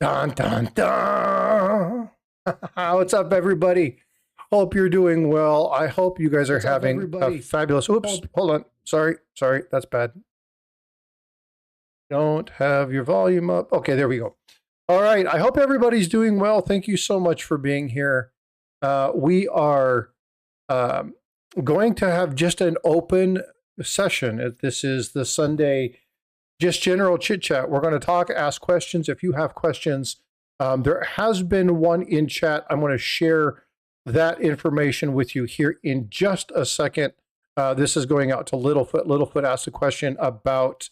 Dun, dun, dun. What's up, everybody? Hope you're doing well. I hope you guys are having a fabulous. Oops, hold on. Sorry, that's bad. Don't have your volume up. Okay, there we go. All right. I hope everybody's doing well. Thank you so much for being here. We are going to have just an open session. This is the Sunday, just general chit chat. We're going to talk, ask questions. If you have questions, there has been one in chat. I'm going to share that information with you here in just a second. This is going out to Littlefoot. Littlefoot asked a question about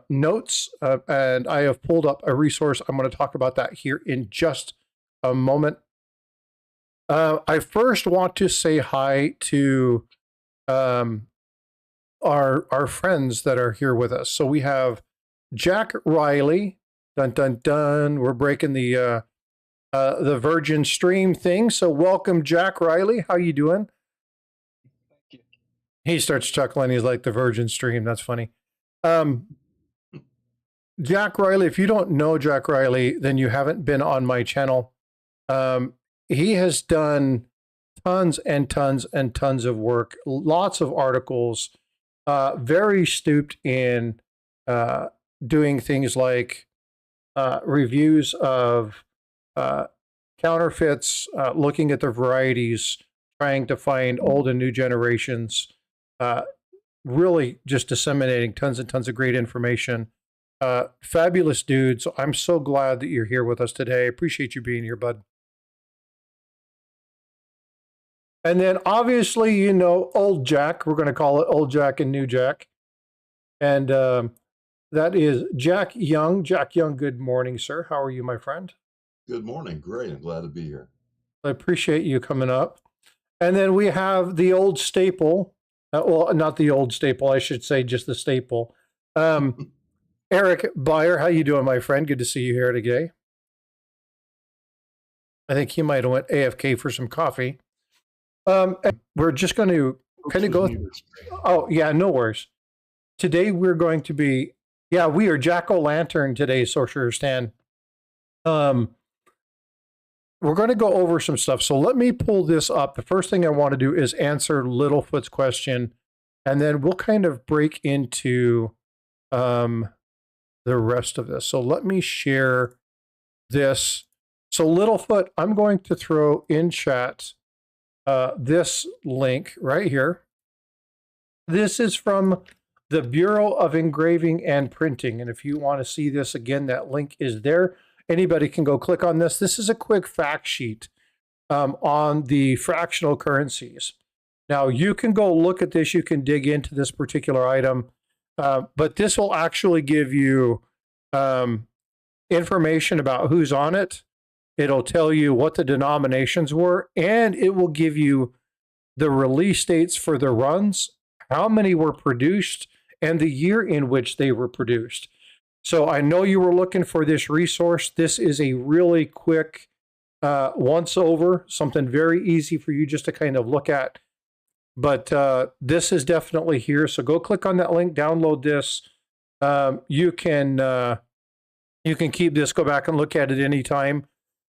notes, and I have pulled up a resource. I'm going to talk about that here in just a moment. I first want to say hi to our friends that are here with us. So we have Jack Riley. Dun dun dun. We're breaking the Virgin Stream thing. So welcome, Jack Riley. How you doing? He starts chuckling. He's like, the Virgin Stream. That's funny. Jack Riley, if you don't know Jack Riley, then you haven't been on my channel. He has done tons and tons and tons of work, lots of articles, very stooped in doing things like reviews of counterfeits, looking at the varieties, trying to find old and new generations, really just disseminating tons and tons of great information. Fabulous dude. So I'm so glad that you're here with us today. I appreciate you being here, bud. And then obviously, you know, old Jack, we're going to call it old Jack and new Jack. And that is Jack Young. Jack Young, good morning, sir. How are you, my friend? Good morning. Great. I'm glad to be here. I appreciate you coming up. And then we have the old staple. Well, not the old staple, I should say just the staple. Eric Byer, how you doing, my friend? Good to see you here today. I think he might have went AFK for some coffee. We're just going to kind of go. Oh, yeah, no worries. Today we're going to be, yeah, we are Jack-o'-lantern today, Sorcerer Stan. We're going to go over some stuff. So let me pull this up. The first thing I want to do is answer Littlefoot's question, and then we'll kind of break into the rest of this. So let me share this. So Littlefoot, I'm going to throw in chat this link right here. This is from the Bureau of Engraving and Printing. And if you want to see this again, that link is there. Anybody can go click on this. This is a quick fact sheet on the fractional currencies. Now, you can go look at this. You can dig into this particular item. But this will actually give you information about who's on it. It'll tell you what the denominations were, and it will give you the release dates for the runs, how many were produced, and the year in which they were produced. So I know you were looking for this resource. This is a really quick once over, something very easy for you just to kind of look at. But this is definitely here. So go click on that link, download this. You can keep this, go back and look at it anytime.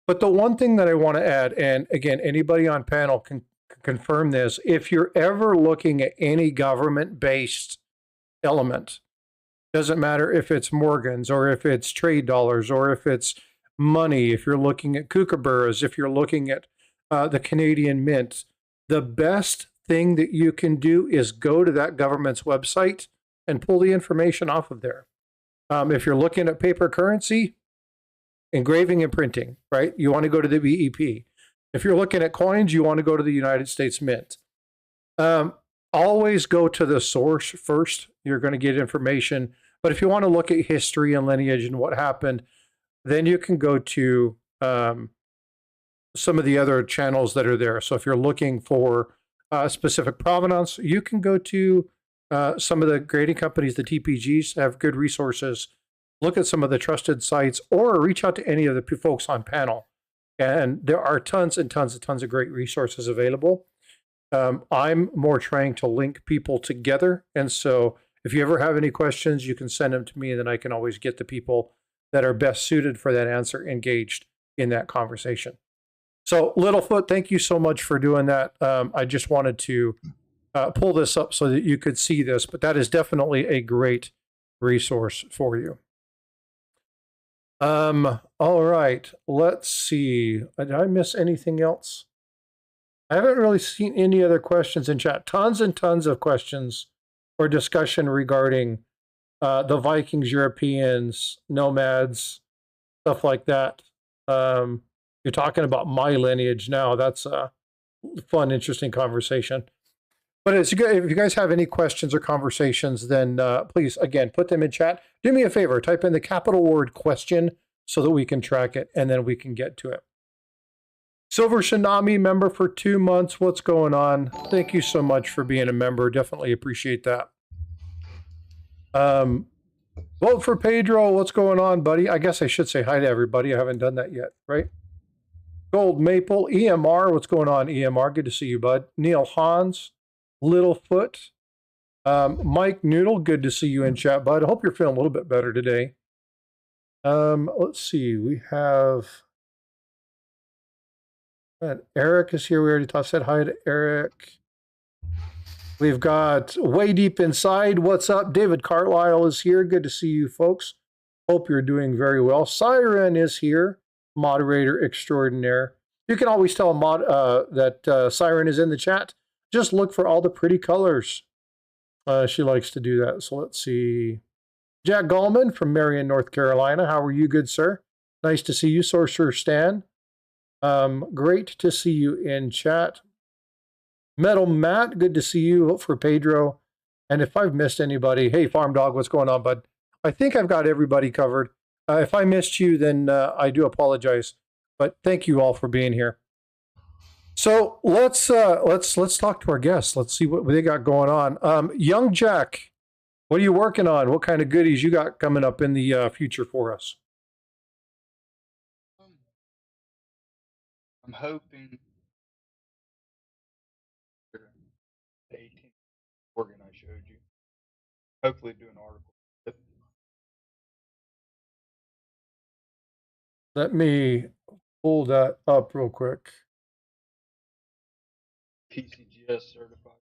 But the one thing that I want to add, and again, anybody on panel can confirm this, if you're ever looking at any government-based element, doesn't matter if it's Morgans or if it's trade dollars or if it's money, if you're looking at kookaburras, if you're looking at the Canadian Mint, the best thing that you can do is go to that government's website and pull the information off of there. If you're looking at paper currency, engraving and printing, right? You want to go to the BEP. If you're looking at coins, you want to go to the United States Mint. Always go to the source first. You're going to get information. But if you want to look at history and lineage and what happened, then you can go to some of the other channels that are there. So if you're looking for specific provenance, you can go to some of the grading companies, the TPGs have good resources. Look at some of the trusted sites or reach out to any of the folks on panel. And there are tons and tons and tons of great resources available. I'm more trying to link people together. And so if you ever have any questions, you can send them to me and then I can always get the people that are best suited for that answer engaged in that conversation. So Littlefoot, thank you so much for doing that. I just wanted to pull this up so that you could see this, but that is definitely a great resource for you. All right, let's see. Did I miss anything else? I haven't really seen any other questions in chat. Tons and tons of questions or discussion regarding the Vikings, Europeans, nomads, stuff like that. You're talking about my lineage now. That's a fun, interesting conversation. But it's good. If you guys have any questions or conversations, then please, again, put them in chat. Do me a favor, type in the capital word question so that we can track it and then we can get to it. Silver Tsunami member for 2 months. What's going on? Thank you so much for being a member. Definitely appreciate that. Vote for Pedro. What's going on, buddy? I guess I should say hi to everybody. I haven't done that yet, right? Gold Maple, EMR. What's going on, EMR? Good to see you, bud. Neil Hans, Littlefoot, Mike Noodle. Good to see you in chat, bud. I hope you're feeling a little bit better today. Let's see. We have Eric is here. We already said hi to Eric. We've got Way Deep Inside. What's up? David Carlisle is here. Good to see you, folks. Hope you're doing very well. Siren is here, moderator extraordinaire. You can always tell that Siren is in the chat. Just look for all the pretty colors. She likes to do that. So let's see. Jack Gallman from Marion, North Carolina. How are you, good sir? Nice to see you, Sorcerer Stan. Great to see you in chat. Metal Matt, good to see you. Vote for Pedro. And if I've missed anybody, hey, Farm Dog, what's going on, bud? I think I've got everybody covered. If I missed you, then I do apologize. But thank you all for being here. So let's talk to our guests. Let's see what they got going on. Young Jack, what are you working on? What kind of goodies you got coming up in the future for us? I'm hoping the 18th organ I showed you. Hopefully do an article. Let me pull that up real quick. PCGS certified.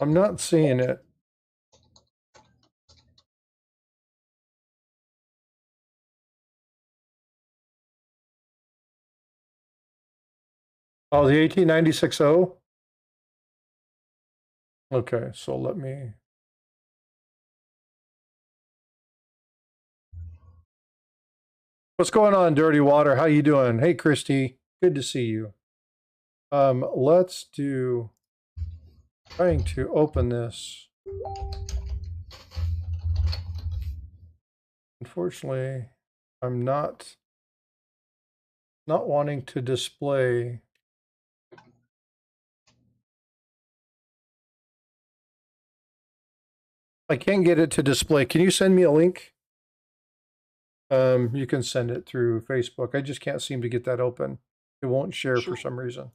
I'm not seeing it. Oh, the 18960? Okay, so let me... What's going on, Dirty Water? How you doing? Hey, Christy. Good to see you. Let's do... Trying to open this. Unfortunately, I'm not wanting to display. I can't get it to display. Can you send me a link? You can send it through Facebook. I just can't seem to get that open. It won't share for some reason.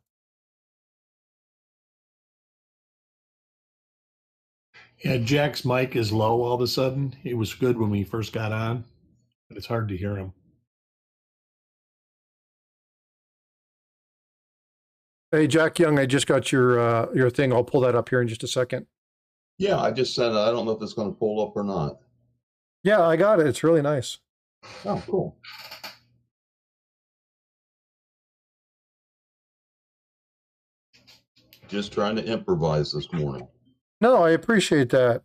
Yeah, Jack's mic is low all of a sudden. It was good when we first got on, but it's hard to hear him. Hey, Jack Young, I just got your thing. I'll pull that up here in just a second. Yeah, I just sent it. I don't know if it's going to pull up or not. Yeah, I got it. It's really nice. Oh, cool. Just trying to improvise this morning. No, I appreciate that.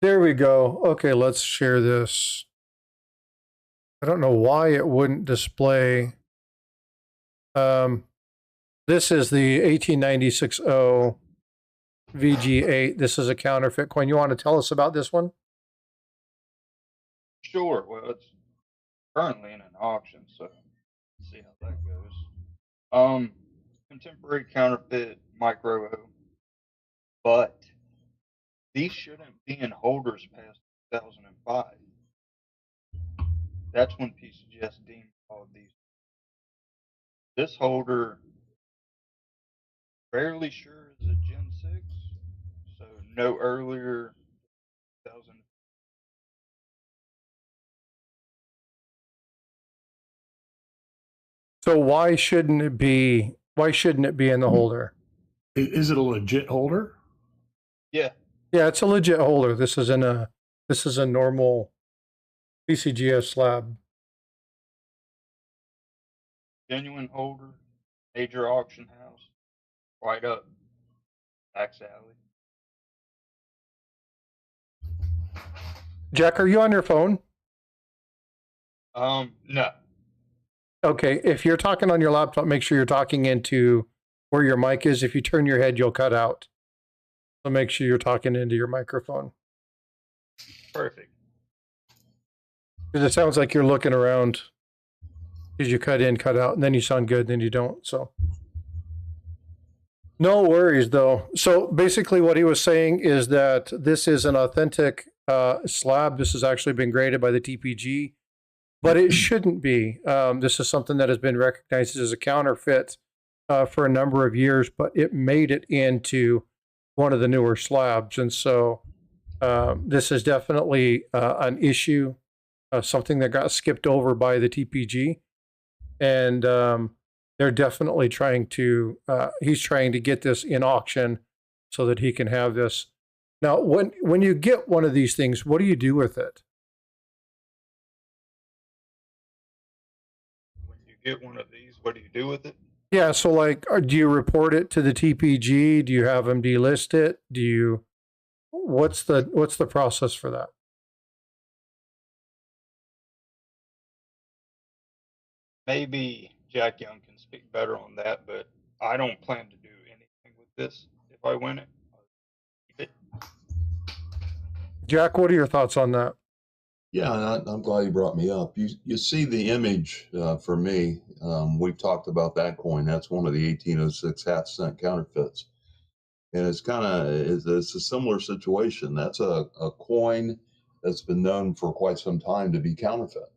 There we go. Okay, let's share this. I don't know why it wouldn't display. This is the 18960 VG8. This is a counterfeit coin. You want to tell us about this one? Sure. Well, it's currently in an auction, so let's see how that goes. Contemporary counterfeit micro, but these shouldn't be in holders past 2005. That's when PCGS deemed all of these. This holder, fairly sure, is a Gen 6, so no earlier 2000. So why shouldn't it be? Why shouldn't it be in the holder? Is it a legit holder? Yeah, Yeah, it's a legit holder. This is a normal PCGS slab. genuine holder, major auction house, right up, tax alley. Jack, are you on your phone? No. Okay, if you're talking on your laptop, make sure you're talking into where your mic is. If you turn your head, you'll cut out. So make sure you're talking into your microphone. Perfect. Because it sounds like you're looking around because you cut in, cut out, and then you sound good, then you don't. So no worries, though. So basically what he was saying is that this is an authentic slab. This has actually been graded by the TPG, but it shouldn't be. This is something that has been recognized as a counterfeit for a number of years, but it made it into one of the newer slabs. And so this is definitely an issue, something that got skipped over by the TPG. And they're definitely trying to, he's trying to get this in auction so that he can have this. Now, when you get one of these things, what do you do with it? When you get one of these, what do you do with it? Yeah, so like, do you report it to the TPG? Do you have them delist it? Do you, what's the process for that? Maybe Jack Young can speak better on that, but I don't plan to do anything with this if I win it. I'll keep it. Jack, what are your thoughts on that? Yeah, and I'm glad you brought me up. You see the image for me. We've talked about that coin. That's one of the 1806 half cent counterfeits, and it's a similar situation. That's a coin that's been known for quite some time to be counterfeit,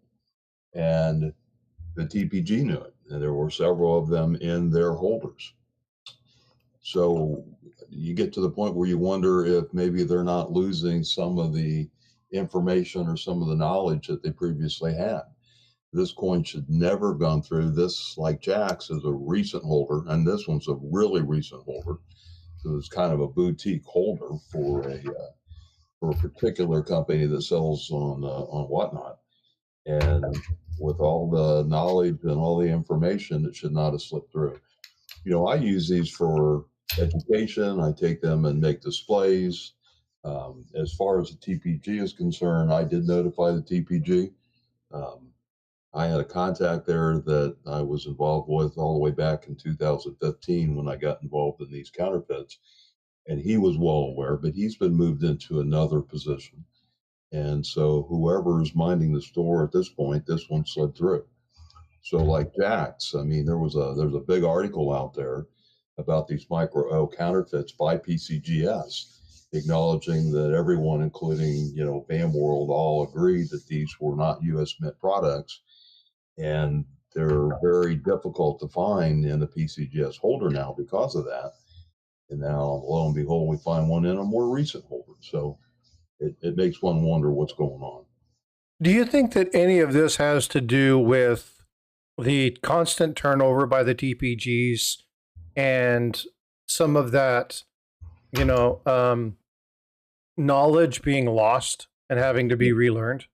and the TPG knew it, and there were several of them in their holders. So you get to the point where you wonder if maybe they're not losing some of the information or some of the knowledge that they previously had. This coin should never have gone through. This, like Jack's, is a recent holder, and this one's a really recent holder. So it's kind of a boutique holder for a particular company that sells on whatnot. And with all the knowledge and all the information, it should not have slipped through. You know, I use these for education. I take them and make displays. As far as the TPG is concerned, I did notify the TPG. I had a contact there that I was involved with all the way back in 2015 when I got involved in these counterfeits. And he was well aware, but he's been moved into another position. And so whoever is minding the store at this point, this one slid through. So like Jack's, I mean, there's a big article out there about these micro O counterfeits by PCGS, acknowledging that everyone, including, you know, BAM World, all agreed that these were not U.S. Mint products, and they're very difficult to find in the PCGS holder now because of that. And now, lo and behold, we find one in a more recent holder. So it makes one wonder what's going on. Do you think that any of this has to do with the constant turnover by the TPGs and some of that, you know, knowledge being lost and having to be relearned?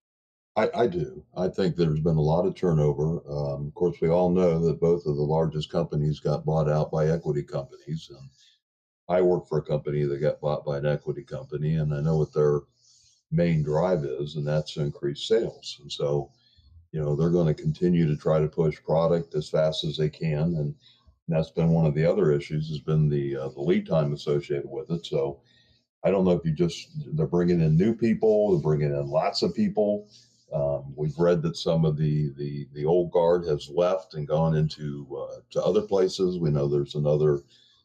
I do. I think there's been a lot of turnover. Of course, we all know that both of the largest companies got bought out by equity companies. And I work for a company that got bought by an equity company, and I know what their main drive is, and that's to increase sales. And so, you know, they're going to continue to try to push product as fast as they can. And that's been one of the other issues, has been the lead time associated with it. So I don't know if they're bringing in new people, they're bringing in lots of people. We've read that some of the old guard has left and gone into to other places. We know there's another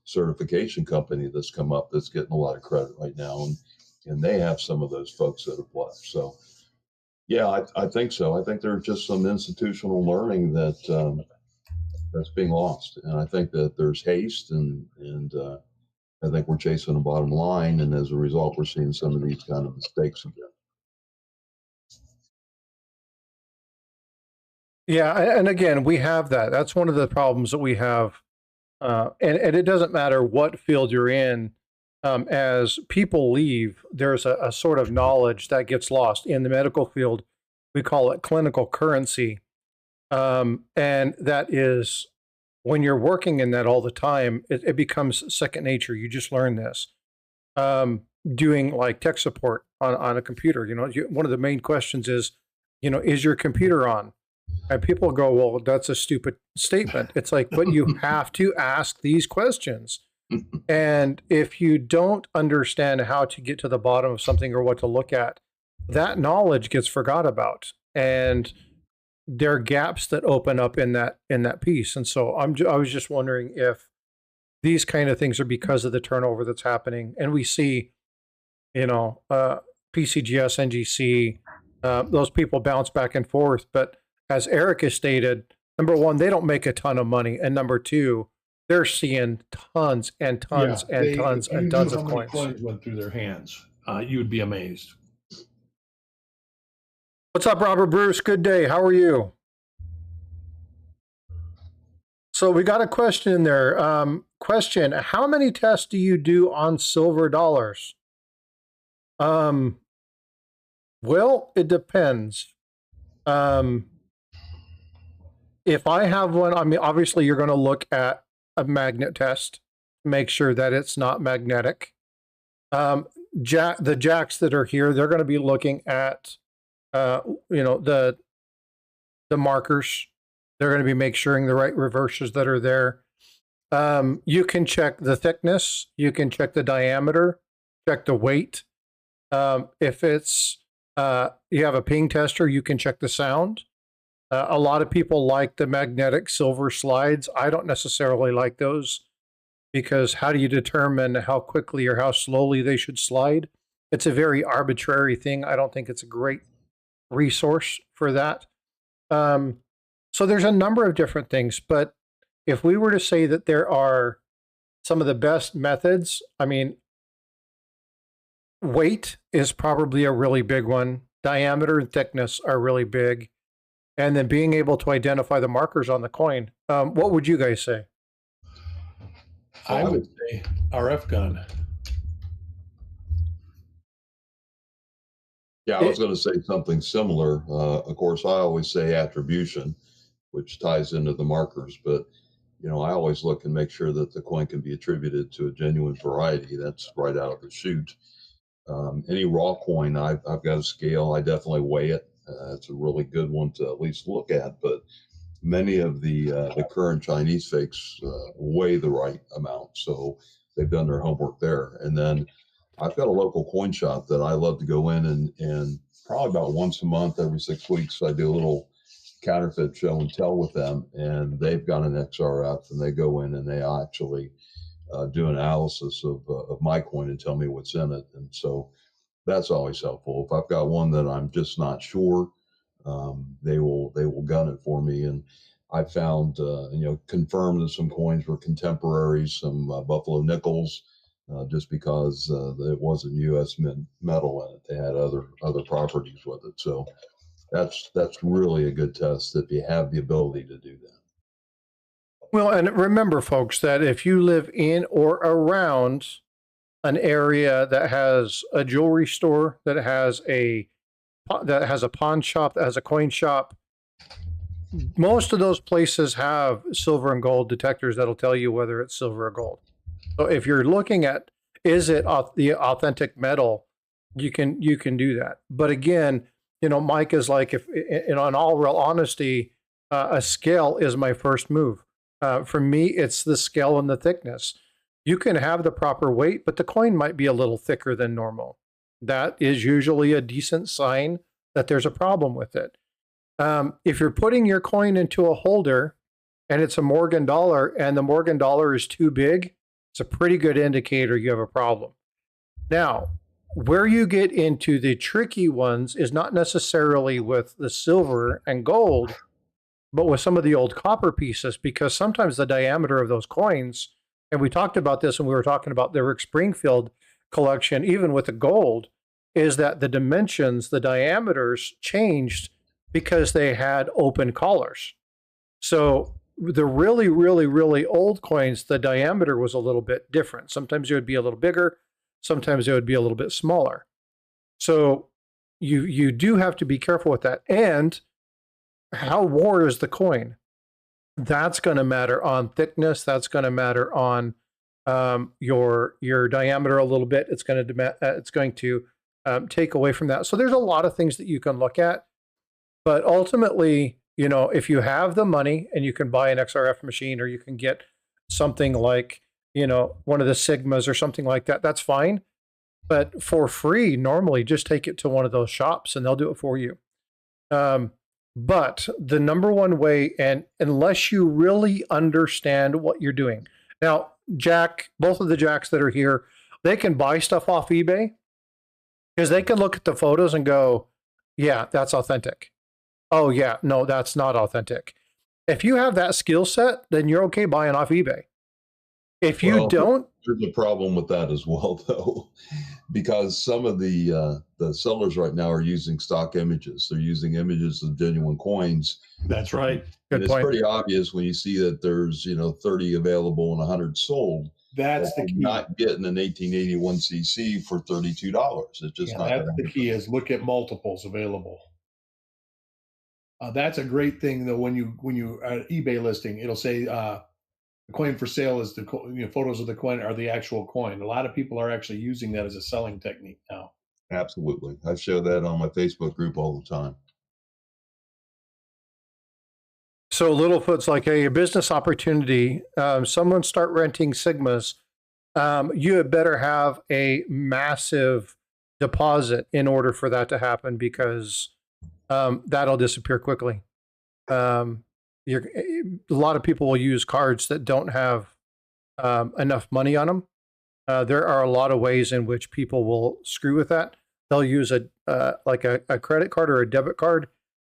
certification company that's come up that's getting a lot of credit right now, and they have some of those folks that have left. So, yeah, I think so. I think there's just some institutional learning that that's being lost, and I think that there's haste, and I think we're chasing a bottom line, and as a result, we're seeing some of these kind of mistakes again. Yeah, and again, we have that. That's one of the problems that we have, and it doesn't matter what field you're in. As people leave, there's a sort of knowledge that gets lost. In the medical field, we call it clinical currency, and that is when you're working in that all the time, it becomes second nature. You just learn this. Doing like tech support on a computer, one of the main questions is, is your computer on? And people go, well, that's a stupid statement. It's like, but you have to ask these questions. And if you don't understand how to get to the bottom of something or what to look at, that knowledge gets forgot about. And there are gaps that open up in that piece. And so I was just wondering if these kind of things are because of the turnover that's happening. And we see, PCGS, NGC, those people bounce back and forth. But as Eric has stated, number one, they don't make a ton of money. And number two, they're seeing tons and tons and tons and tons of coins. Coins went through their hands. You would be amazed. What's up, Robert Bruce? Good day. How are you? So we got a question in there. Question, how many tests do you do on silver dollars? Well, it depends. If I have one, I mean, obviously you're going to look at a magnet test, make sure that it's not magnetic. The jacks that are here, they're going to be looking at, the markers. They're going to be making sure the right reverses that are there. You can check the thickness. You can check the diameter, check the weight. If it's, you have a ping tester, you can check the sound. A lot of people like the magnetic silver slides. I don't necessarily like those because how do you determine how quickly or how slowly they should slide? It's a very arbitrary thing. I don't think it's a great resource for that. So there's a number of different things, but if we were to say that there are some of the best methods, I mean, weight is probably a really big one. Diameter and thickness are really big. And then being able to identify the markers on the coin. What would you guys say? I would say RF gun. Yeah, I was going to say something similar. Of course, I always say attribution, which ties into the markers. But, I always look and make sure that the coin can be attributed to a genuine variety. That's right out of the chute. Any raw coin, I've got a scale. I definitely weigh it. It's a really good one to at least look at. But many of the current Chinese fakes weigh the right amount. So they've done their homework there. And then I've got a local coin shop that I love to go in and probably about once a month, every 6 weeks, I do a little counterfeit show and tell with them. And they've got an XRF and they go in and they actually do an analysis of my coin and tell me what's in it. And so that's always helpful. If I've got one that I'm just not sure, they will gun it for me. And I found, confirmed that some coins were contemporaries, some Buffalo nickels, just because it wasn't U.S. metal in it. They had other properties with it. So that's really a good test if you have the ability to do that. Well, and remember, folks, that if you live in or around an area that has a jewelry store, that has a pawn shop, that has a coin shop, most of those places have silver and gold detectors that'll tell you whether it's silver or gold. So if you're looking at, is it the authentic metal, you can do that. But again, Mike is like, if in all real honesty, a scale is my first move. For me, it's the scale and the thickness. You can have the proper weight, but the coin might be a little thicker than normal. That is usually a decent sign that there's a problem with it. If you're putting your coin into a holder and it's a Morgan dollar and the Morgan dollar is too big, it's a pretty good indicator you have a problem. Now, where you get into the tricky ones is not necessarily with the silver and gold, but with some of the old copper pieces, because sometimes the diameter of those coins, and we talked about this when we were talking about the Rick Springfield collection, even with the gold, is that the dimensions, the diameters changed because they had open collars. So the really, really, really old coins, the diameter was a little bit different. Sometimes it would be a little bigger, sometimes it would be a little bit smaller. So you do have to be careful with that. And how wore is the coin? That's going to matter on thickness. That's going to matter on your diameter a little bit. It's going to take away from that. So there's a lot of things that you can look at, but ultimately, you know, if you have the money and you can buy an XRF machine, or you can get something like, you know, one of the Sigmas or something like that, that's fine. But for free, normally just take it to one of those shops and they'll do it for you. But the number one way, and unless you really understand what you're doing. Now, Jack, both of the Jacks that are here, they can buy stuff off eBay because they can look at the photos and go, yeah, that's authentic. Oh, yeah, no, that's not authentic. If you have that skill set, then you're okay buying off eBay. If you don't, there's a problem with that as well, though, because some of the sellers right now are using stock images. They're using images of genuine coins. That's right. And it's pretty obvious when you see that there's, you know, 30 available and 100 sold. That's the key. Not getting an 1881 CC for $32. It's just not. That's the key, is look at multiples available. That's a great thing, though. When you eBay listing, it'll say the coin for sale is the photos of the coin are the actual coin. A lot of people are actually using that as a selling technique now. Absolutely, I show that on my Facebook group all the time. So Littlefoot's like, hey, a business opportunity. Someone start renting Sigmas. You had better have a massive deposit in order for that to happen, because that'll disappear quickly. A lot of people will use cards that don't have enough money on them. There are a lot of ways in which people will screw with that. They'll use like a credit card or a debit card,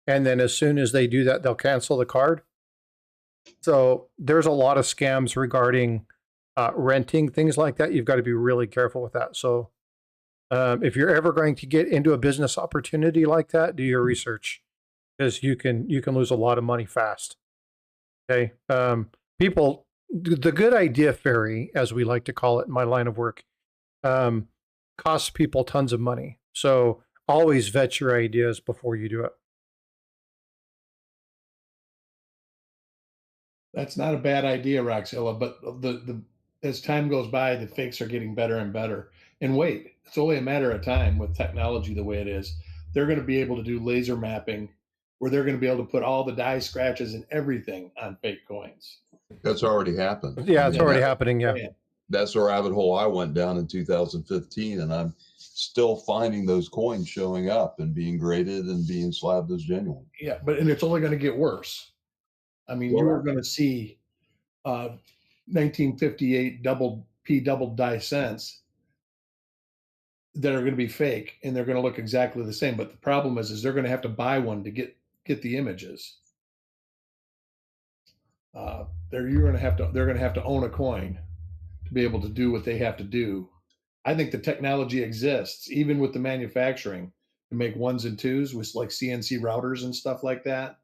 and then as soon as they do that, they'll cancel the card. So there's a lot of scams regarding renting, things like that. You've got to be really careful with that. So if you're ever going to get into a business opportunity like that, do your research, because you can lose a lot of money fast. Okay. People, the good idea fairy, as we like to call it in my line of work, costs people tons of money. So always vet your ideas before you do it. That's not a bad idea, Roxilla, but as time goes by, the fakes are getting better and better. And wait, it's only a matter of time with technology the way it is. They're going to be able to do laser mapping, where they're going to be able to put all the die scratches and everything on fake coins. That's already happened. Yeah, it's already happening. Yeah. That's the rabbit hole I went down in 2015, and I'm still finding those coins showing up and being graded and being slabbed as genuine. Yeah, and it's only going to get worse. I mean, you are going to see 1958 double die cents that are going to be fake, and they're going to look exactly the same. But the problem is they're going to have to buy one to get the images. They're going to have to own a coin to be able to do what they have to do. I think the technology exists, even with the manufacturing, to make ones and twos with like CNC routers and stuff like that.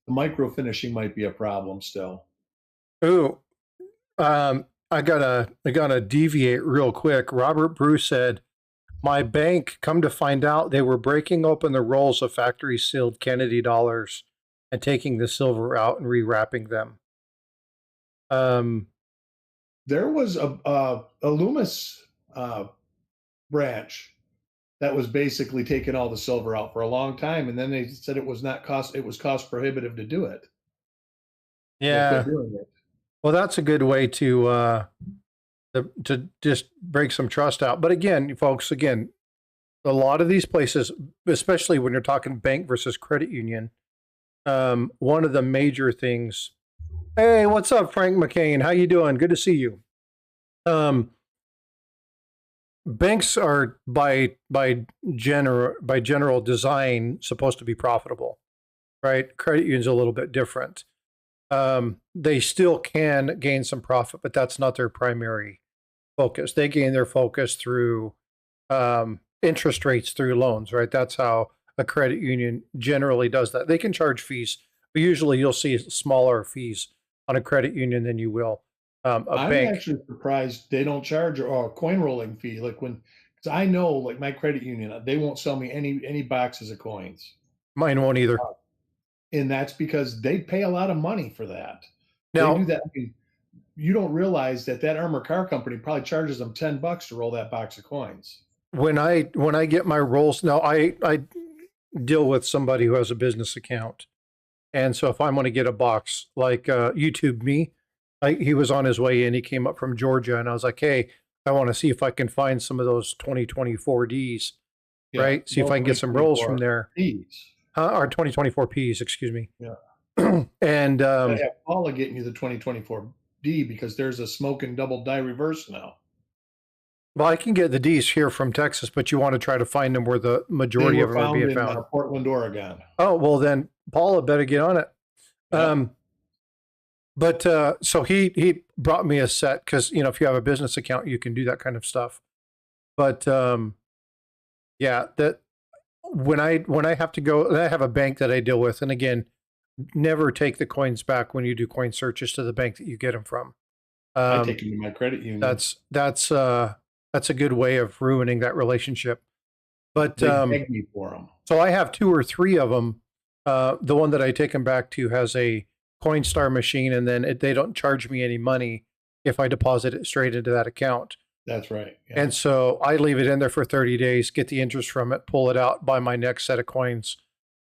The micro finishing might be a problem still. Ooh, I gotta deviate real quick. Robert Bruce said, my bank, come to find out, they were breaking open the rolls of factory sealed Kennedy dollars and taking the silver out and rewrapping them. There was a Loomis branch that was basically taking all the silver out for a long time, and then they said it was cost prohibitive to do it. Yeah. Well, that's a good way to just break some trust out. But again, folks, a lot of these places, especially when you're talking bank versus credit union, one of the major things. Hey, what's up, Frank McCain? How you doing? Good to see you. banks are general design supposed to be profitable, right? Credit union's a little bit different. They still can gain some profit, but that's not their primary focus. They gain their focus through interest rates through loans, right? That's how a credit union generally does that. They can charge fees, but usually you'll see smaller fees on a credit union than you will a I'm bank. actually surprised they don't charge a coin rolling fee. Like because I know, like my credit union, they won't sell me any boxes of coins, Mine won't either. and that's because they pay a lot of money for that. Now, They do that. I mean, you don't realize that armor car company probably charges them $10 to roll that box of coins. when I get my rolls, now I deal with somebody who has a business account, and so if I'm going to get a box, like YouTube me, he was on his way in. He came up from Georgia, and I was like, hey, I want to see if I can find some of those 2024 Ds, Yeah, right? See if I can get some rolls from there. Ds. Or 2024 Ps, excuse me. Yeah. And I have Paula getting you the 2024 D because there's a smoke and double die reverse now. well, I can get the Ds here from Texas, but you want to try to find them where the majority They of were them are being in found. Portland, Oregon. Oh, well, then Paula better get on it. Yeah. But so he brought me a set because, you know, if you have a business account, you can do that kind of stuff. But yeah, that when I have to go, I have a bank that I deal with, and again, never take the coins back when you do coin searches to the bank that you get them from. I take them to my credit union. That's a good way of ruining that relationship. But they beg me for them. So I have 2 or 3 of them. The one that I take them back to has a Coinstar machine, and then they don't charge me any money if I deposit it straight into that account. That's right. Yeah. And so I leave it in there for 30 days, get the interest from it, pull it out, buy my next set of coins,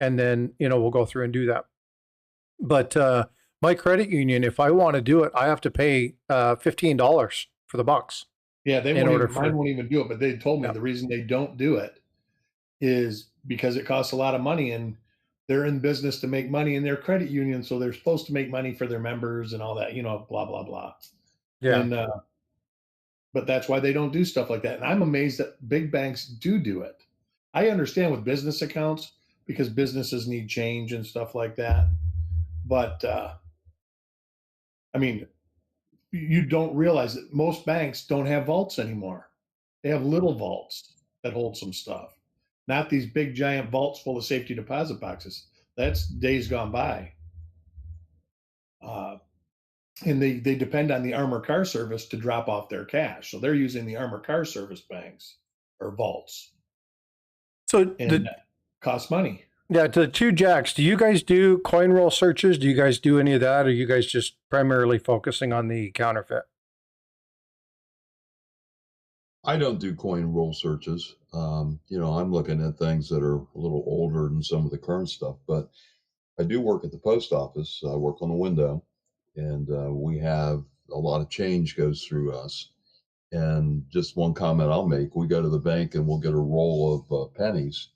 and then, you know, we'll go through and do that. But my credit union, if I want to do it, I have to pay $15 for the box. Yeah, mine won't even do it. But they told me the reason they don't do it is because it costs a lot of money, and they're in business to make money in their credit union, so they're supposed to make money for their members and all that, you know, blah blah blah. Yeah. And but that's why they don't do stuff like that. And I'm amazed that big banks do it. I understand with business accounts because businesses need change and stuff like that. But I mean, you don't realize that most banks don't have vaults anymore. They have little vaults that hold some stuff, not these big giant vaults full of safety deposit boxes. That's days gone by. And they depend on the Armor Car Service to drop off their cash. So they're using the Armor Car Service banks or vaults. So and that costs money. Yeah, to the 2 Jacks, do you guys do coin roll searches? Do you guys do any of that? Or are you guys just primarily focusing on the counterfeit? I don't do coin roll searches. You know, I'm looking at things that are a little older than some of the current stuff, but I do work at the post office. I work on the window, and we have a lot of change goes through us. And just one comment I'll make, we go to the bank and we'll get a roll of pennies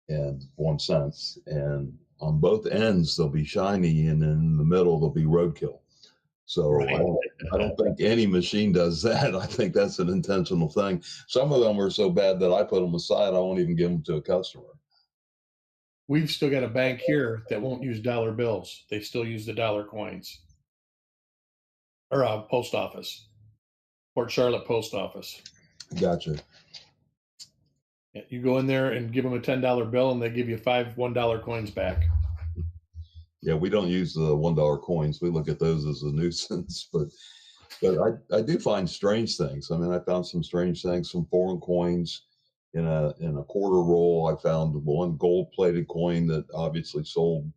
and 1 cent, and on both ends they'll be shiny, and in the middle they'll be roadkill. So right. I don't think any machine does that. I think that's an intentional thing. Some of them are so bad that I put them aside. I won't even give them to a customer. We've still got a bank here that won't use dollar bills. They still use the dollar coins. Or a post office. Port Charlotte post office. Gotcha. Yeah, you go in there and give them a $10 bill, and they give you 5 $1 coins back. Yeah, we don't use the $1 coins. We look at those as a nuisance, but I do find strange things. I mean, I found some strange things, some foreign coins in a quarter roll. I found one gold-plated coin that obviously sold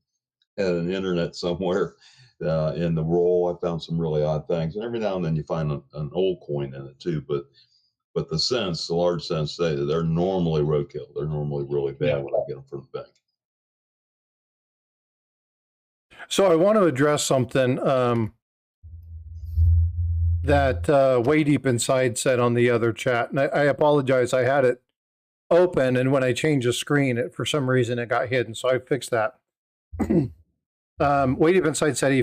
at an internet somewhere in the roll. I found some really odd things, and every now and then you find an old coin in it too. But the cents, the large cents, they're normally roadkill. They're normally really bad when I get them from the bank. So I want to address something that Way Deep Inside said on the other chat. And I apologize. I had it open, and when I changed the screen, for some reason it got hidden. So I fixed that. Way Deep Inside said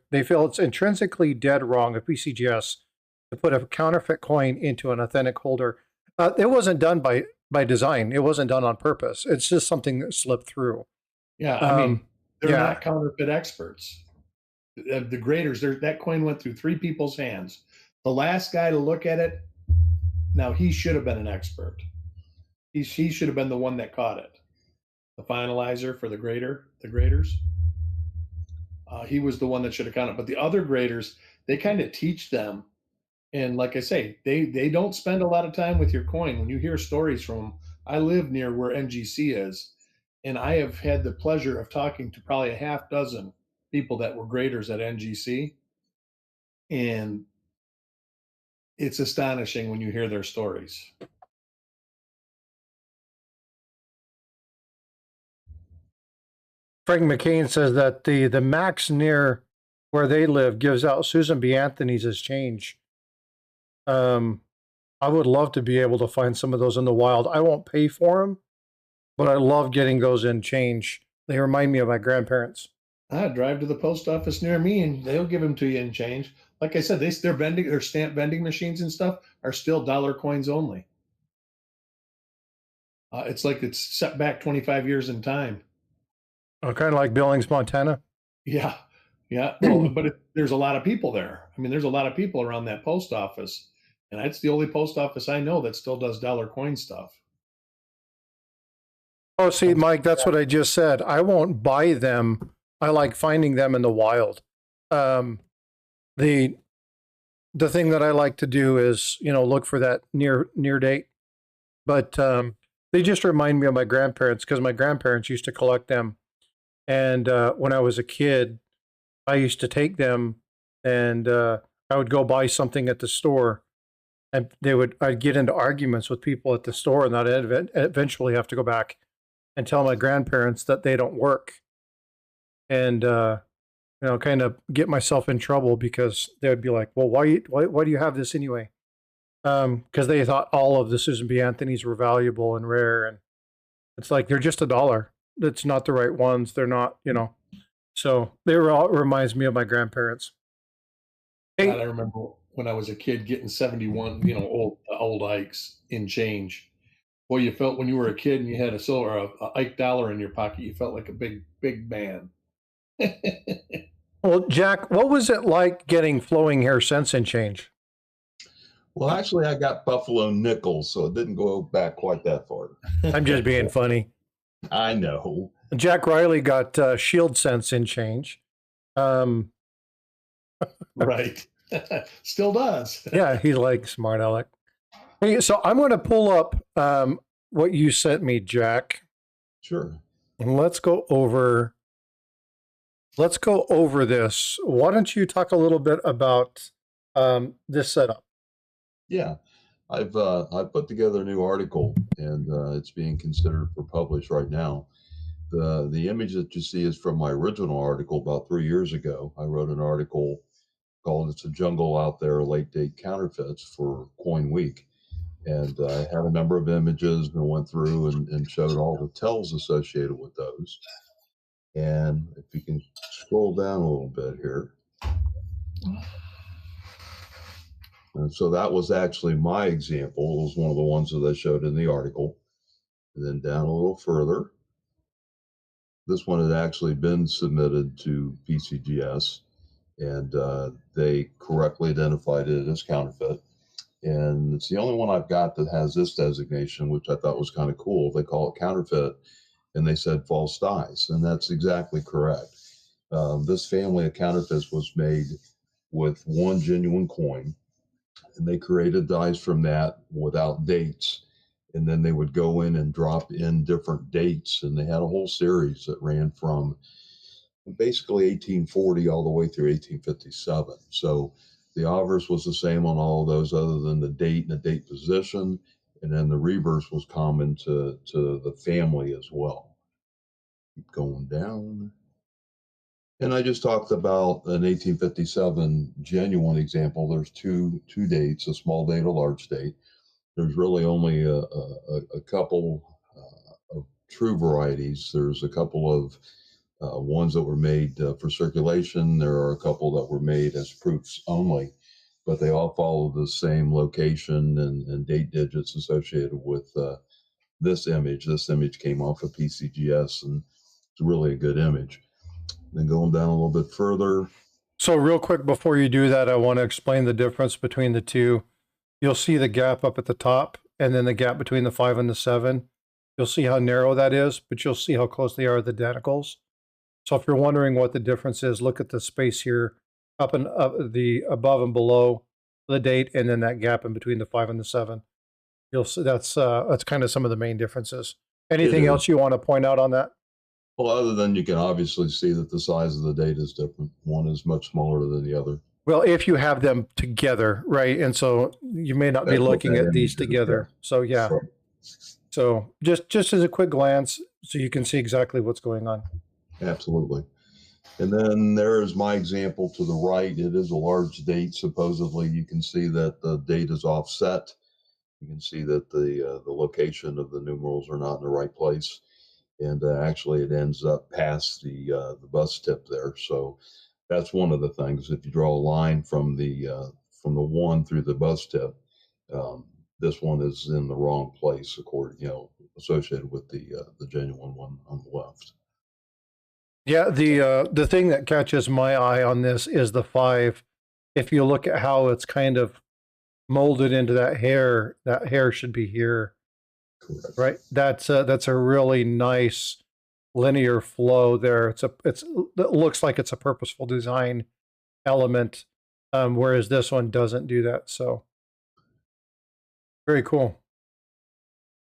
they feel it's intrinsically dead wrong of PCGS to put a counterfeit coin into an authentic holder It wasn't done by design. It wasn't done on purpose. It's just something that slipped through. Yeah, I mean, they're yeah. not counterfeit experts. The graders, that coin went through 3 people's hands. The last guy to look at it, now he should have been an expert. He should have been the one that caught it. The finalizer for the graders. He was the one that should have counted. But the other graders, they kind of teach them. And like I say, they don't spend a lot of time with your coin. When you hear stories from them, I live near where NGC is, and I have had the pleasure of talking to probably a half dozen people that were graders at NGC. And it's astonishing when you hear their stories. Frank McCain says that the Max near where they live gives out Susan B. Anthony's as change. I would love to be able to find some of those in the wild. I won't pay for them, but I love getting those in change. They remind me of my grandparents. I drive to the post office near me, and they'll give them to you in change. Like I said, their stamp vending machines and stuff are still dollar coins only. It's like it's set back 25 years in time. Kind of like Billings, Montana. Yeah. Well, but there's a lot of people there. I mean, there's a lot of people around that post office, and that's the only post office I know that still does dollar coin stuff. Oh, see, Mike, that's what I just said. I won't buy them. I like finding them in the wild. The thing that I like to do is, look for that near date. But they just remind me of my grandparents, because my grandparents used to collect them. And when I was a kid, I used to take them, and I would go buy something at the store, and I'd get into arguments with people at the store, and I'd eventually have to go back and tell my grandparents that they don't work, and kind of get myself in trouble, because they would be like, "Well, why do you have this anyway?" Because they thought all of the Susan B. Anthony's were valuable and rare, and it's like they're just $1. It's not the right ones. They're not, So they were all reminds me of my grandparents. God, I remember when I was a kid getting 71, old Ikes in change. Boy, you felt when you were a kid and you had a Ike dollar in your pocket, you felt like a big man. Well, Jack, what was it like getting flowing hair cents in change? Well, actually, I got Buffalo nickels, so it didn't go back quite that far. I'm just being funny. I know. Jack Riley got shield cents in change. Right. Still does. Yeah, he's like smart aleck. Hey, so I'm going to pull up what you sent me, Jack. Sure. And let's go over this. Why don't you talk a little bit about this setup? Yeah, I've put together a new article, and it's being considered for publish right now. The image that you see is from my original article about 3 years ago. I wrote an article called "It's a Jungle Out There: Late Date Counterfeits" for Coin Week, and I had a number of images and went through and showed all the tells associated with those. And if you can scroll down a little bit here. And so that was actually my example. It was one of the ones that I showed in the article. And then down a little further, this one had actually been submitted to PCGS, and they correctly identified it as counterfeit. And it's the only one I've got that has this designation, which I thought was kind of cool. They call it counterfeit, and they said false dies, and that's exactly correct. This family of counterfeits was made with one genuine coin, and they created dies from that without dates. And then they would go in and drop in different dates, and they had a whole series that ran from basically 1840 all the way through 1857. So the obverse was the same on all of those, other than the date and the date position, and then the reverse was common to the family as well. Keep going down. And I just talked about an 1857 genuine example. There's two dates, a small date, a large date. There's really only a couple of true varieties. There's a couple of ones that were made for circulation. There are a couple that were made as proofs only. but they all follow the same location and date digits associated with this image. This image came off of PCGS, and it's really a good image. Then going down a little bit further. So real quick before you do that, I want to explain the difference between the two. You'll see the gap up at the top and then the gap between the 5 and the 7. You'll see how narrow that is, but you'll see how close they are to the identicals. So if you're wondering what the difference is, look at the space here, up and up, the above and below the date, and then that gap in between the 5 and the 7. You'll see that's kind of some of the main differences. Anything else you want to point out on that? Well, other than you can obviously see that the size of the date is different. One is much smaller than the other. Well, if you have them together, right? And so you may not be looking at these together. So yeah. Sure. So just as a quick glance, so you can see exactly what's going on. Absolutely. And then there's my example to the right. It is a large date. Supposedly, you can see that the date is offset. You can see that the location of the numerals are not in the right place. And actually, it ends up past the bus tip there. So that's one of the things. If you draw a line from the 1 through the bus tip, this one is in the wrong place, associated with the genuine one on the left. Yeah, the thing that catches my eye on this is the 5. If you look at how it's kind of molded into that hair should be here. Correct. Right. That's a really nice linear flow there. It looks like it's a purposeful design element, whereas this one doesn't do that. So very cool.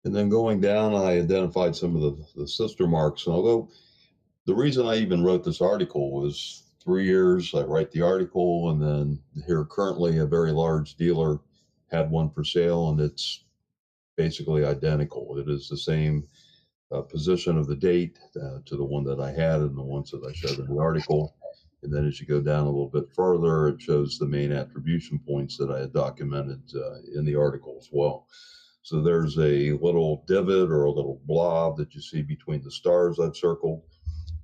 And then going down, I identified some of the sister marks. And although the reason I even wrote this article was 3 years, I write the article, and then here currently a very large dealer had one for sale, and it's basically identical. It is the same position of the date to the one that I had and the ones that I showed in the article. And then as you go down a little bit further, it shows the main attribution points that I had documented in the article as well. So there's a little divot or a little blob that you see between the stars I've circled.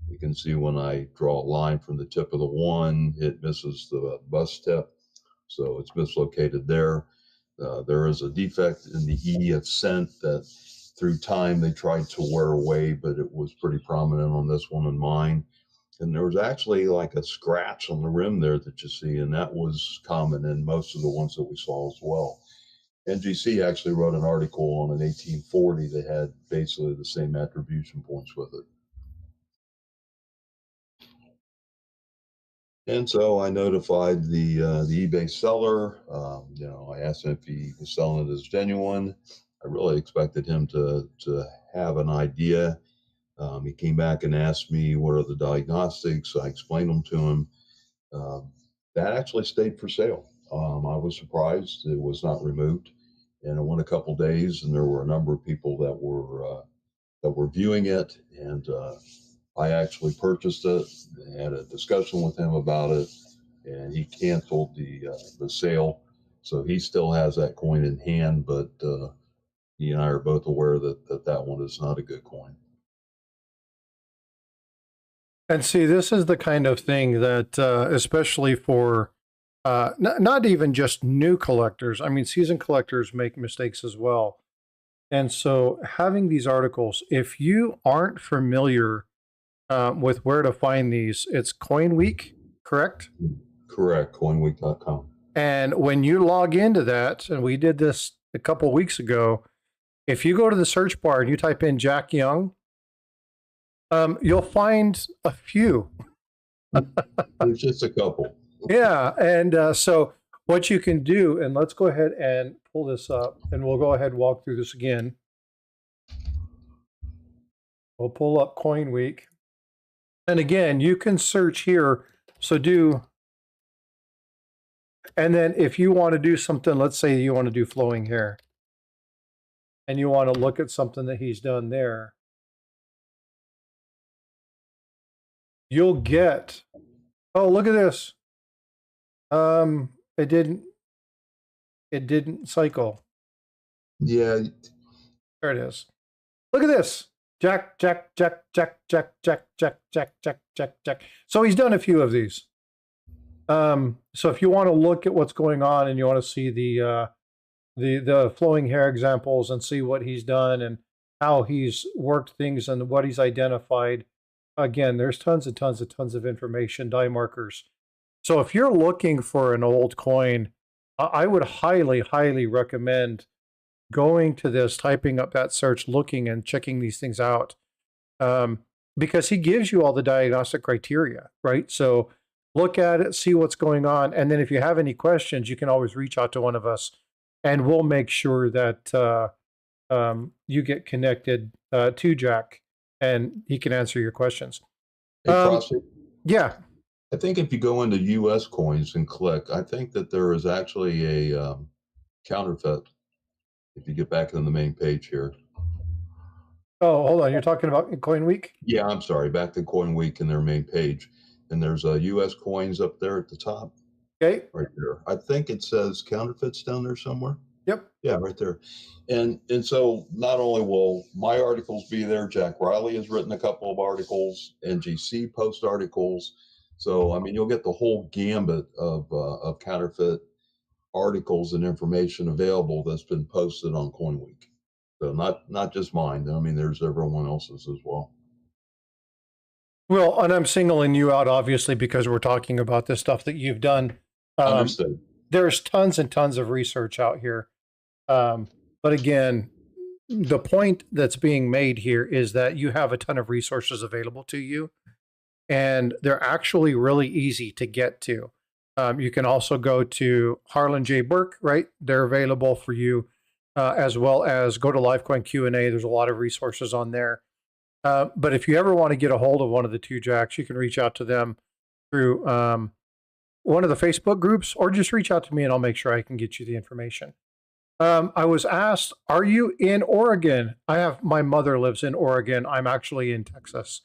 You can see when I draw a line from the tip of the 1, it misses the bus tip. So it's mislocated there. There is a defect in the E of cent that through time they tried to wear away, but it was pretty prominent on this one and mine. And there was actually like a scratch on the rim there that you see, and that was common in most of the ones that we saw as well. NGC actually wrote an article on an 1840 that had basically the same attribution points with it. And so I notified the eBay seller. I asked him if he was selling it as genuine. I really expected him to have an idea. He came back and asked me what are the diagnostics. I explained them to him. That actually stayed for sale. I was surprised it was not removed, and it went a couple days, and there were a number of people that were viewing it, and I actually purchased it, had a discussion with him about it, and he canceled the sale. So he still has that coin in hand, but he and I are both aware that one is not a good coin. And see, this is the kind of thing that, especially for not even just new collectors, I mean, seasoned collectors make mistakes as well. And so having these articles, if you aren't familiar with where to find these, it's Coin Week, correct? Correct, coinweek.com. And when you log into that, and we did this a couple weeks ago, if you go to the search bar and you type in Jack Young, you'll find a few. There's just a couple. Yeah, and so what you can do, and let's go ahead and pull this up, and we'll go ahead and walk through this again. We'll pull up Coin Week. And again, you can search here. So and then if you want to do something, let's say you want to do flowing hair, and you want to look at something that he's done there, you'll get, oh, look at this. It didn't cycle. Yeah. There it is. Look at this. Jack. So he's done a few of these. So if you want to look at what's going on and you want to see the flowing hair examples and see what he's done and how he's worked things and what he's identified, again, there's tons and tons of information, die markers. So if you're looking for an old coin, I would highly recommend going to this, typing up that search, looking and checking these things out, because he gives you all the diagnostic criteria, right? So look at it, see what's going on, and then if you have any questions, you can always reach out to one of us, and we'll make sure that you get connected to Jack, and he can answer your questions. Hey, Frosty, Yeah. I think if you go into U.S. coins and click, I think that there is actually a counterfeit. If you get back on the main page here. Oh, hold on. You're talking about Coin Week? Yeah, I'm sorry. Back to Coin Week and their main page. And there's U.S. coins up there at the top. Okay. Right there. I think it says counterfeits down there somewhere. Yep. Yeah, right there. And so not only will my articles be there, Jack Riley has written a couple of articles, NGC post articles. So, I mean, you'll get the whole gambit of counterfeit articles and information available that's been posted on Coin Week. So not just mine. I mean, there's everyone else's as well. Well, and I'm singling you out, obviously, because we're talking about this stuff that you've done. Understood. There's tons and tons of research out here. But again, the point that's being made here is that you have a ton of resources available to you, and they're actually really easy to get to. You can also go to Harlan J. Burke, right? They're available for you, as well as go to Livecoin Q&A. There's a lot of resources on there. But if you ever want to get a hold of one of the two Jacks, you can reach out to them through one of the Facebook groups, or just reach out to me and I'll make sure I can get you the information. I was asked, are you in Oregon? My mother lives in Oregon. I'm actually in Texas.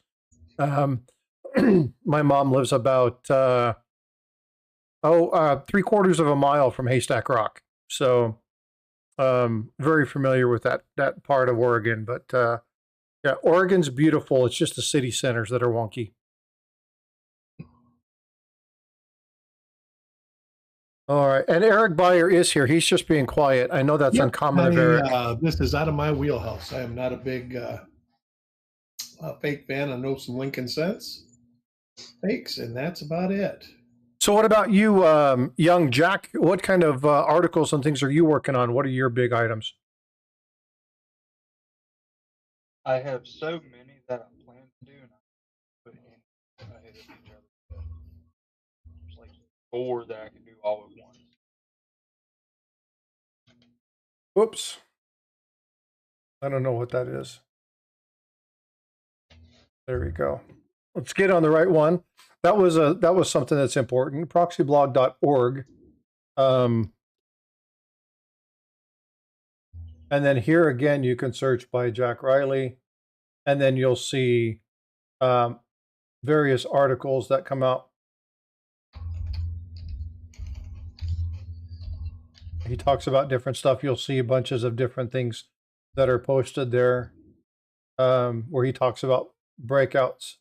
My mom lives about 3/4 of a mile from Haystack Rock. So very familiar with that part of Oregon. But yeah, Oregon's beautiful. It's just the city centers that are wonky. All right. And Eric Beyer is here. He's just being quiet. I know that's uncommon of Eric. This is out of my wheelhouse. I am not a big fake fan. I know some Lincoln Cents fakes, and that's about it. So what about you, young Jack? What kind of articles and things are you working on? What are your big items? I have so many that I plan to do, and I put in ahead of each other. There's like 4 that I can do all at once. Whoops. I don't know what that is. There we go. Let's get on the right one. That was something that's important. Proxyblog.org. And then here again, you can search by Jack Riley, and then you'll see various articles that come out. He talks about different stuff. You'll see bunches of different things that are posted there, where he talks about breakouts.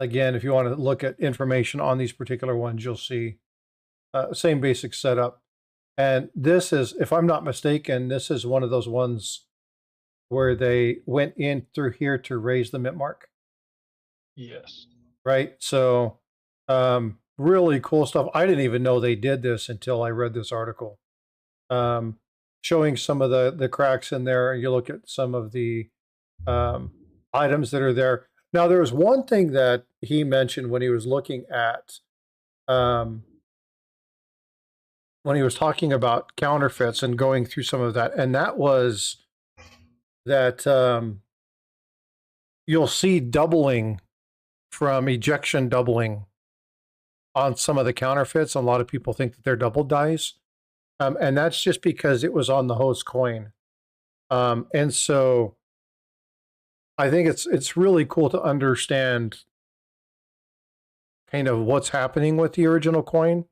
Again, if you want to look at information on these particular ones, you'll see same basic setup. And this is, if I'm not mistaken, this is one of those ones where they went in through here to raise the mint mark. Yes. Right. So really cool stuff. I didn't even know they did this until I read this article, showing some of the cracks in there. You look at some of the items that are there. Now, there was one thing that he mentioned when he was looking at, when he was talking about counterfeits and going through some of that, and that was that you'll see doubling from ejection doubling on some of the counterfeits. A lot of people think that they're double dies, and that's just because it was on the host coin. And so I think it's really cool to understand kind of what's happening with the original coin.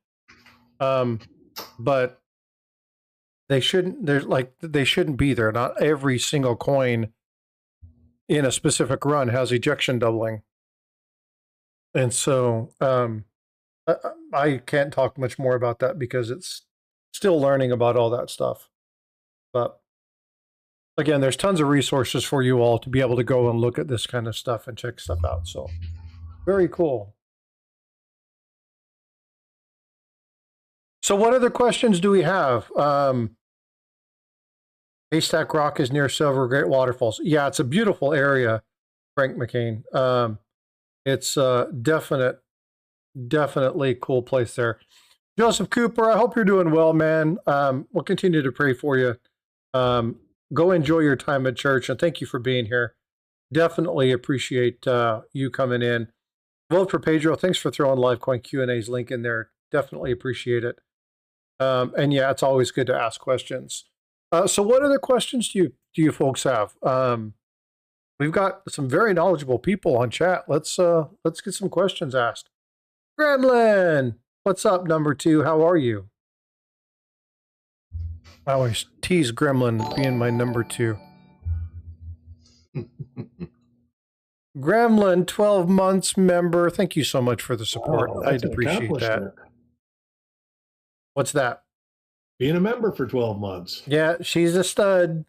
But they shouldn't be there. Not every single coin in a specific run has ejection doubling. And so I can't talk much more about that because it's still learning about all that stuff. But again, there's tons of resources for you all to be able to go and look at this kind of stuff and check stuff out. So very cool. So what other questions do we have? Haystack Rock is near Silver Great Waterfalls. Yeah, it's a beautiful area, Frank McCain. It's definitely a cool place there. Joseph Cooper, I hope you're doing well, man. We'll continue to pray for you. Go enjoy your time at church, and thank you for being here. Definitely appreciate you coming in. Vote for Pedro. Thanks for throwing Livecoin Q&A's link in there. Definitely appreciate it. And yeah, it's always good to ask questions. So what other questions do you folks have? We've got some very knowledgeable people on chat. Let's get some questions asked. Gremlin, what's up, number 2? How are you? I always tease Gremlin being my number 2. Gremlin, 12 months member. Thank you so much for the support. Oh, I'd appreciate that. What's that? Being a member for 12 months. Yeah, she's a stud.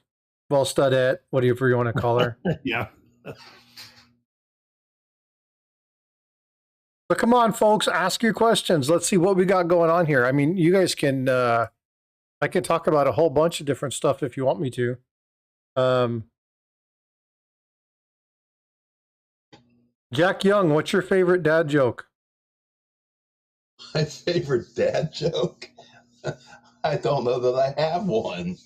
Well, studette, whatever you want to call her. Yeah. But come on, folks, ask your questions. Let's see what we got going on here. I mean, you guys can, I can talk about a whole bunch of different stuff if you want me to. Jack Young, what's your favorite dad joke? My favorite dad joke? I don't know that I have one.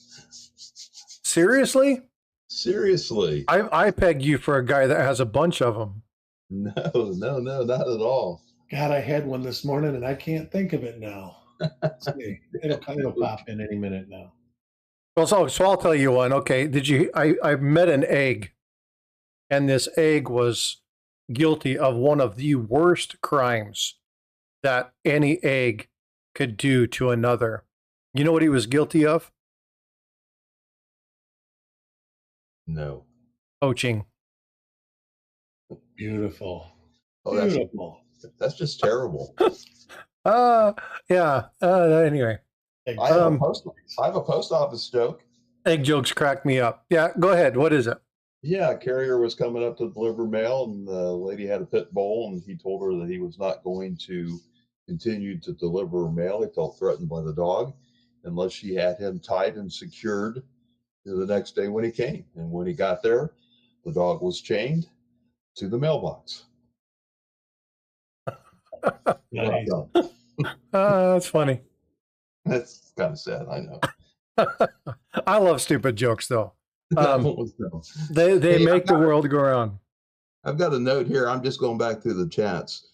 Seriously? Seriously. I peg you for a guy that has a bunch of them. No, not at all. God, I had one this morning and I can't think of it now. Let's see. It'll pop in any minute now. Well, so I'll tell you one. Okay, I met an egg, and this egg was guilty of one of the worst crimes that any egg could do to another. You know what he was guilty of? No. Poaching. Beautiful. Oh, Beautiful. That's just terrible. Yeah. Anyway. I have a post office joke. Egg jokes crack me up. Yeah, go ahead. What is it? Yeah, a carrier was coming up to deliver mail, and the lady had a pit bull, and he told her that he was not going to continue to deliver mail. He felt threatened by the dog unless she had him tied and secured the next day when he came. And when he got there, the dog was chained to the mailbox. Nice. That's funny. That's kind of sad, I know. I love stupid jokes, though. They make the world go round. I've got a note here. I'm just going back through the chats.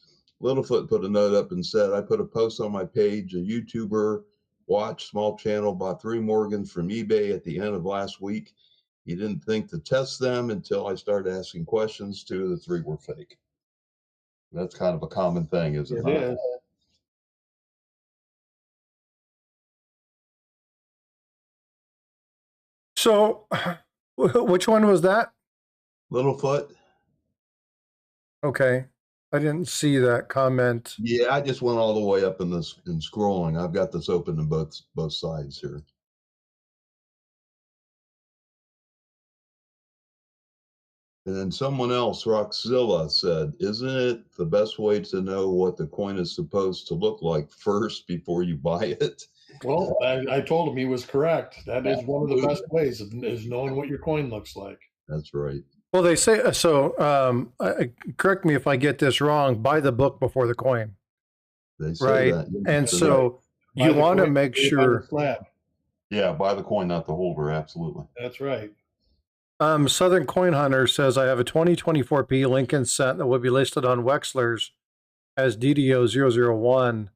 Littlefoot put a note up and said, I put a post on my page. A YouTuber watched small channel, bought 3 Morgans from eBay at the end of last week. He didn't think to test them until I started asking questions. 2 of the 3 were fake. That's kind of a common thing, is it not? It is. So, which one was that? Littlefoot. Okay. I didn't see that comment. Yeah, I just went all the way up in scrolling. I've got this open on both sides here. And then someone else, Roxzilla, said, isn't it the best way to know what the coin is supposed to look like first before you buy it? Well, I told him he was correct. That is one of the best ways, is knowing what your coin looks like. That's right. Well, they say, so correct me if I get this wrong, buy the book before the coin. They say right. that. Yeah, and so you want to make sure. Yeah, buy the coin, not the holder. Absolutely. That's right. Southern Coin Hunter says, I have a 2024P Lincoln cent that will be listed on Wexler's as DDO001.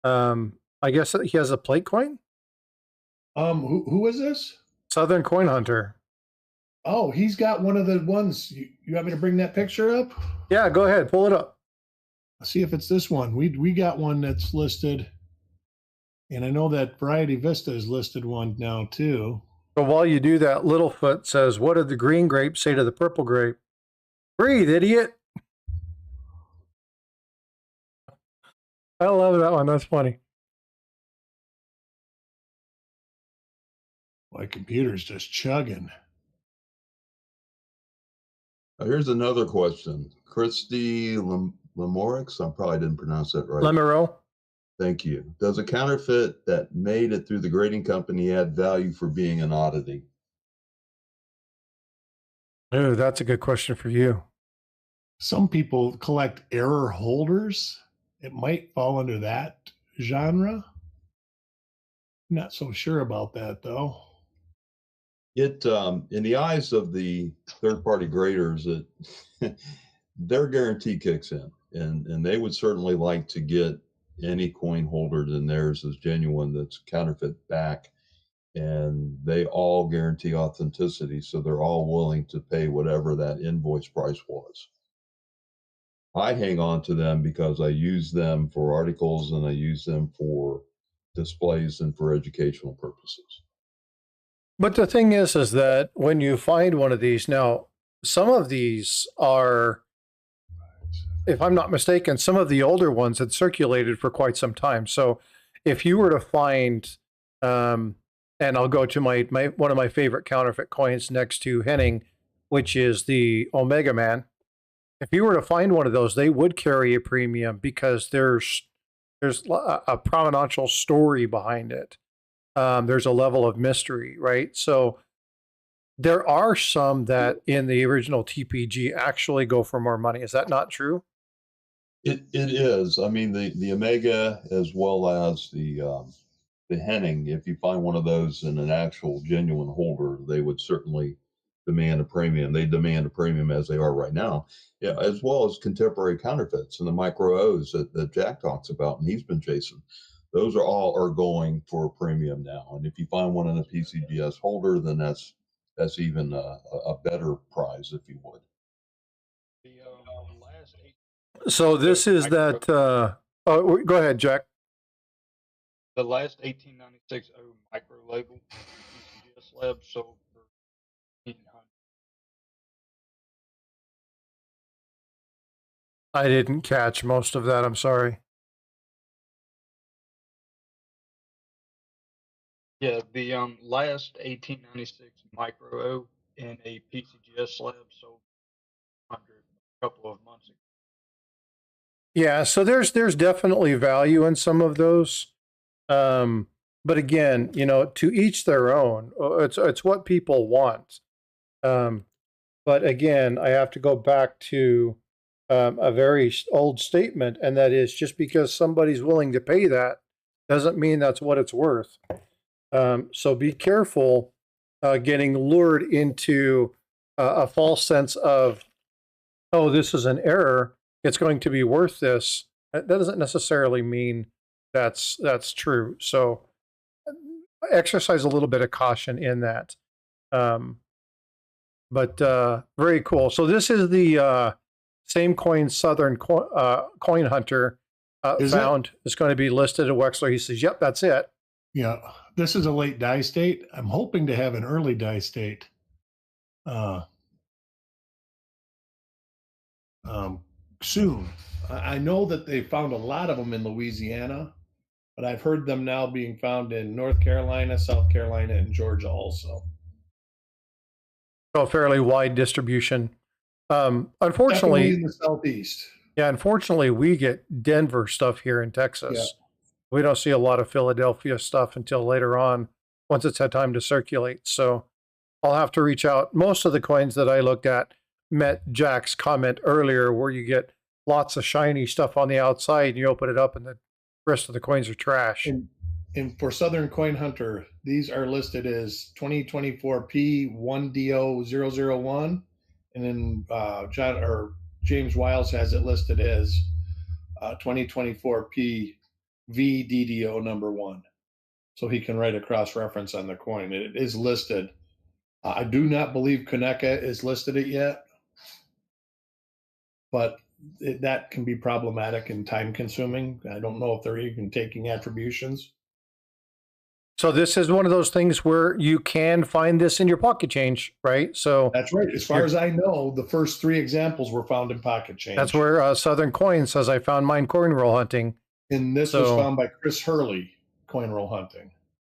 I guess he has a plate coin? Who is this? Southern Coin Hunter. Oh, he's got one of the ones. You want me to bring that picture up? Yeah, go ahead. Pull it up. Let's see if it's this one. We got one that's listed. And I know that Variety Vista is listed one now, too. So while you do that, Littlefoot says, what did the green grape say to the purple grape? Breathe, idiot. I love that one. That's funny. My computer's just chugging. Here's another question. Christy Lamorix, I probably didn't pronounce that right. Lemero. Thank you. Does a counterfeit that made it through the grading company add value for being an oddity? Oh, that's a good question for you. Some people collect error holders. It might fall under that genre. Not so sure about that, though. It in the eyes of the third-party graders, their guarantee kicks in, and they would certainly like to get any coin holder than theirs is genuine that's counterfeit back, and they all guarantee authenticity, so they're all willing to pay whatever that invoice price was. I hang on to them because I use them for articles and I use them for displays and for educational purposes. But the thing is that when you find one of these, now, some of these are, if I'm not mistaken, some of the older ones had circulated for quite some time. So if you were to find, and I'll go to my one of my favorite counterfeit coins next to Henning, which is the Omega Man. If you were to find one of those, they would carry a premium because there's a provenance story behind it. There's a level of mystery, right? So there are some that in the original TPG actually go for more money. Is that not true? It is. I mean, the Omega as well as the Henning, if you find one of those in an actual genuine holder, they would certainly demand a premium. They demand a premium as they are right now, yeah, as well as contemporary counterfeits and the micro O's that Jack talks about and he's been chasing. Those are going for a premium now. And if you find one in a PCGS holder, then that's even a better prize, if you would. The last So this is that. Oh, go ahead, Jack. The last 1896 O micro label PCGS Lab sold for $1,500. I didn't catch most of that. I'm sorry. Yeah, the last 1896 micro O in a PCGS Lab sold for $100 a couple of months ago. Yeah, so there's definitely value in some of those. But again, to each their own. It's what people want. But again, I have to go back to a very old statement, and that is just because somebody's willing to pay that doesn't mean that's what it's worth. So be careful getting lured into a false sense of, oh, this is an error. It's going to be worth this. That doesn't necessarily mean that's true. So exercise a little bit of caution in that. But very cool. So this is the same coin Southern Coin Hunter found. It's going to be listed at Wexler. He says, yep, that's it. Yeah, this is a late die state. I'm hoping to have an early die state soon. I know that they found a lot of them in Louisiana, but I've heard them now being found in North Carolina, South Carolina, and Georgia also. So fairly wide distribution. Unfortunately, definitely in the Southeast. Yeah, unfortunately, we get Denver stuff here in Texas. Yeah. We don't see a lot of Philadelphia stuff until later on, once it's had time to circulate. So I'll have to reach out. Most of the coins that I looked at met Jack's comment earlier, where you get lots of shiny stuff on the outside, and you open it up, and the rest of the coins are trash. And for Southern Coin Hunter, these are listed as 2024 P1DO001, and then James Wiles has it listed as 2024 PVDDO number 1. So he can write a cross-reference on the coin. It is listed. I do not believe Kaneka is listed it yet, but that can be problematic and time-consuming. I don't know if they're even taking attributions. So this is one of those things where you can find this in your pocket change, right? So that's right. As far as I know, the first 3 examples were found in pocket change. That's where Southern Coin says I found mine coin roll hunting. And this was found by Chris Hurley, Coin Roll Hunting.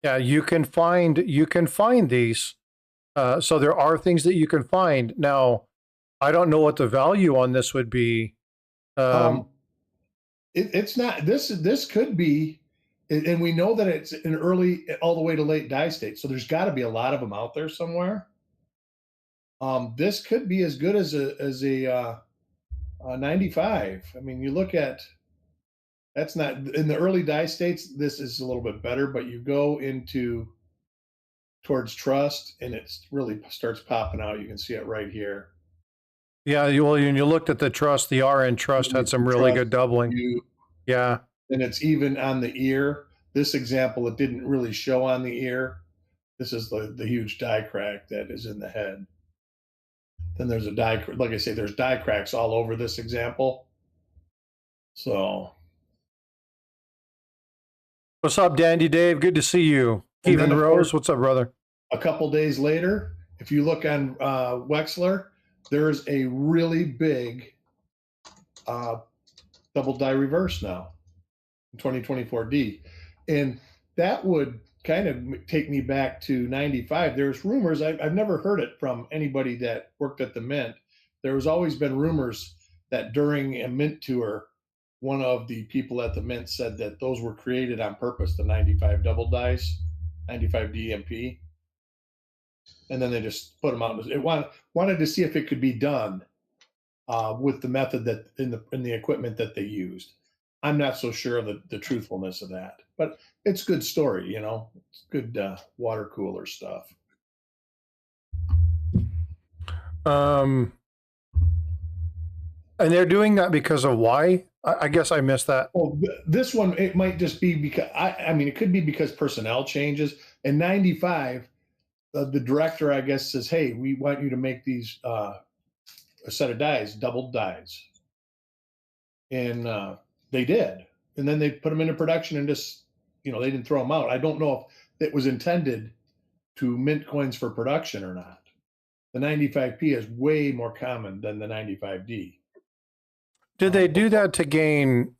Yeah, you can find these. So there are things that you can find. Now, I don't know what the value on this would be. It's not. This could be, and we know that it's an early, all the way to late die state. So there's got to be a lot of them out there somewhere. This could be as good as a 95. I mean, you look at, that's not in the early die states. This is a little bit better, but you go into towards trust, and it really starts popping out. You can see it right here. Yeah, well, when you looked at the trust, the RN trust had some really good doubling. Yeah. And it's even on the ear. This example, it didn't really show on the ear. This is the huge die crack that is in the head. Then there's a die, like I say, there's die cracks all over this example. So. What's up, Dandy Dave? Good to see you. Even Rose, what's up, brother? A couple days later, if you look on Wexler, there's a really big double die reverse now in 2024D. And that would kind of take me back to 95. There's rumors, I've never heard it from anybody that worked at the Mint. There's always been rumors that during a Mint tour, one of the people at the Mint said that those were created on purpose, the 95 double dice, 95 DMP. And then they just put them out. It wanted to see if it could be done with the method that in the equipment that they used. I'm not so sure of the truthfulness of that, but it's good story, you know. It's good water cooler stuff. And they're doing that because of why? I guess I missed that. Well, this one, it might just be because I mean, it could be because personnel changes. In 95, the director, I guess, says, "Hey, we want you to make these a set of dies, doubled dies," and they did. And then they put them into production and just, you know, they didn't throw them out. I don't know if it was intended to mint coins for production or not. The 95P is way more common than the 95D. Did they do that to gain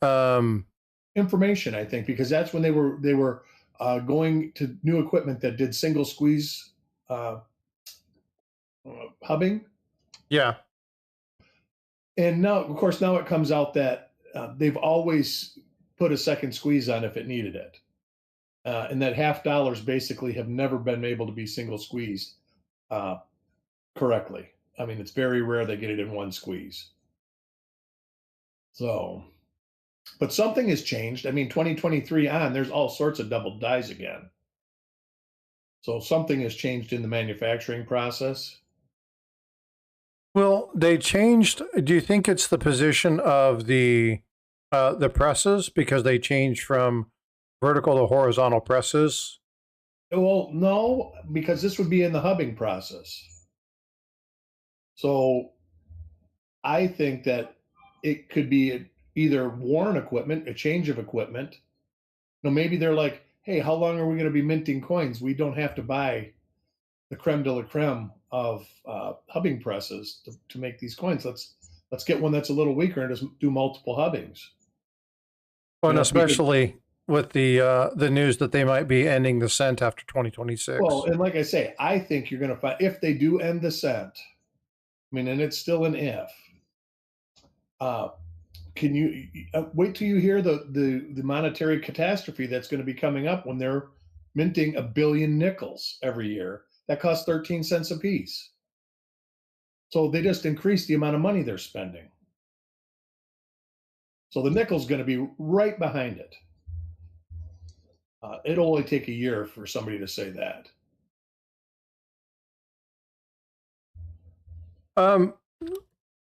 information? I think because that's when they were going to new equipment that did single squeeze hubbing. Yeah. And now, of course, now it comes out that they've always put a second squeeze on if it needed it. And that $half basically have never been able to be single squeezed correctly. I mean, it's very rare they get it in one squeeze. So, but something has changed. I mean, 2023 on, there's all sorts of double dies again. So something has changed in the manufacturing process. Well, they changed. Do you think it's the position of the presses because they changed from vertical to horizontal presses? Well, no, because this would be in the hubbing process. So I think that it could be either worn equipment, a change of equipment. You know, maybe they're like, hey, how long are we going to be minting coins? We don't have to buy the creme de la creme of hubbing presses to make these coins. Let's get one that's a little weaker and just do multiple hubbings. Well, and especially with the news that they might be ending the cent after 2026. Well, and like I say, I think you're going to find, if they do end the cent, I mean, and it's still an if, can you wait till you hear the monetary catastrophe that's going to be coming up when they're minting 1 billion nickels every year that costs 13 cents a piece. So they just increase the amount of money they're spending. So the nickel's going to be right behind it. It'll only take a year for somebody to say that.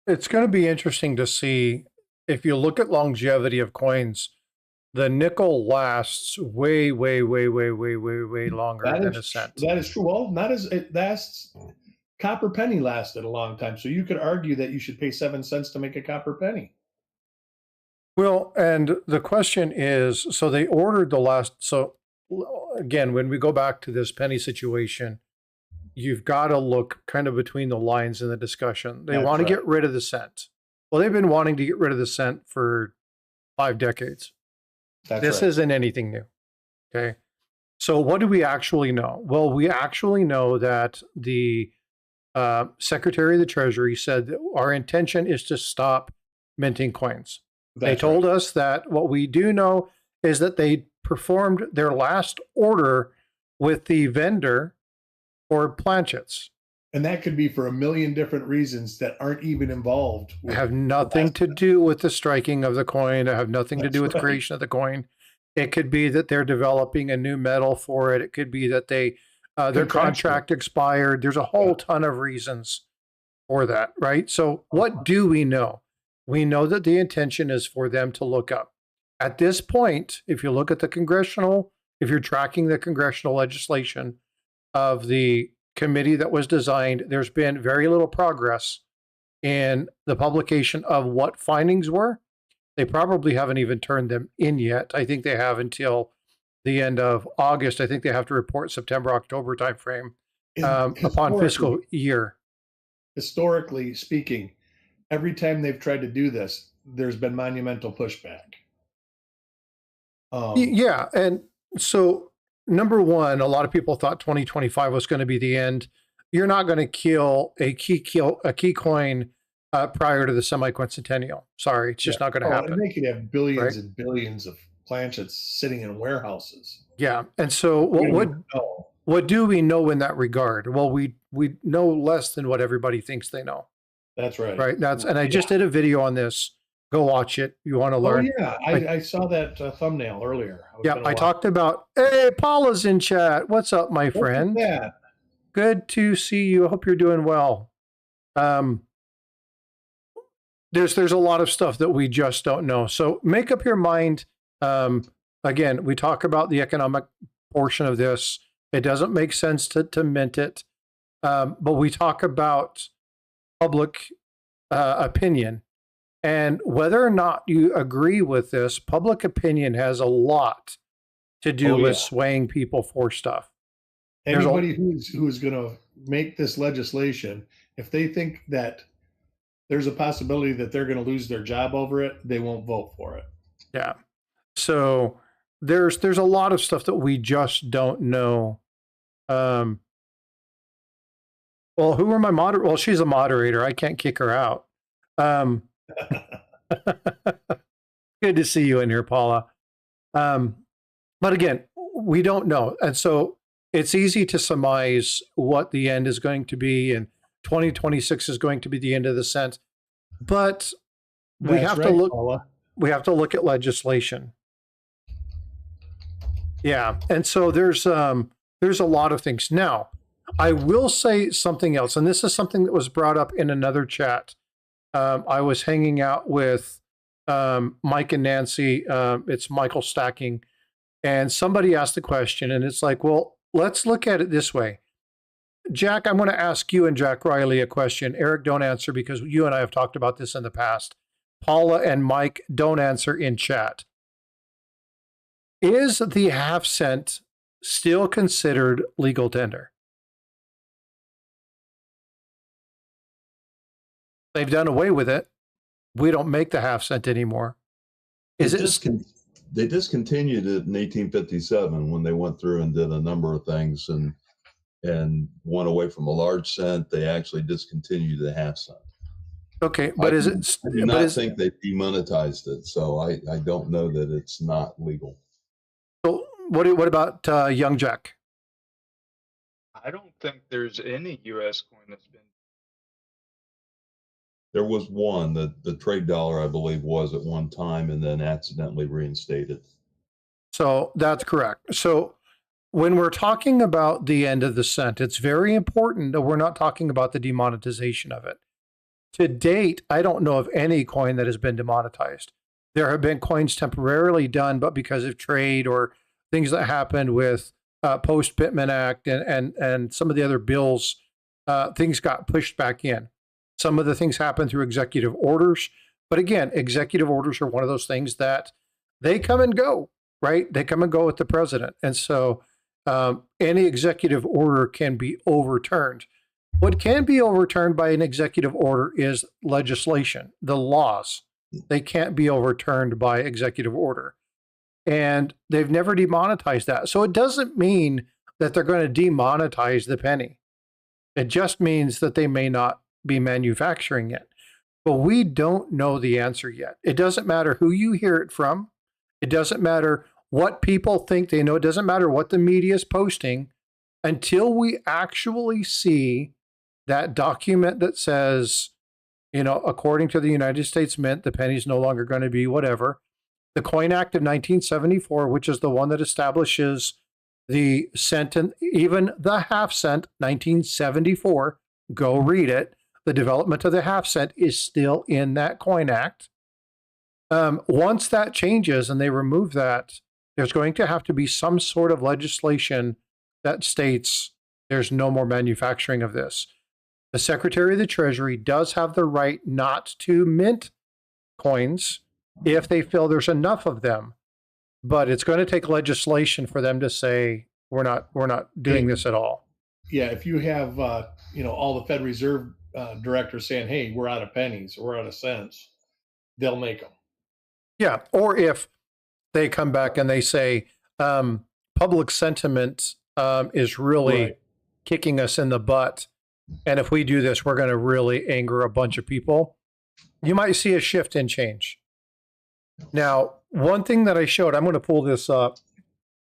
It's going to be interesting to see if you look at longevity of coins. The nickel lasts way longer than a cent. That is true. Well, not as it lasts. Copper penny lasted a long time, so you could argue that you should pay 7 cents to make a copper penny. Well, and the question is, so they ordered the last. So again, when we go back to this penny situation, you've got to look kind of between the lines in the discussion. They want to get rid of the cent. Well, they've been wanting to get rid of the cent for 5 decades. This right. isn't anything new. Okay. So what do we actually know? Well, we actually know that the Secretary of the Treasury said that our intention is to stop minting coins. They told us that what we do know is that they performed their last order with the vendor for planchets. And that could be for a million different reasons that aren't even involved. Have nothing to do with the striking of the coin. Have nothing to do with the creation of the coin. It could be that they're developing a new metal for it. It could be that they their contract expired. There's a whole ton of reasons for that, right? So what do we know? We know that the intention is for them to look up. At this point, if you look at the if you're tracking the congressional legislation of the committee that was designed, there's been very little progress in the publication of what findings were. They probably haven't even turned them in yet. I think they have until the end of August. I think they have to report September, October timeframe upon fiscal year. Historically speaking, every time they've tried to do this, there's been monumental pushback. Yeah, and so number one, a lot of people thought 2025 was going to be the end. You're not going to kill a key coin prior to the semi-quincentennial. Sorry, it's just not going to happen. And they could have billions and billions of planchets sitting in warehouses. Yeah, and so what do we know in that regard? Well, we know less than what everybody thinks they know. That's right. Right. And I just did a video on this. Go watch it. You want to learn? Oh yeah, I saw that thumbnail earlier. I talked about. Hey, Paula's in chat. What's up, my friend? Good to see you. I hope you're doing well. There's a lot of stuff that we just don't know. So make up your mind. Again, we talk about the economic portion of this. It doesn't make sense to mint it, but we talk about public opinion. And whether or not you agree with this, public opinion has a lot to do with swaying people for stuff. Anybody who's going to make this legislation, if they think that there's a possibility that they're going to lose their job over it, they won't vote for it. Yeah. So there's a lot of stuff that we just don't know. Well, who are my moderator? Well, she's a moderator. I can't kick her out. Good to see you in here, Paula. But again, we don't know. And so it's easy to surmise what the end is going to be, and 2026 is going to be the end of the cent. But we have to look. Paula. We have to look at legislation. Yeah, and so there's a lot of things. Now, I will say something else, and this is something that was brought up in another chat. I was hanging out with Mike and Nancy. It's Michael Stacking, and somebody asked the question, and it's like, well, let's look at it this way. Jack, I'm going to ask you and Jack Riley a question. Eric, don't answer because you and I have talked about this in the past. Paula and Mike, don't answer in chat. Is the half cent still considered legal tender? They've done away with it. We don't make the half cent anymore. They discontinued it in 1857 when they went through and did a number of things and went away from a large cent. They actually discontinued the half cent. Okay, but I do not think they demonetized it, so I don't know that it's not legal. So what about Young Jack? I don't think there's any U.S. coin that's been. There was one, the trade dollar, I believe, was at one time and then accidentally reinstated. So that's correct. So when we're talking about the end of the cent, it's very important that we're not talking about the demonetization of it. To date, I don't know of any coin that has been demonetized. There have been coins temporarily done, but because of trade or things that happened with post-Pittman Act and some of the other bills, things got pushed back in. Some of the things happen through executive orders. But again, executive orders are one of those things that they come and go, right? They come and go with the president. And so any executive order can be overturned. What can be overturned by an executive order is legislation, the laws. They can't be overturned by executive order. And they've never demonetized that. So it doesn't mean that they're going to demonetize the penny. It just means that they may not be manufacturing it. But we don't know the answer yet. It doesn't matter who you hear it from. It doesn't matter what people think they know. It doesn't matter what the media is posting until we actually see that document that says, you know, according to the United States Mint, the penny's no longer going to be whatever. The Coin Act of 1974, which is the one that establishes the cent and even the half cent, 1974, go read it. The development of the half cent is still in that Coin Act. Once that changes and they remove that, there's going to have to be some sort of legislation that states there's no more manufacturing of this. The Secretary of the Treasury does have the right not to mint coins if they feel there's enough of them, but it's going to take legislation for them to say we're not doing this at all. Yeah, if you have all the Fed Reserve directors saying, "Hey, we're out of pennies, we're out of cents," they'll make them. Yeah, or if they come back and they say public sentiment is really kicking us in the butt, and if we do this, we're going to really anger a bunch of people. You might see a shift in change. Now, one thing that I showed, I'm going to pull this up.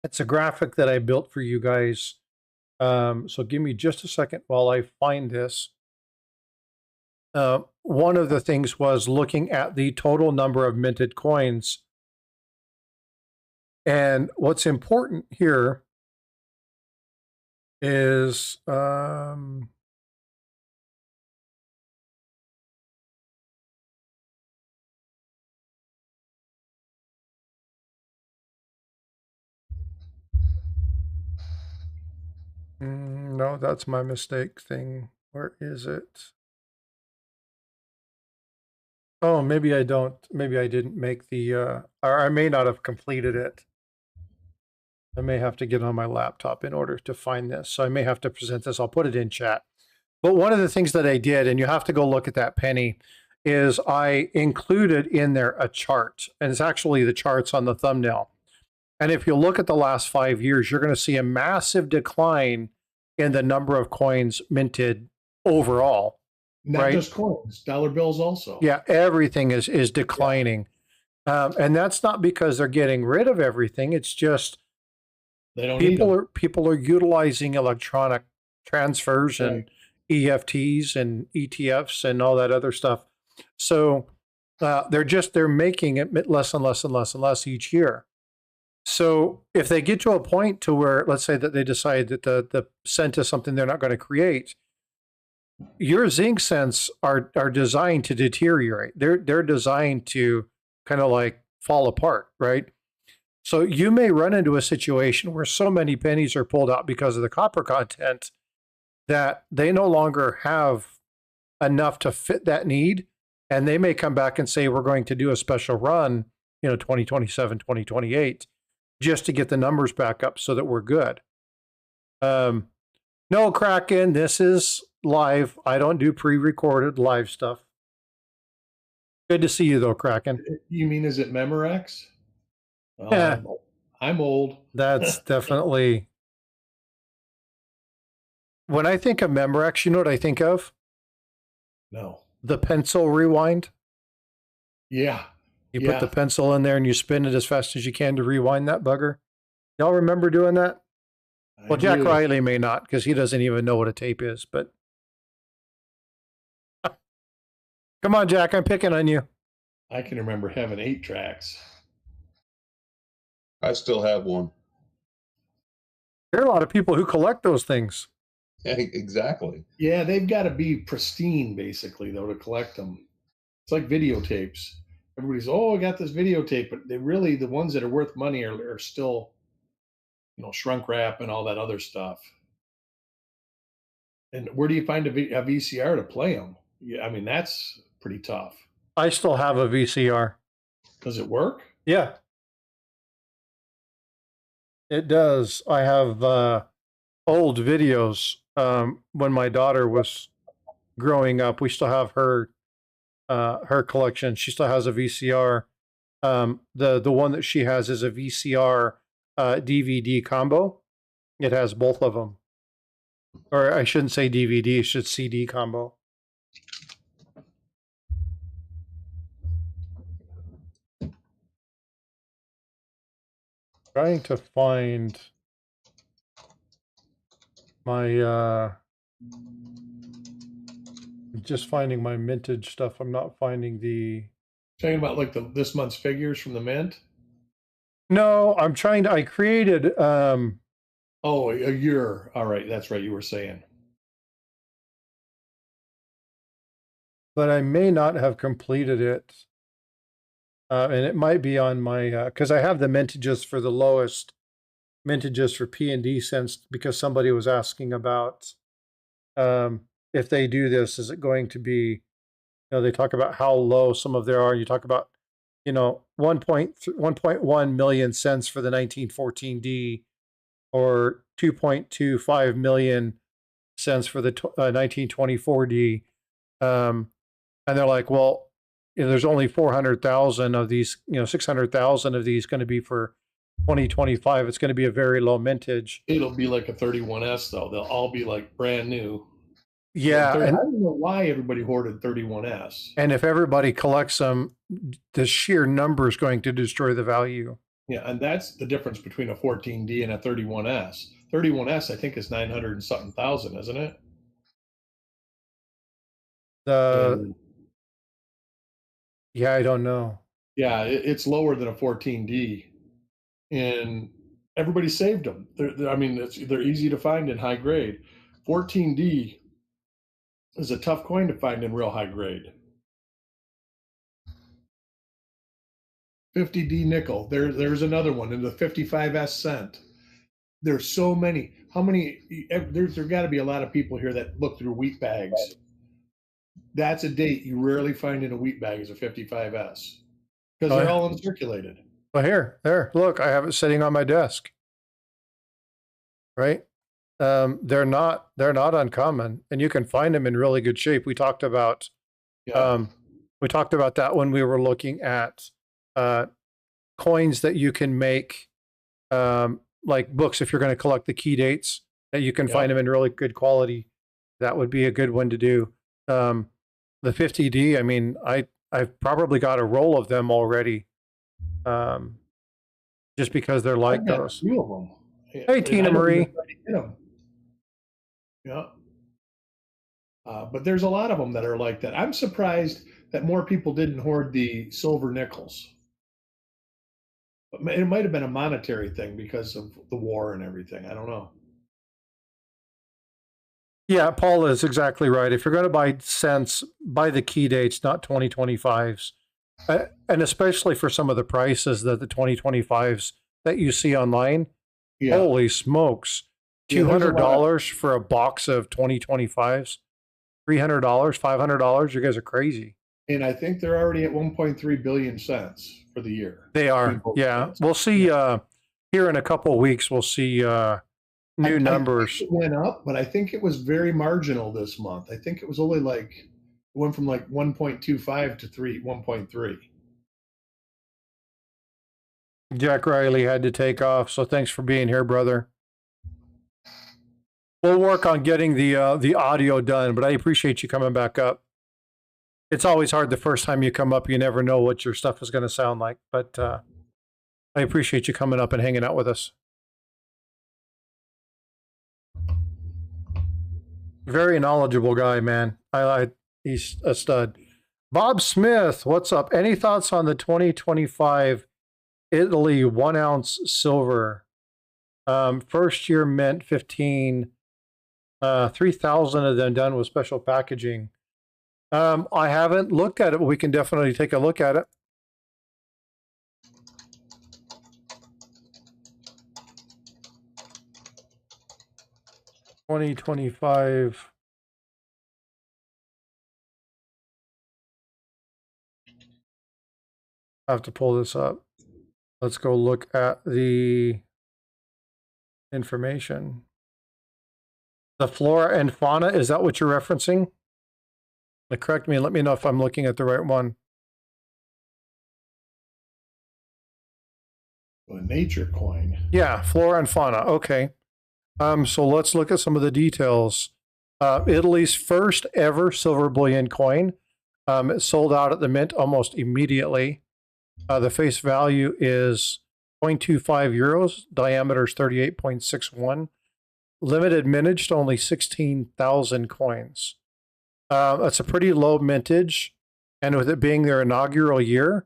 It's a graphic that I built for you guys. So give me just a second while I find this. One of the things was looking at the total number of minted coins. And what's important here is no, that's my mistake thing. Where is it? Oh, maybe I don't. Maybe I didn't make the, or I may not have completed it. I may have to get on my laptop in order to find this. So I may have to present this. I'll put it in chat. But one of the things that I did, and you have to go look at that penny, is I included in there a chart. And it's actually the charts on the thumbnail. And if you look at the last 5 years, you're going to see a massive decline in the number of coins minted overall. Not just coins, dollar bills also. Yeah, everything is declining. Yeah. And that's not because they're getting rid of everything. It's just they don't people are utilizing electronic transfers and EFTs and ETFs and all that other stuff. So they're making it less and less and less and less each year. So if they get to a point to where, let's say that they decide that the cent is something they're not going to create, your zinc cents are designed to deteriorate. They're designed to kind of like fall apart, right? So you may run into a situation where so many pennies are pulled out because of the copper content that they no longer have enough to fit that need. And they may come back and say, we're going to do a special run, 2027, 2028, just to get the numbers back up so that we're good. No, Kraken, this is live. I don't do pre-recorded live stuff. Good to see you, though, Kraken. You mean, is it Memorex? Yeah. I'm old. That's definitely... When I think of Memorex, you know what I think of? No. The pencil rewind. Yeah. You put the pencil in there and you spin it as fast as you can to rewind that bugger. Y'all remember doing that? Well, Jack Riley may not, because he doesn't even know what a tape is, but... Come on, Jack, I'm picking on you. I can remember having 8 tracks. I still have one. There are a lot of people who collect those things. Exactly. Yeah, they've got to be pristine, basically, though, to collect them. It's like videotapes. Everybody's, I got this videotape, but they really, the ones that are worth money are still, shrunk wrap and all that other stuff. And where do you find a VCR to play them? Yeah, I mean, that's pretty tough. I still have a VCR. Does it work? Yeah. It does. I have old videos when my daughter was growing up. We still have her collection. She still has a VCR. The one that she has is a VCR DVD combo. It has both of them. Or I shouldn't say DVD, it should CD combo. Trying to find my just finding my mintage stuff. I'm not finding the Talking about like this month's figures from the mint. No, I'm trying to I created Oh, a year. All right, that's right, you were saying. but I may not have completed it. And it might be on my because I have the mintages for the lowest mintages for P&D cents, because somebody was asking about if they do this, is it going to be, they talk about how low some of there are. You talk about, 1.1 million cents for the 1914D, or 2.25 million cents for the 1924D. And they're like, well, there's only 400,000 of these, 600,000 of these going to be for 2025. It's going to be a very low mintage. It'll be like a 31S though. They'll all be like brand new. Yeah. I don't know why everybody hoarded 31S. And if everybody collects them, the sheer number is going to destroy the value. Yeah, and that's the difference between a 14D and a 31S. 31S, I think, is 900 and something thousand, isn't it? Yeah, I don't know. Yeah, it's lower than a 14D, and everybody saved them. They're easy to find in high grade. 14D is a tough coin to find in real high grade. 50D nickel. There's another one in the 55S cent. There's so many. How many? There's got to be a lot of people here that look through wheat bags. That's a date you rarely find in a wheat bag, is a 55S, because they're all uncirculated. Well, here, look, I have it sitting on my desk. Right? They're not uncommon, and you can find them in really good shape. We talked about that when we were looking at coins that you can make, like books. If you're going to collect the key dates, that you can find them in really good quality, that would be a good one to do. The 50D, I mean, I've probably got a roll of them already, just because they're like those. A few of them. Hey, Tina Marie. Yeah. But there's a lot of them that are like that. I'm surprised that more people didn't hoard the silver nickels. It might have been a monetary thing because of the war and everything. I don't know. Yeah, Paul is exactly right. If you're going to buy cents, buy the key dates, not 2025s. And especially for some of the prices that the 2025s that you see online. Yeah. Holy smokes. $200 for a box of 2025s, $300, $500. You guys are crazy. And I think they're already at 1.3 billion cents for the year. They are. Yeah. Cents. We'll see here in a couple of weeks, we'll see new numbers. It went up, but I think it was very marginal this month. I think it was only like, it went from like 1.25 to 1.3. Jack Riley had to take off, so thanks for being here, brother. We'll work on getting the audio done, but I appreciate you coming back up. It's always hard the first time you come up. You never know what your stuff is going to sound like, but I appreciate you coming up and hanging out with us. Very knowledgeable guy, man. He's a stud. Bob Smith, what's up? Any thoughts on the 2025 Italy 1 ounce silver? First year mint 15, 3,000 of them done with special packaging. I haven't looked at it, but we can definitely take a look at it. $20.25. I have to pull this up. Let's go look at the information. The flora and fauna, is that what you're referencing? Correct me and let me know if I'm looking at the right one. A nature coin. Yeah, flora and fauna. Okay. So let's look at some of the details. Italy's first ever silver bullion coin. It sold out at the mint almost immediately. The face value is 0.25 euros. Diameter is 38.61. Limited mintage to only 16,000 coins. That's a pretty low mintage. And with it being their inaugural year,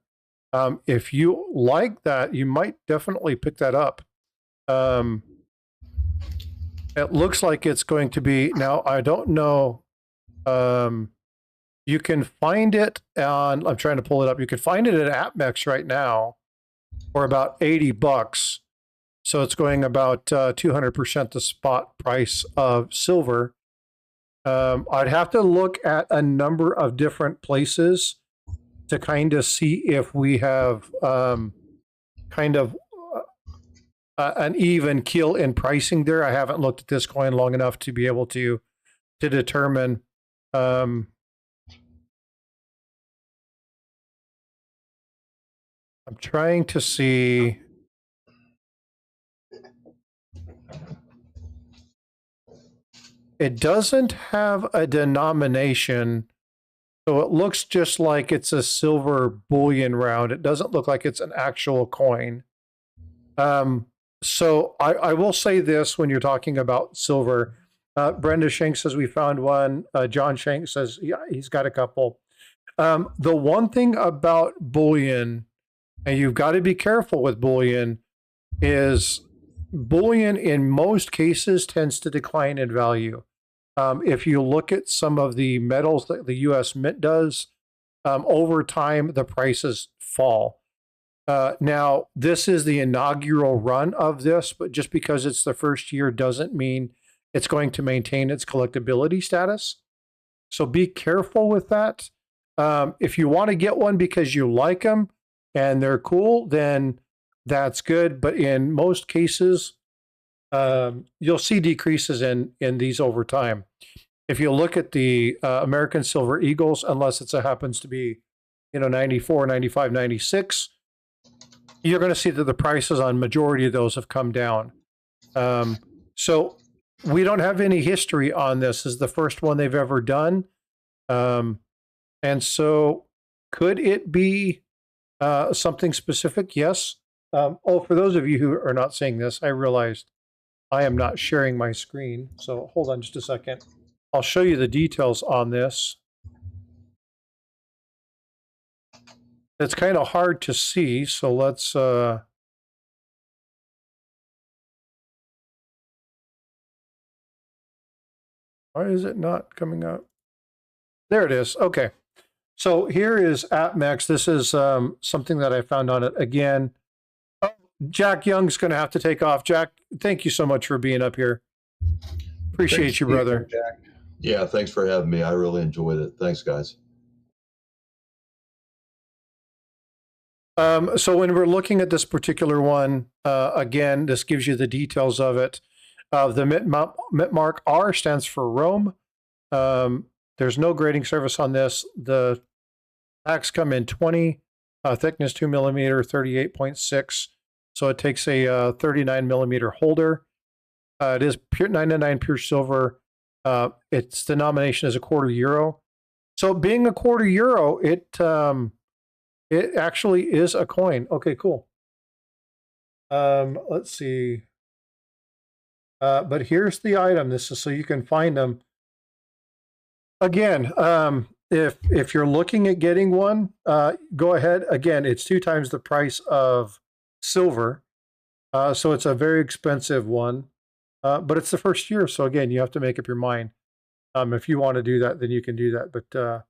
if you like that, you might definitely pick that up. It looks like it's going to be, now I don't know, you can find it on, I'm trying to pull it up, you can find it at AppMex right now for about $80. So it's going about 200% the spot price of silver. I'd have to look at a number of different places to kind of see if we have kind of an even keel in pricing there. I haven't looked at this coin long enough to be able to determine. I'm trying to see. It doesn't have a denomination, so it looks just like it's a silver bullion round. It doesn't look like it's an actual coin. So I will say this when you're talking about silver. Brenda Shank says we found one. John Shank says yeah, he's got a couple. The one thing about bullion, and you've got to be careful with bullion, is bullion in most cases tends to decline in value. If you look at some of the metals that the U.S. Mint does, over time the prices fall. Now, this is the inaugural run of this, but just because it's the first year doesn't mean it's going to maintain its collectability status. So be careful with that. If you want to get one because you like them and they're cool, then that's good. But in most cases, you'll see decreases in these over time. If you look at the American Silver Eagles, unless it happens to be, 94, 95, 96, you're going to see that the prices on majority of those have come down. So we don't have any history on this. This is the first one they've ever done. And so could it be something specific? Yes. For those of you who are not seeing this, I realized I am not sharing my screen. So hold on just a second. I'll show you the details on this. It's kind of hard to see, so let's why is it not coming up? There it is. Okay. So here is AppMex. This is something that I found on it again. Oh, Jack Young's going to have to take off. Jack, thank you so much for being up here. Appreciate you, brother. Jack. Yeah, thanks for having me. I really enjoyed it. Thanks, guys. So when we're looking at this particular one, again, this gives you the details of it. The mint mark R stands for Rome. There's no grading service on this. The packs come in 20, thickness 2 millimeter, 38.6. So it takes a 39 millimeter holder. It is pure 99 pure silver. Its denomination is a €0.25. So being a €0.25, it actually is a coin. Okay, cool. Let's see. But here's the item. This is so you can find them. Again, if you're looking at getting one, go ahead. Again, it's 2 times the price of silver. So it's a very expensive one. But it's the first year. So again, you have to make up your mind. If you want to do that, then you can do that. But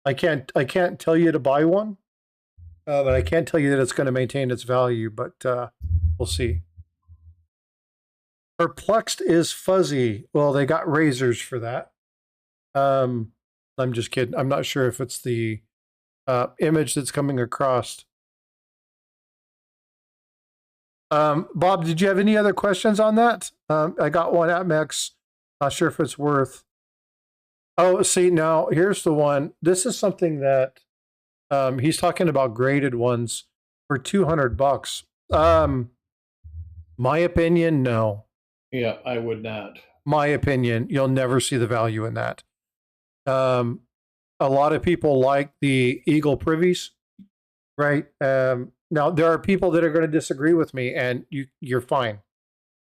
I can't tell you to buy one. But I can't tell you that it's going to maintain its value, but we'll see. Perplexed is fuzzy. Well, they got razors for that. I'm just kidding. I'm not sure if it's the image that's coming across. Bob, did you have any other questions on that? I got one at Mex. Not sure if it's worth. Oh, see, now here's the one. This is something that he's talking about graded ones for $200. My opinion, no. Yeah, I would not. My opinion, you'll never see the value in that. A lot of people like the Eagle privies, right? Now there are people that are going to disagree with me, and you're fine.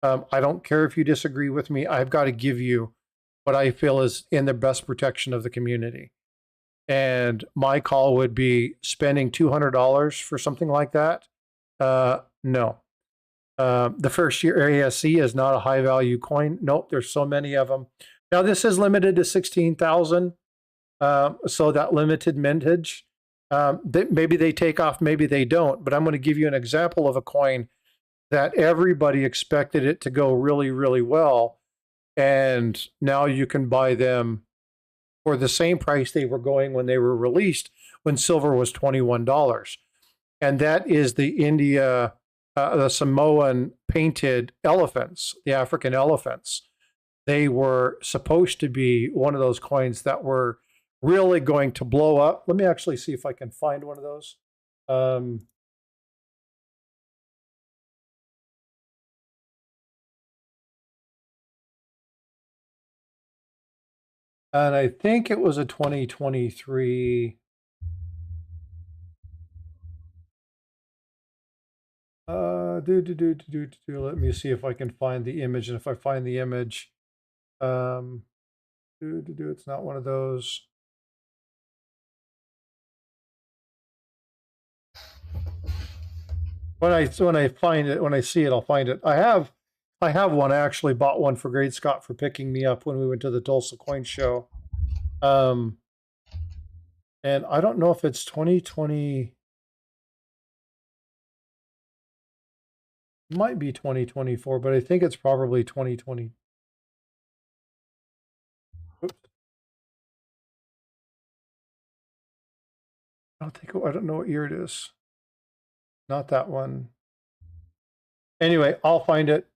I don't care if you disagree with me. I've got to give you what I feel is in the best protection of the community. And my call would be spending $200 for something like that. No. The first year ASC is not a high value coin. Nope, there's so many of them. Now this is limited to 16,000. So that limited mintage, maybe they take off, maybe they don't. But I'm going to give you an example of a coin that everybody expected it to go really, really well. And now you can buy them for the same price they were going when they were released, when silver was $21. And that is the Samoan painted elephants, the African elephants. They were supposed to be one of those coins that were really going to blow up. Let me actually see if I can find one of those. And I think it was a 2023. Let me see if I can find the image. And if I find the image, it's not one of those. When I find it, when I see it, I'll find it. I have one. I actually bought one for Great Scott for picking me up when we went to the Tulsa Coin Show. And I don't know if it's 2020. It might be 2024, but I think it's probably 2020. Oops. I don't know what year it is. Not that one. Anyway, I'll find it.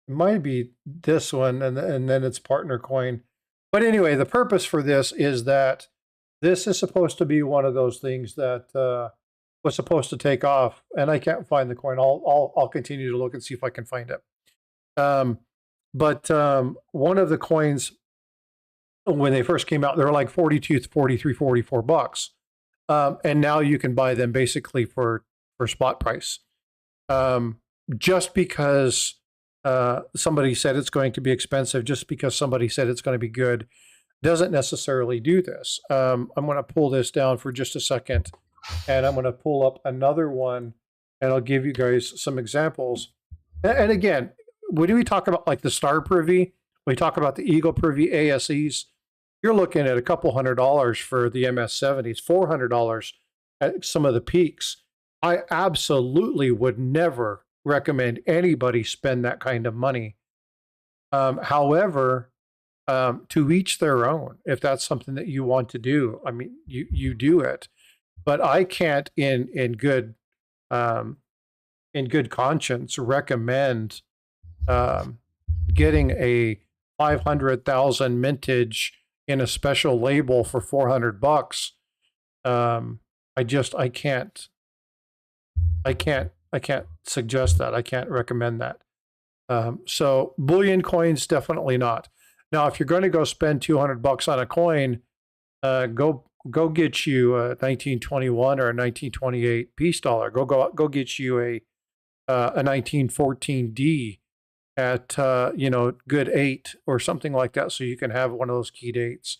It might be this one, and then it's partner coin. But anyway, the purpose for this is that this is supposed to be one of those things that was supposed to take off, and I can't find the coin. I'll continue to look and see if I can find it. But one of the coins, when they first came out, they were like 42, 43, 44 bucks. And now you can buy them basically for spot price. Just because somebody said it's going to be expensive, just because somebody said it's going to be good, doesn't necessarily do this. I'm going to pull this down for just a second, and I'm going to pull up another one, and I'll give you guys some examples. And again, when we talk about like the Star Privy, we talk about the Eagle Privy ASEs, you're looking at a couple $100 for the MS70s, $400 at some of the peaks. I absolutely would never recommend anybody spend that kind of money. However, to each their own. If that's something that you want to do, I mean, you do it. But I can't, in good conscience, recommend getting a 500,000 mintage in a special label for 400 bucks. I can't suggest that. I can't recommend that. So bullion coins, definitely not. Now, if you're going to go spend 200 bucks on a coin, go get you a 1921 or a 1928 peace dollar. Go get you a 1914D at good 8 or something like that, so you can have one of those key dates.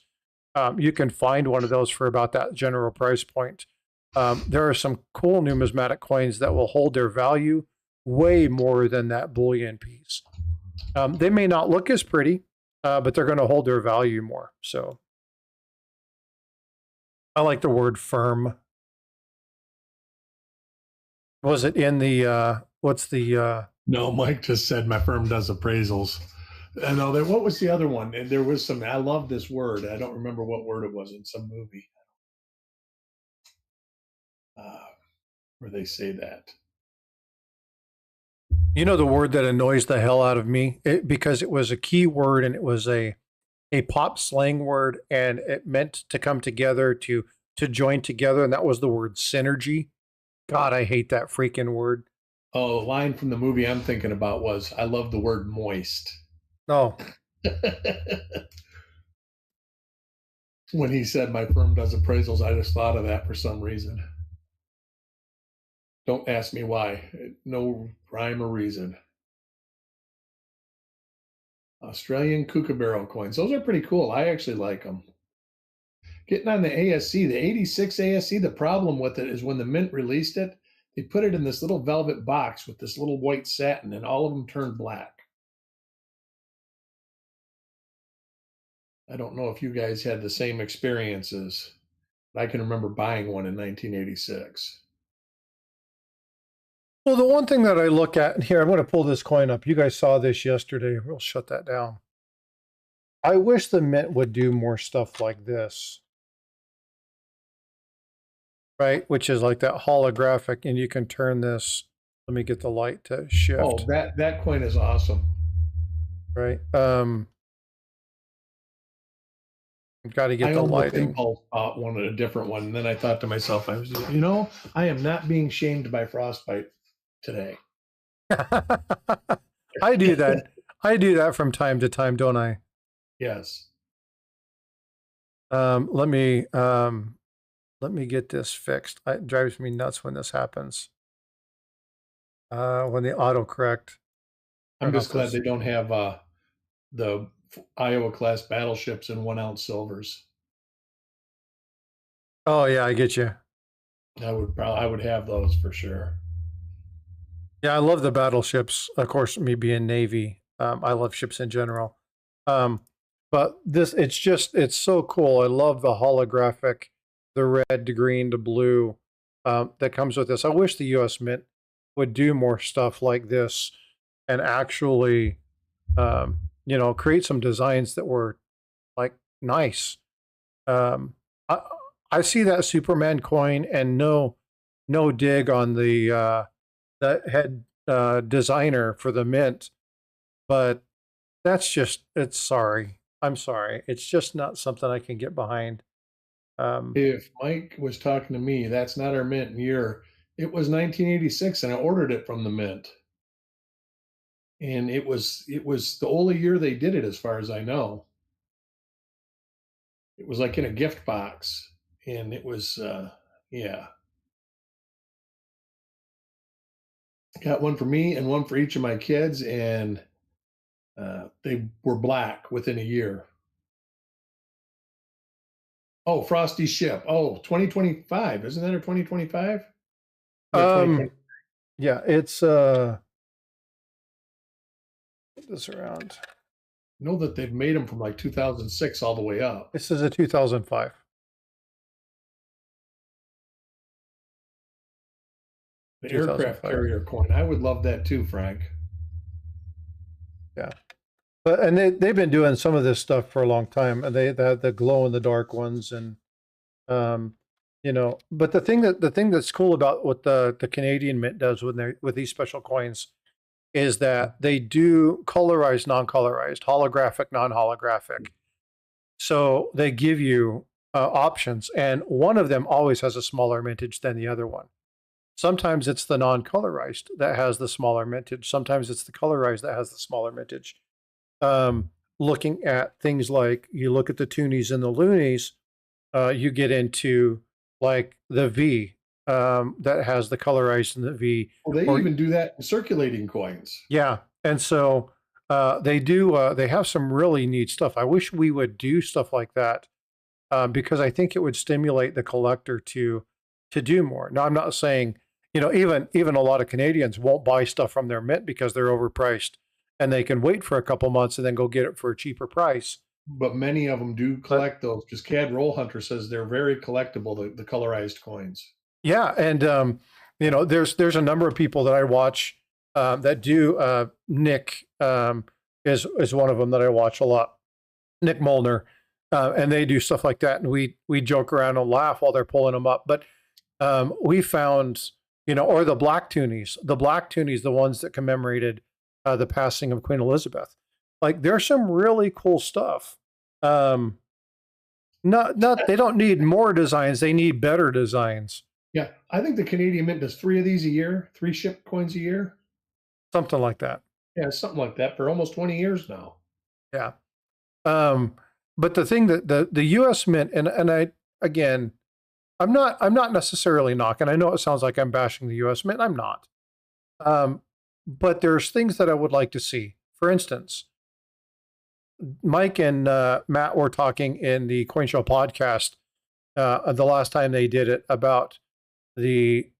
You can find one of those for about that general price point. There are some cool numismatic coins that will hold their value way more than that bullion piece. They may not look as pretty, but they're going to hold their value more. So I like the word firm. Was it in the, what's the... No, Mike just said my firm does appraisals. And what was the other one? And there was some, I love this word. I don't remember what word it was in some movie. Where they say that. You know the word that annoys the hell out of me? Because it was a key word and it was a pop slang word, and it meant to come together, to join together, and that was the word synergy. God, I hate that freaking word. Oh, the line from the movie I'm thinking about was, "I love the word moist." No. When he said my firm does appraisals, I just thought of that for some reason. Don't ask me why. No rhyme or reason. Australian Kookaburra coins. Those are pretty cool. I actually like them. Getting on the ASC, the 86 ASC, the problem with it is when the Mint released it, they put it in this little velvet box with this little white satin, and all of them turned black. I don't know if you guys had the same experiences. I can remember buying one in 1986. Well, the one thing that I look at here, I'm going to pull this coin up. You guys saw this yesterday. We'll shut that down. I wish the Mint would do more stuff like this. Right? Which is like that holographic, and you can turn this. Let me get the light to shift. Oh, that coin is awesome. Right. Got to get the lighting. Impulse bought one, a different one, and then I thought to myself, I am not being shamed by frostbite today. I do that. I do that from time to time, don't I? Yes. Let me get this fixed. It drives me nuts when this happens. When the autocorrect. I'm just glad they don't have the Iowa class battleships in 1 ounce silvers. Oh yeah, I get you. I would have those for sure. Yeah, I love the battleships. Of course, me being Navy, I love ships in general. But it's so cool. I love the holographic, the red, the green, the blue that comes with this. I wish the U.S. Mint would do more stuff like this and actually, create some designs that were like nice. I see that Superman coin, and no dig on the head designer for the Mint, but I'm sorry. It's just not something I can get behind. If Mike was talking to me, that's not our Mint year. It was 1986, and I ordered it from the Mint. And it was the only year they did it, as far as I know. It was like in a gift box, and it was, yeah. Got one for me and one for each of my kids, and they were black within a year. Oh, Frosty's ship. Oh, 2025. Isn't that a 2025? Yeah, it's put this around. Know that they've made them from like 2006 all the way up. This is a 2005. The aircraft carrier coin. I would love that too, Frank. Yeah. And they've been doing some of this stuff for a long time, and they have the glow in the dark ones, and But the thing that's cool about what the Canadian Mint does with these special coins is that they do colorized, non-colorized, holographic, non-holographic. So they give you options, and one of them always has a smaller mintage than the other one. Sometimes it's the non-colorized that has the smaller mintage. Sometimes it's the colorized that has the smaller mintage. Looking at things like, you look at the toonies and the loonies, you get into like the V that has the colorized in the V. Well, they even do that in circulating coins. Yeah, and so they do. They have some really neat stuff. I wish we would do stuff like that because I think it would stimulate the collector to do more. Now, I'm not saying even a lot of Canadians won't buy stuff from their Mint because they're overpriced, and they can wait for a couple months and then go get it for a cheaper price. But many of them do collect those, because Cad Rollhunter says they're very collectible, the colorized coins. Yeah, and there's a number of people that I watch that do. Nick is one of them that I watch a lot. Nick Molnar, and they do stuff like that, and we joke around and laugh while they're pulling them up. But we found, or the black toonies, the ones that commemorated the passing of Queen Elizabeth. Like, there's some really cool stuff. Not they don't need more designs; they need better designs. Yeah, I think the Canadian Mint does 3 of these a year, 3 ship coins a year. Something like that. Yeah, something like that for almost 20 years now. Yeah. But the thing that the U.S. Mint, and I, again, I'm not necessarily knocking. I know it sounds like I'm bashing the U.S. Mint. I'm not. But there's things that I would like to see. For instance, Mike and Matt were talking in the Coin Show podcast the last time they did it about the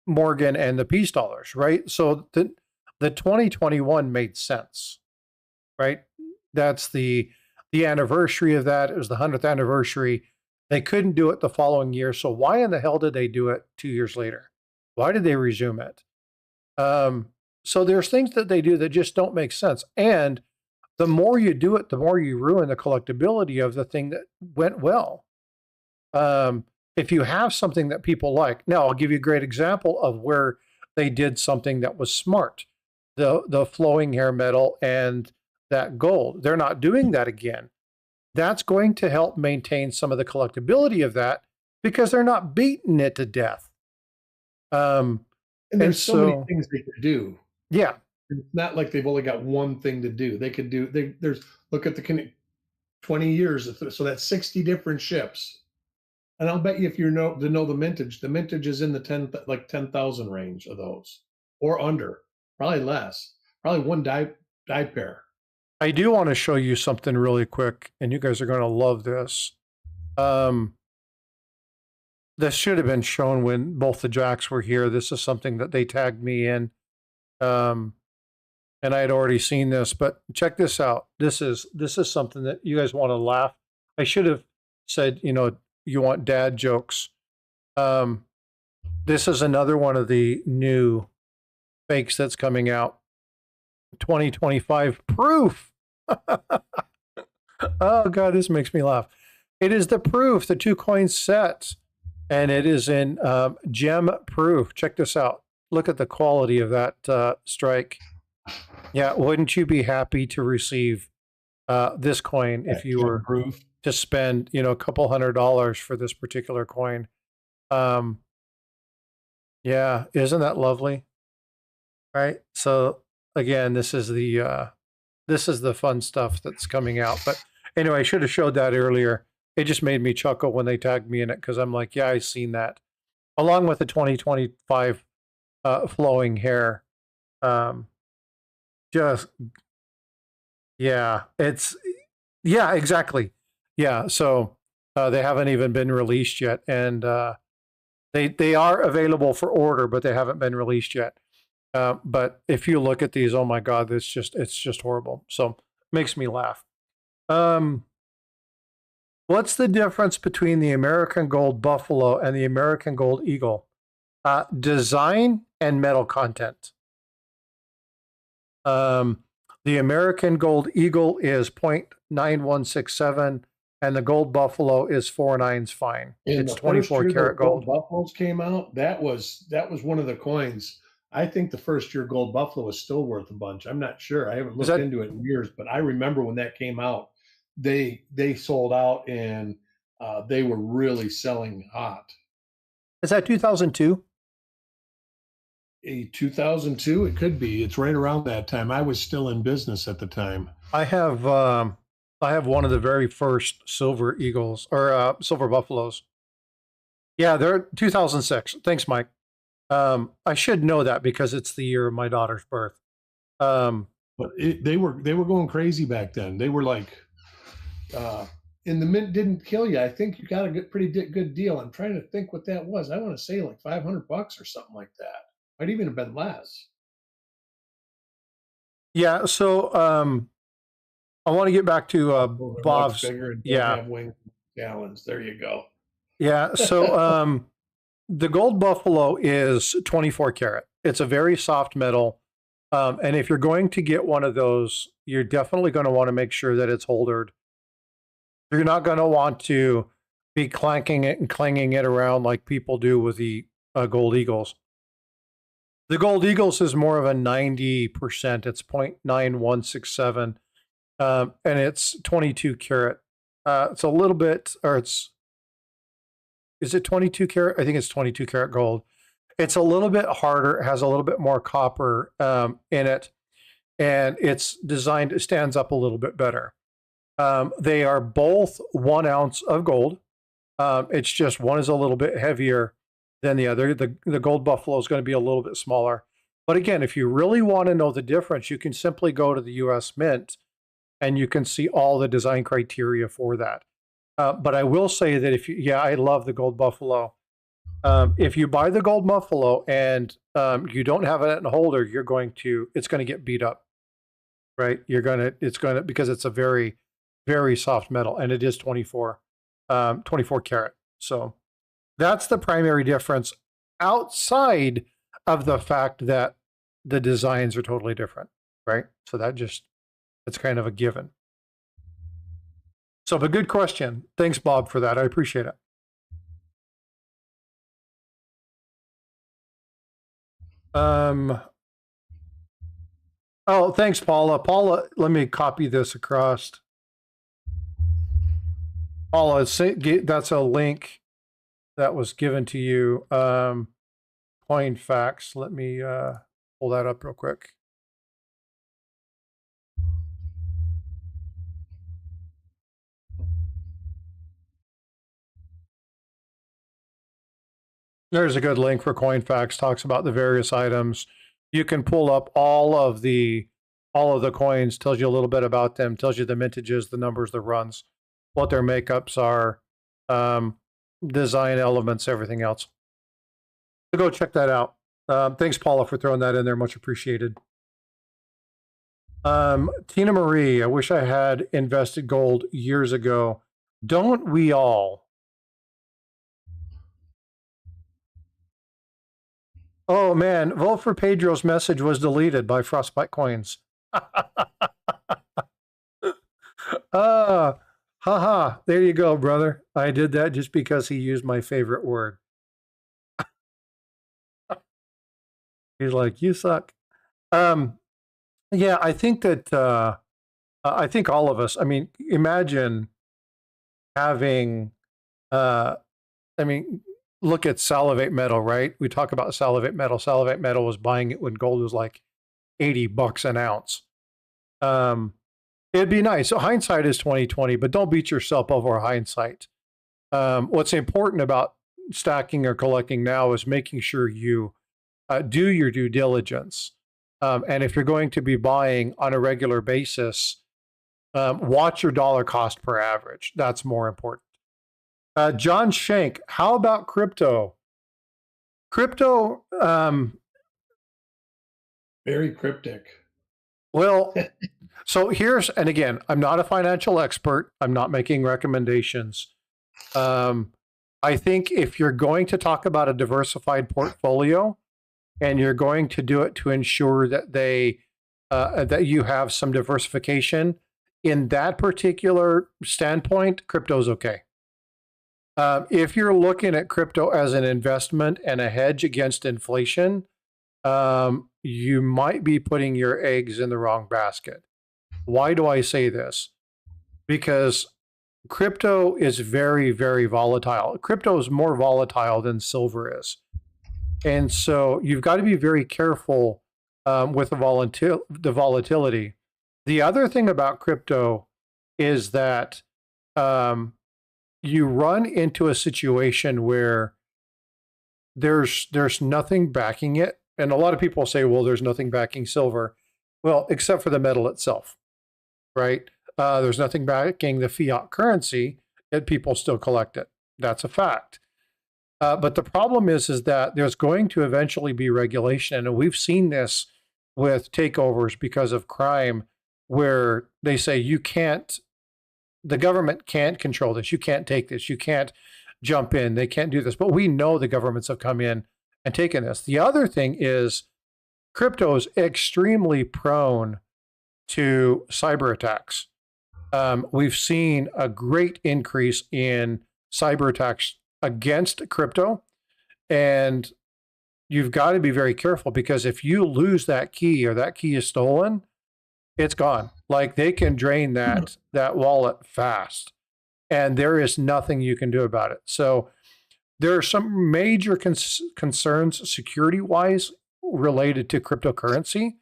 Morgan and the peace dollars, right? So the 2021 made sense, right? That's the anniversary of that. It was the 100th anniversary. They couldn't do it the following year. So why in the hell did they do it 2 years later? Why did they resume it? So there's things that they do that just don't make sense. And the more you do it, the more you ruin the collectability of the thing that went well. If you have something that people like, now I'll give you a great example of where they did something that was smart. The flowing hair metal and that gold. They're not doing that again. That's going to help maintain some of the collectability of that because they're not beating it to death. And there's so many things they could do. Yeah. It's not like they've only got one thing to do. They could do, there's, look at the 20 years, so that's 60 different ships. And I'll bet you if you know the mintage is in the 10,000 range of those or under, probably less, probably one die pair. I do want to show you something really quick, and you guys are going to love this. This should have been shown when both the Jacks were here. This is something that they tagged me in. And I had already seen this, but check this out. This is something that you guys want to laugh. I should have said, you want dad jokes. This is another one of the new fakes that's coming out. 2025 proof. Oh God, this makes me laugh. It is the proof, the 2 coin set, and it is in gem proof. Check this out. Look at the quality of that strike. Yeah, wouldn't you be happy to receive this coin if you were to spend, a couple $100 for this particular coin? Yeah, isn't that lovely? Right. So again, this is the fun stuff that's coming out. But anyway, I should have showed that earlier. It just made me chuckle when they tagged me in it because I'm like, yeah, I've seen that, along with the 2025 flowing hair. Yeah, exactly. Yeah, so they haven't even been released yet, and they are available for order, but they haven't been released yet. But if you look at these, oh my God, it's just horrible. So makes me laugh. What's the difference between the American Gold Buffalo and the American Gold Eagle? Design and metal content. The American Gold Eagle is 0.9167, and the Gold Buffalo is 4.9 fine. It's 24 karat gold. Buffaloes came out. That was one of the coins. I think the first year Gold Buffalo is still worth a bunch. I'm not sure. I haven't looked into it in years, but I remember when that came out, they sold out and they were really selling hot. Is that 2002? 2002, it could be. It's right around that time. I was still in business at the time. I have one of the very first silver eagles or silver buffaloes. Yeah, they're 2006. Thanks, Mike. I should know that because it's the year of my daughter's birth. But they were going crazy back then. They were like, and the mint didn't kill you. I think you got a pretty good deal. I'm trying to think what that was. I want to say like $500 or something like that. Might even have been less. Yeah. So I want to get back to Bob's. Yeah. Have wing gallons. There you go. Yeah. So the Gold Buffalo is 24 karat. It's a very soft metal. And if you're going to get one of those, you're definitely going to want to make sure that it's holdered. You're not going to want to be clanking it and clanging it around like people do with the Gold Eagles. The Gold Eagles is more of a 90%. It's 0.9167, and it's 22 karat. It's a little bit, or it's is it 22 karat? I think it's 22 karat gold. It's a little bit harder, has a little bit more copper in it, and it's designed, it stands up a little bit better. They are both 1 ounce of gold. It's just one is a little bit heavier than the other. The Gold Buffalo is going to be a little bit smaller. But again, if you really want to know the difference, you can simply go to the US Mint and you can see all the design criteria for that. But I will say that if you, yeah, I love the Gold Buffalo. If you buy the Gold Buffalo and you don't have it in a holder, it's going to get beat up, right? Because it's a very, very soft metal, and it is 24 karat. So that's the primary difference outside of the fact that the designs are totally different, right? So it's kind of a given. So, but good question. Thanks, Bob, for that. I appreciate it. Oh, thanks, Paula. Paula, let me copy this across. Paula, that's a link that was given to you. Coin facts. Let me pull that up real quick. There's a good link for Coin Facts. Talks about the various items. You can pull up all of the coins. Tells you a little bit about them. Tells you the mintages, the numbers, the runs, what their makeups are, design elements, everything else. So go check that out. Thanks, Paula, for throwing that in there. Much appreciated. Tina Marie, I wish I had invested gold years ago. Don't we all? Oh man, vote for Pedro's message was deleted by Frostbite Coins. Haha, there you go, brother. I did that just because he used my favorite word. He's like, you suck. Yeah, I think that I think all of us, I mean, imagine having look at Salivate Metal, right? We talk about Salivate Metal. Salivate Metal was buying it when gold was like $80 an ounce. It'd be nice. So hindsight is 2020, but don't beat yourself over hindsight. What's important about stacking or collecting now is making sure you do your due diligence. And if you're going to be buying on a regular basis, watch your dollar cost per average. That's more important. John Shank, how about crypto? Crypto, very cryptic. Well, so and again, I'm not a financial expert. I'm not making recommendations. I think if you're going to talk about a diversified portfolio and you're going to do it to ensure that that you have some diversification in that particular standpoint, crypto's okay. If you're looking at crypto as an investment and a hedge against inflation, you might be putting your eggs in the wrong basket. Why do I say this? Because crypto is very, very volatile. Crypto is more volatile than silver is. And so you've got to be very careful with the volatility. The other thing about crypto is that you run into a situation where there's nothing backing it. And a lot of people say, well, there's nothing backing silver. Well, except for the metal itself, right? There's nothing backing the fiat currency, yet people still collect it. That's a fact. But the problem is that there's going to eventually be regulation. And we've seen this with takeovers because of crime, where they say the government can't control this. You can't take this. You can't jump in. They can't do this. But we know the governments have come in and taken this. The other thing is crypto is extremely prone to cyber attacks. We've seen a great increase in cyber attacks against crypto. And you've got to be very careful, because if you lose that key or that key is stolen, it's gone. Like, they can drain that wallet fast, and there is nothing you can do about it. So There are some major concerns security-wise related to cryptocurrency.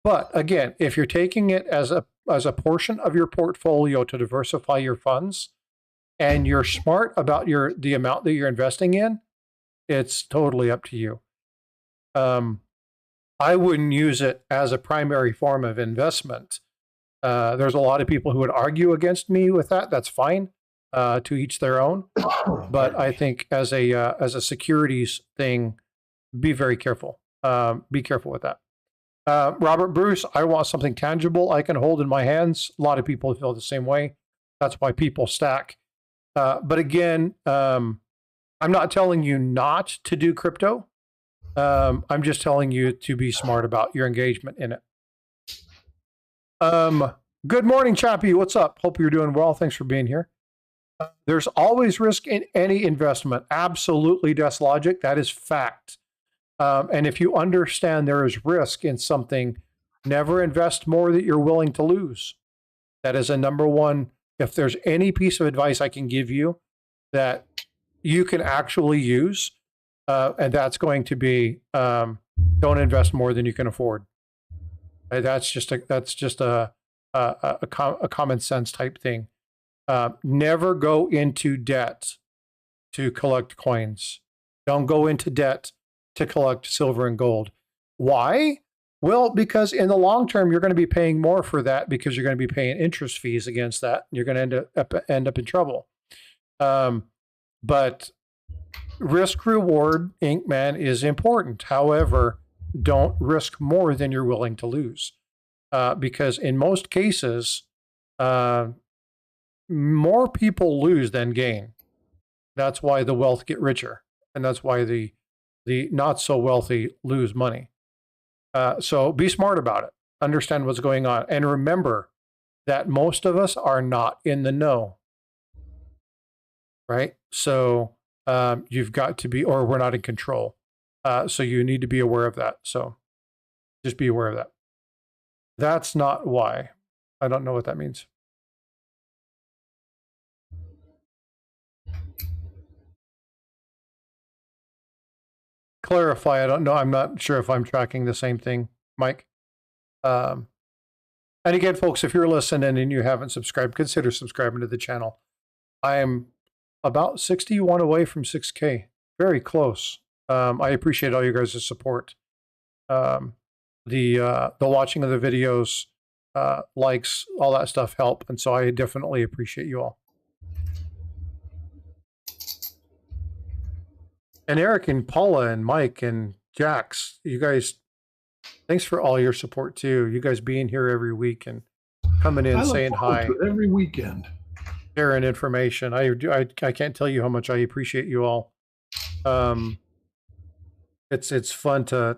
But again, if you're taking it as a portion of your portfolio to diversify your funds, and you're smart about the amount that you're investing in, it's totally up to you. I wouldn't use it as a primary form of investment. There's a lot of people who would argue against me with that. That's fine. To each their own. But I think as a securities thing, be very careful. Be careful with that. Robert Bruce, I want something tangible I can hold in my hands. A lot of people feel the same way. That's why people stack. But again, I'm not telling you not to do crypto. I'm just telling you to be smart about your engagement in it. Good morning, Chappie. What's up? Hope you're doing well. Thanks for being here. There's always risk in any investment. Absolutely, that's logic. That is fact. And if you understand there is risk in something, never invest more that you're willing to lose. That is a number one. If there's any piece of advice I can give you that you can actually use, and that's going to be don't invest more than you can afford. That's just a common sense type thing. Never go into debt to collect coins. Don't go into debt to collect silver and gold. Why? Well, because in the long term, you're going to be paying more for that because you're going to be paying interest fees against that. You're going to end up in trouble. But risk reward, Inkman, is important. However, don't risk more than you're willing to lose. Because in most cases, more people lose than gain. That's why the wealth get richer. And that's why the not so wealthy lose money. So be smart about it. Understand what's going on. And remember that most of us are not in the know. Right? So you've got to be, or we're not in control. So you need to be aware of that. So just be aware of that. That's not why. I don't know what that means. Clarify, I don't know. I'm not sure if I'm tracking the same thing, Mike. And again, folks, if you're listening and you haven't subscribed, consider subscribing to the channel. I am about 61 away from 6K. Very close. I appreciate all you guys' support. The watching of the videos, likes, all that stuff help. And so I definitely appreciate you all. And Eric and Paula and Mike and Jax, you guys, thanks for all your support too. You guys being here every week and coming in, saying hi. Every weekend. Sharing information. I can't tell you how much I appreciate you all. It's fun to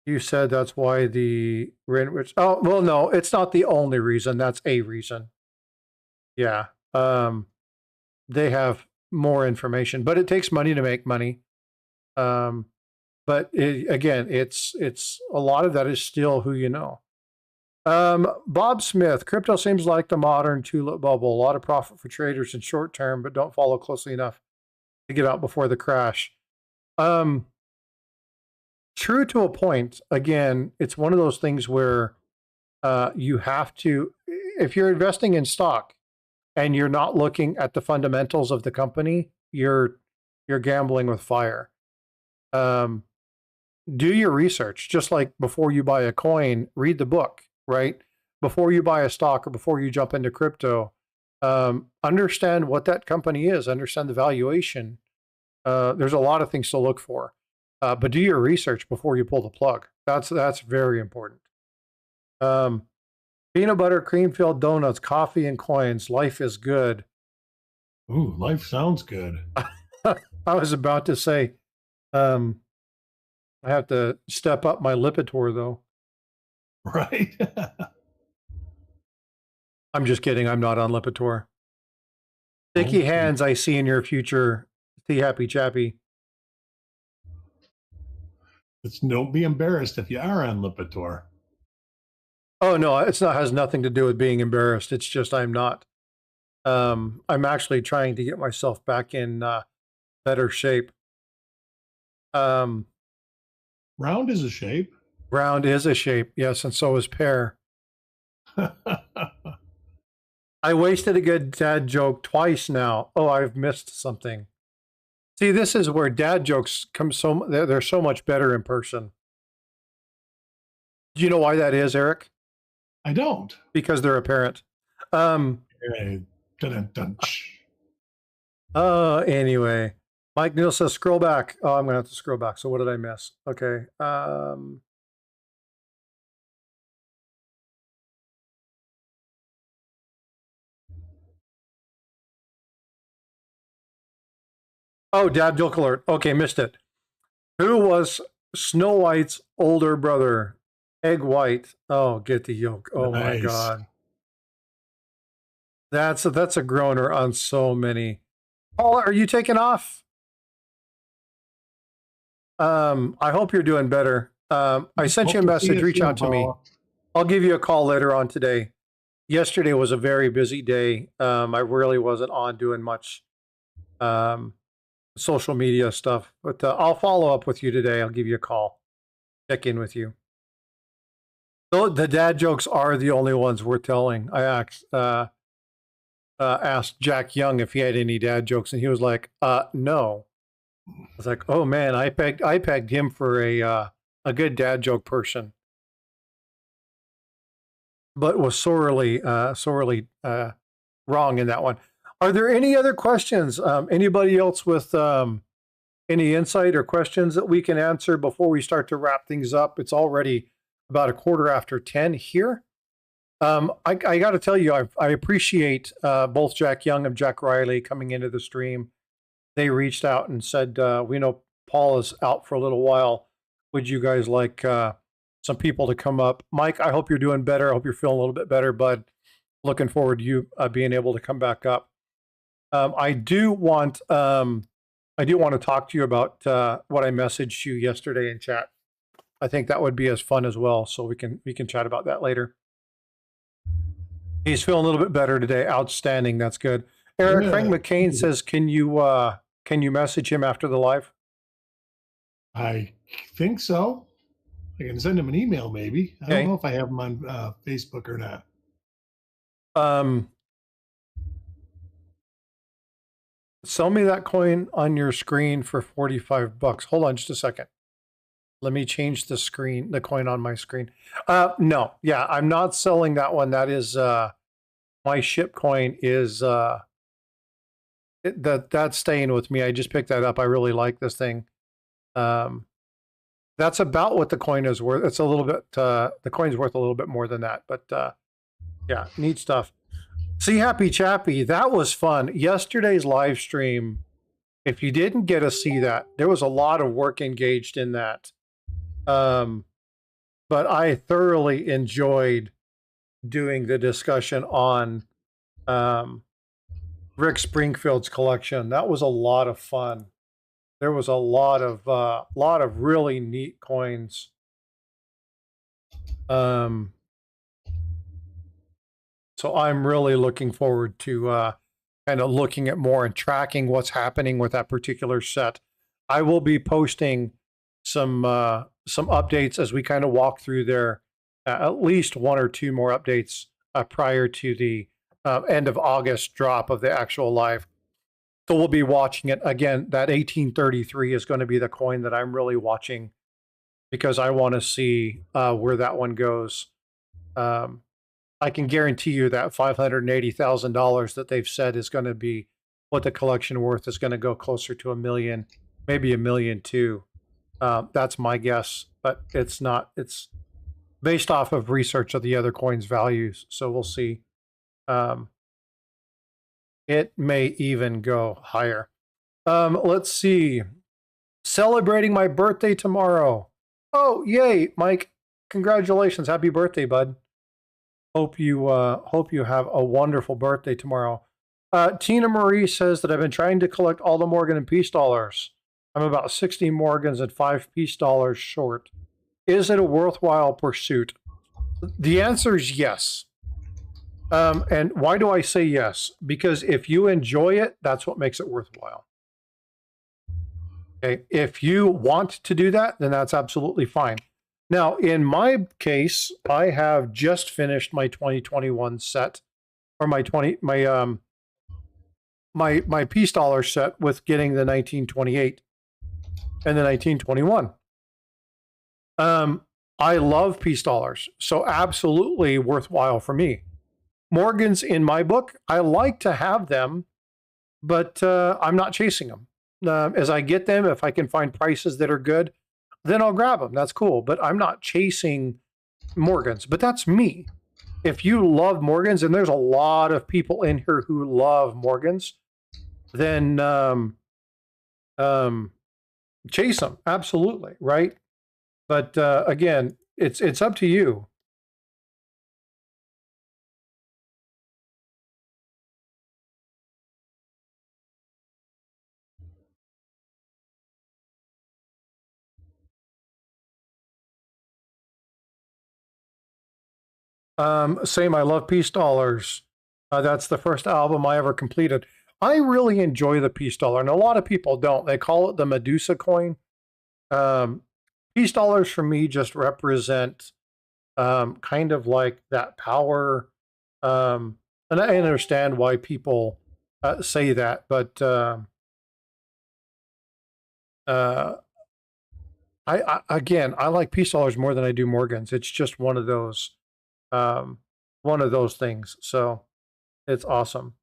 you said that's why the rent, oh, well, no, it's not the only reason. That's a reason. Yeah. They have more information, but it takes money to make money. But again, it's a lot of that is still who you know. Bob Smith, crypto seems like the modern tulip bubble. A lot of profit for traders in short term, but don't follow closely enough to get out before the crash. True to a point. Again, it's one of those things where you have to, if you're investing in stock, and you're not looking at the fundamentals of the company, you're gambling with fire. Do your research. Just like before you buy a coin, read the book, right? Before you buy a stock or before you jump into crypto, understand what that company is, understand the valuation. There's a lot of things to look for. But do your research before you pull the plug. That's very important. Peanut butter, cream filled donuts, coffee, and coins. Life is good. Ooh, life sounds good. I was about to say, I have to step up my Lipitor, though. Right. I'm just kidding. I'm not on Lipitor. Sticky hands I see in your future. See happy chappy. Don't be embarrassed if you are on Lipitor. Oh, no, it's not, has nothing to do with being embarrassed. It's just I'm not. I'm actually trying to get myself back in better shape. Round is a shape. Round is a shape, yes, and so is pear. I wasted a good dad joke twice now. Oh, I've missed something. See, this is where dad jokes come they're so much better in person. Do you know why that is, Eric? I don't. Because they're apparent. Anyway, Mike Neal says scroll back. Oh, I'm gonna have to scroll back. So what did I miss? Okay. Oh, dad joke alert. Okay, missed it. Who was Snow White's older brother? Egg White. Oh, get the yolk. Oh Nice. my God. That's a groaner on so many. Paul, are you taking off? I hope you're doing better. I sent you a message. Reach out to me. I'll give you a call later on today. Yesterday was a very busy day. I really wasn't on doing much social media stuff, but I'll follow up with you today. I'll give you a call, check in with you. So the dad jokes are the only ones worth telling. I asked Jack Young if he had any dad jokes, and he was like, no. I was like, oh man, I pegged him for a good dad joke person, but was sorely wrong in that one. Are there any other questions? Anybody else with any insight or questions that we can answer before we start to wrap things up? It's already about 10:15 here. I got to tell you, I appreciate both Jack Young and Jack Riley coming into the stream. They reached out and said, we know Paul is out for a little while. Would you guys like some people to come up? Mike, I hope you're doing better. I hope you're feeling a little bit better, bud. Looking forward to you being able to come back up. I do want to talk to you about what I messaged you yesterday in chat. I think that would be as fun as well. So we can chat about that later. He's feeling a little bit better today. Outstanding. That's good. Eric, Yeah. Frank McCain says, can you message him after the live? I think so. I can send him an email, maybe. I don't know if I have him on Facebook or not. Sell me that coin on your screen for $45. Hold on just a second. Let me change the coin on my screen. No, yeah, I'm not selling that one. That is my ship coin is that's staying with me. I just picked that up. I really like this thing. That's about what the coin is worth. It's a little bit the coin's worth a little bit more than that, but yeah, neat stuff. See, Happy Chappy, that was fun. Yesterday's live stream, if you didn't get to see that, there was a lot of work engaged in that. But I thoroughly enjoyed doing the discussion on Rick Springfield's collection. That was a lot of fun. There was a lot of really neat coins. So I'm really looking forward to kind of looking at more and tracking what's happening with that particular set. I will be posting some updates as we kind of walk through there, at least one or two more updates prior to the end of August drop of the actual live. So we'll be watching it again. That 1833 is going to be the coin that I'm really watching because I want to see where that one goes. I can guarantee you that $580,000 that they've said is going to be what the collection worth is going to go closer to $1 million, maybe $1.2 million. That's my guess, but it's not. It's based off of research of the other coins' values. So we'll see. It may even go higher. Let's see. Celebrating my birthday tomorrow. Oh, yay, Mike! Congratulations! Happy birthday, bud. Hope you have a wonderful birthday tomorrow. Tina Marie says that I've been trying to collect all the Morgan and Peace dollars. I'm about 60 Morgans and 5 Peace dollars short. Is it a worthwhile pursuit? The answer is yes. And why do I say yes? Because if you enjoy it, that's what makes it worthwhile. Okay. If you want to do that, then that's absolutely fine. Now, in my case, I have just finished my 2021 set, or my peace dollar set with getting the 1928 and the 1921. I love peace dollars, so absolutely worthwhile for me. Morgans in my book, I like to have them, but I'm not chasing them. As I get them, if I can find prices that are good, then I'll grab them. That's cool, but I'm not chasing Morgans. But that's me. If you love Morgans, and there's a lot of people in here who love Morgans, then chase them, absolutely, right? But again, it's up to you. Same, I love peace dollars. That's the first album I ever completed. I really enjoy the peace dollar, and a lot of people don't. They call it the Medusa coin. Peace dollars for me just represent kind of like that power. And I understand why people say that, but again, I like peace dollars more than I do Morgans. It's just one of those things. So it's awesome.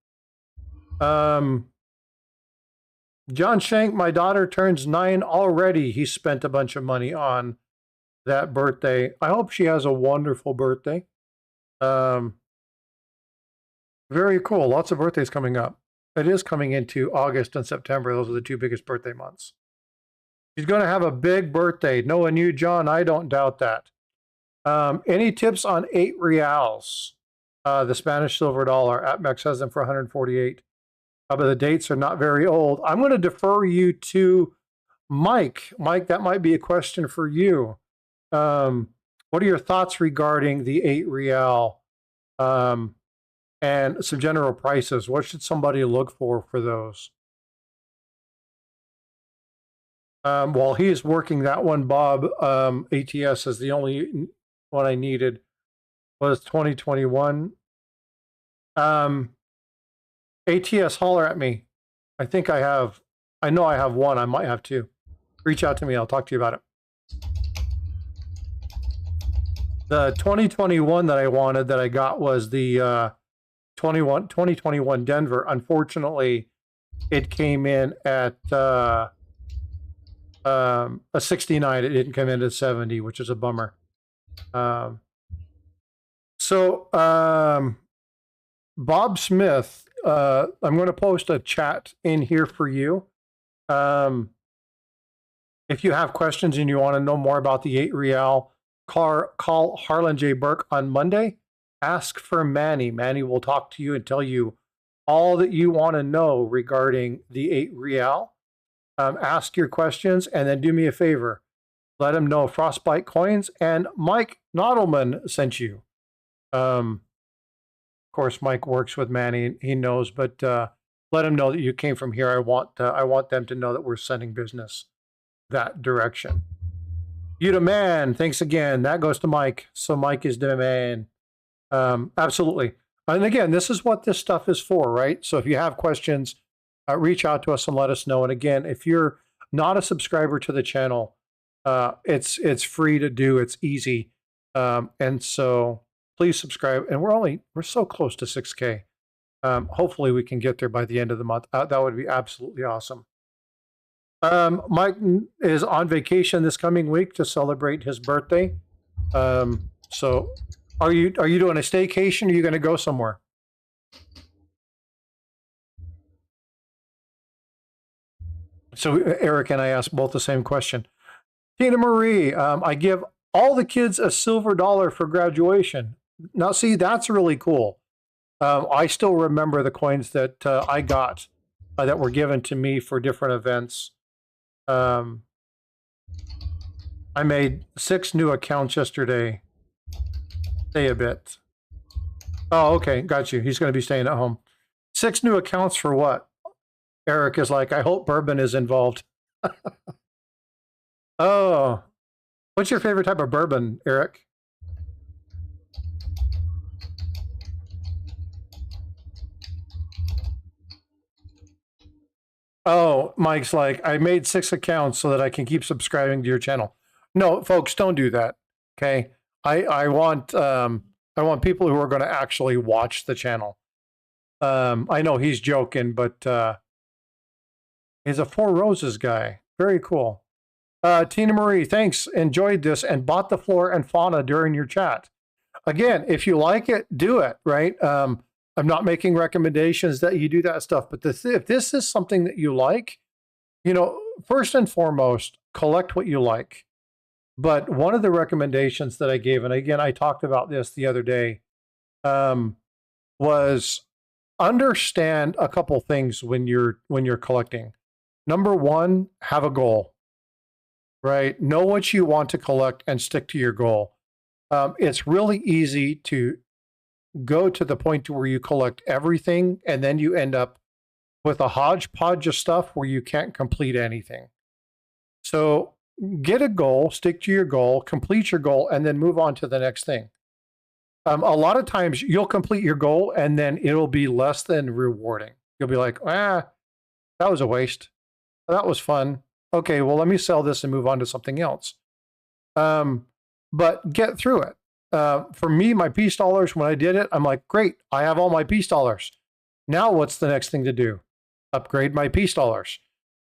John Shank, my daughter turns 9 already. He spent a bunch of money on that birthday. I hope she has a wonderful birthday. Very cool. Lots of birthdays coming up. It is coming into August and September. Those are the 2 biggest birthday months. She's going to have a big birthday. Knowing you, John, I don't doubt that. Any tips on 8 reals? The Spanish silver dollar. APMEX has them for 148. But the dates are not very old. I'm going to defer you to Mike. Mike, that might be a question for you. What are your thoughts regarding the 8 real and some general prices? What should somebody look for those? While he is working that one, Bob, ATS is the only one I needed, was 2021. ATS, holler at me. I know I have one. I might have 2. Reach out to me. I'll talk to you about it. The 2021 that I wanted, that I got, was the 2021 Denver. Unfortunately, it came in at a 69. It didn't come in at 70, which is a bummer. Bob Smith, I'm going to post a chat in here for you. If you have questions and you want to know more about the 8 real, call Harlan J. Burke on Monday. Ask for Manny. Manny will talk to you and tell you all that you want to know regarding the 8 real. Ask your questions, and then do me a favor. Let him know Frostbite Coins and Mike Nodelman sent you. Of course, Mike works with Manny. He knows, but let him know that you came from here. I want them to know that we're sending business that direction. You the man. Thanks again. That goes to Mike. So Mike is the man. Absolutely. And again, this is what this stuff is for, right? So if you have questions, reach out to us and let us know. And again, if you're not a subscriber to the channel, it's free to do. It's easy. And so please subscribe. And we're so close to 6K. Hopefully we can get there by the end of the month. That would be absolutely awesome. Mike is on vacation this coming week to celebrate his birthday. So are you doing a staycation, or are you going to go somewhere? So Eric and I asked both the same question. Tina Marie, I give all the kids a silver dollar for graduation. Now, see, that's really cool. I still remember the coins that I got that were given to me for different events. I made 6 new accounts yesterday. Stay a bit. Oh, okay. Got you. He's going to be staying at home. 6 new accounts for what? Eric is like, I hope bourbon is involved. Oh, what's your favorite type of bourbon, Eric? Oh, Mike's like, I made 6 accounts so that I can keep subscribing to your channel. No, folks, don't do that. Okay. I want people who are going to actually watch the channel. I know he's joking, but he's a Four Roses guy. Very cool. Tina Marie, thanks. Enjoyed this and bought the flora and fauna during your chat. Again, if you like it, do it, right? I'm not making recommendations that you do that stuff, but if this is something that you like, first and foremost, collect what you like. But one of the recommendations that I gave, and again, I talked about this the other day, was understand a couple things when you're collecting. Number one, have a goal, right? Know what you want to collect and stick to your goal. It's really easy to go to the point to where you collect everything and then you end up with a hodgepodge of stuff where you can't complete anything. So get a goal, stick to your goal, complete your goal, and then move on to the next thing. A lot of times you'll complete your goal and then it'll be less than rewarding. You'll be like, that was a waste. That was fun. Okay, well, let me sell this and move on to something else. But get through it. For me, my peace dollars, when I did it, I'm like, great, I have all my peace dollars. Now what's the next thing to do? Upgrade my peace dollars.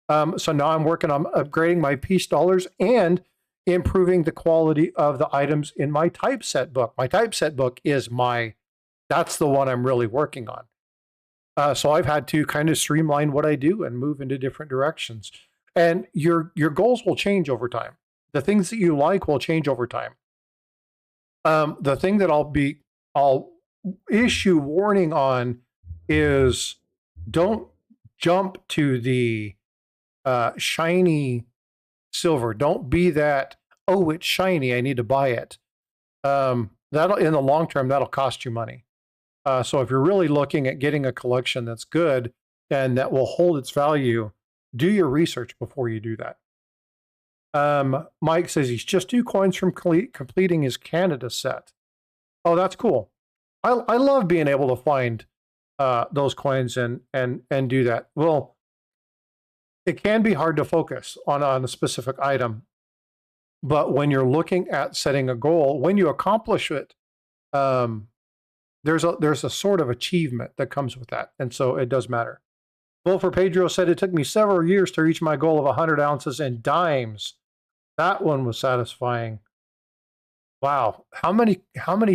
So now I'm working on upgrading my peace dollars and improving the quality of the items in my typeset book. My typeset book is that's the one I'm really working on. So I've had to kind of streamline what I do and move into different directions. And your goals will change over time. The things that you like will change over time. The thing that I'll issue warning on is don't jump to the shiny silver. Don't be that, oh, it's shiny, I need to buy it. That'll, in the long term, that'll cost you money. So if you're really looking at getting a collection that's good and that will hold its value, do your research before you do that. Mike says he's just 2 coins from completing his Canada set. Oh, that's cool. I love being able to find those coins and do that. Well, it can be hard to focus on a specific item, but when you're looking at setting a goal, when you accomplish it, there's a sort of achievement that comes with that, and so it does matter. Wilfer Pedro said it took me several years to reach my goal of 100 ounces in dimes. That one was satisfying. Wow, how many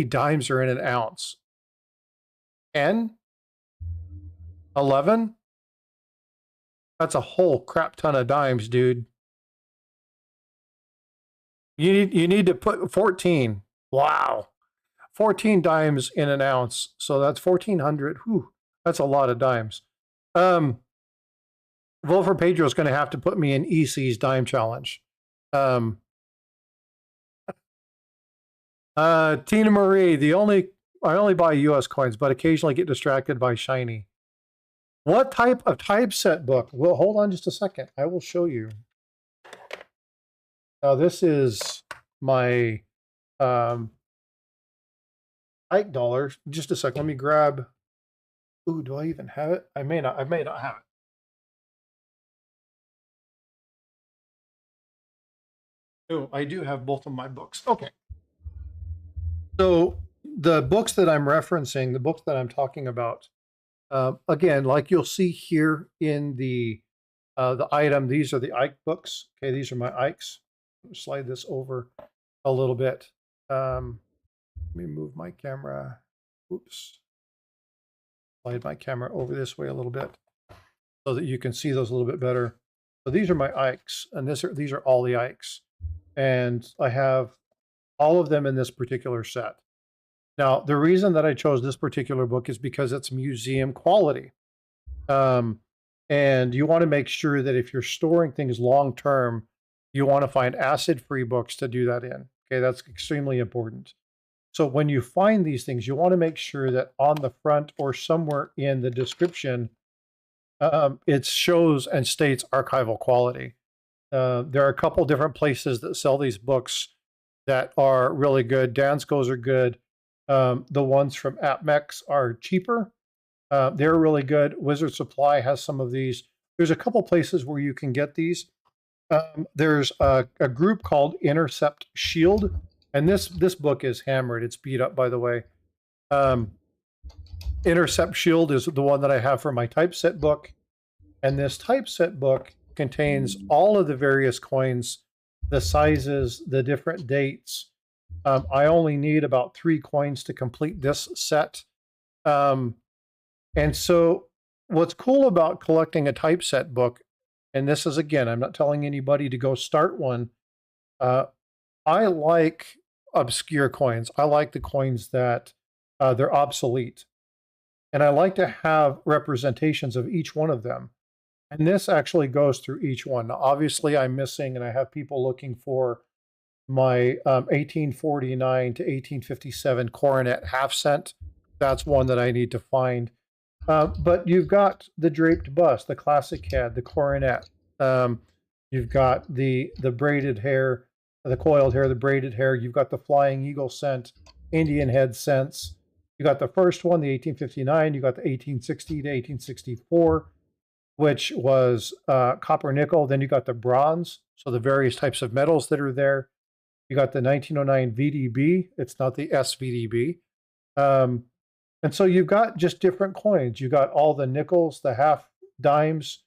dimes are in an ounce? 10? 11? That's a whole crap ton of dimes, dude. You need to put 14. Wow. 14 dimes in an ounce. So that's 1,400. Whew, that's a lot of dimes. Wolfer Pedro is going to have to put me in EC's dime challenge. Tina Marie, I only buy US coins, but occasionally get distracted by shiny. What type of typeset book? Well, hold on just a second. I will show you. Now, this is my Ike dollars. Just a second. Let me grab. Ooh, do I even have it? I may not have it. Oh, I do have both of my books. Okay. So the books that I'm referencing, the books that I'm talking about, again, like you'll see here in the item, these are the Ike books. Okay, these are my Ikes. Slide this over a little bit. Let me move my camera. Oops. Slide my camera over this way a little bit so that you can see those a little bit better. So these are my Ikes, and these are all the Ikes. And I have all of them in this particular set. Now, the reason that I chose this particular book is because it's museum quality. And you want to make sure that if you're storing things long-term, you want to find acid-free books to do that in. Okay, that's extremely important. So when you find these things, you want to make sure that on the front or somewhere in the description, it shows and states archival quality. There are a couple different places that sell these books that are really good. Dansko's are good. The ones from AppMex are cheaper. They're really good. Wizard Supply has some of these. There's a couple places where you can get these. There's a group called Intercept Shield, and this book is hammered. It's beat up, by the way. Intercept Shield is the one that I have for my typeset book, and this typeset book contains all of the various coins, the sizes, the different dates. I only need about 3 coins to complete this set. And so what's cool about collecting a typeset book, and this is, again, I'm not telling anybody to go start one. I like obscure coins. I like the coins that they're obsolete. And I like to have representations of each one of them. And this actually goes through each one. Now, obviously, I'm missing, and I have people looking for my 1849 to 1857 coronet half cent. That's one that I need to find. But you've got the draped bust, the classic head, the coronet. You've got the braided hair, the coiled hair, the braided hair. You've got the flying eagle cent, Indian head cents. You got the first one, the 1859. You got the 1860 to 1864, which was copper nickel. Then you got the bronze, so the various types of metals that are there. You got the 1909 VDB. It's not the SVDB. And so you've got just different coins. You got all the nickels, the half dimes,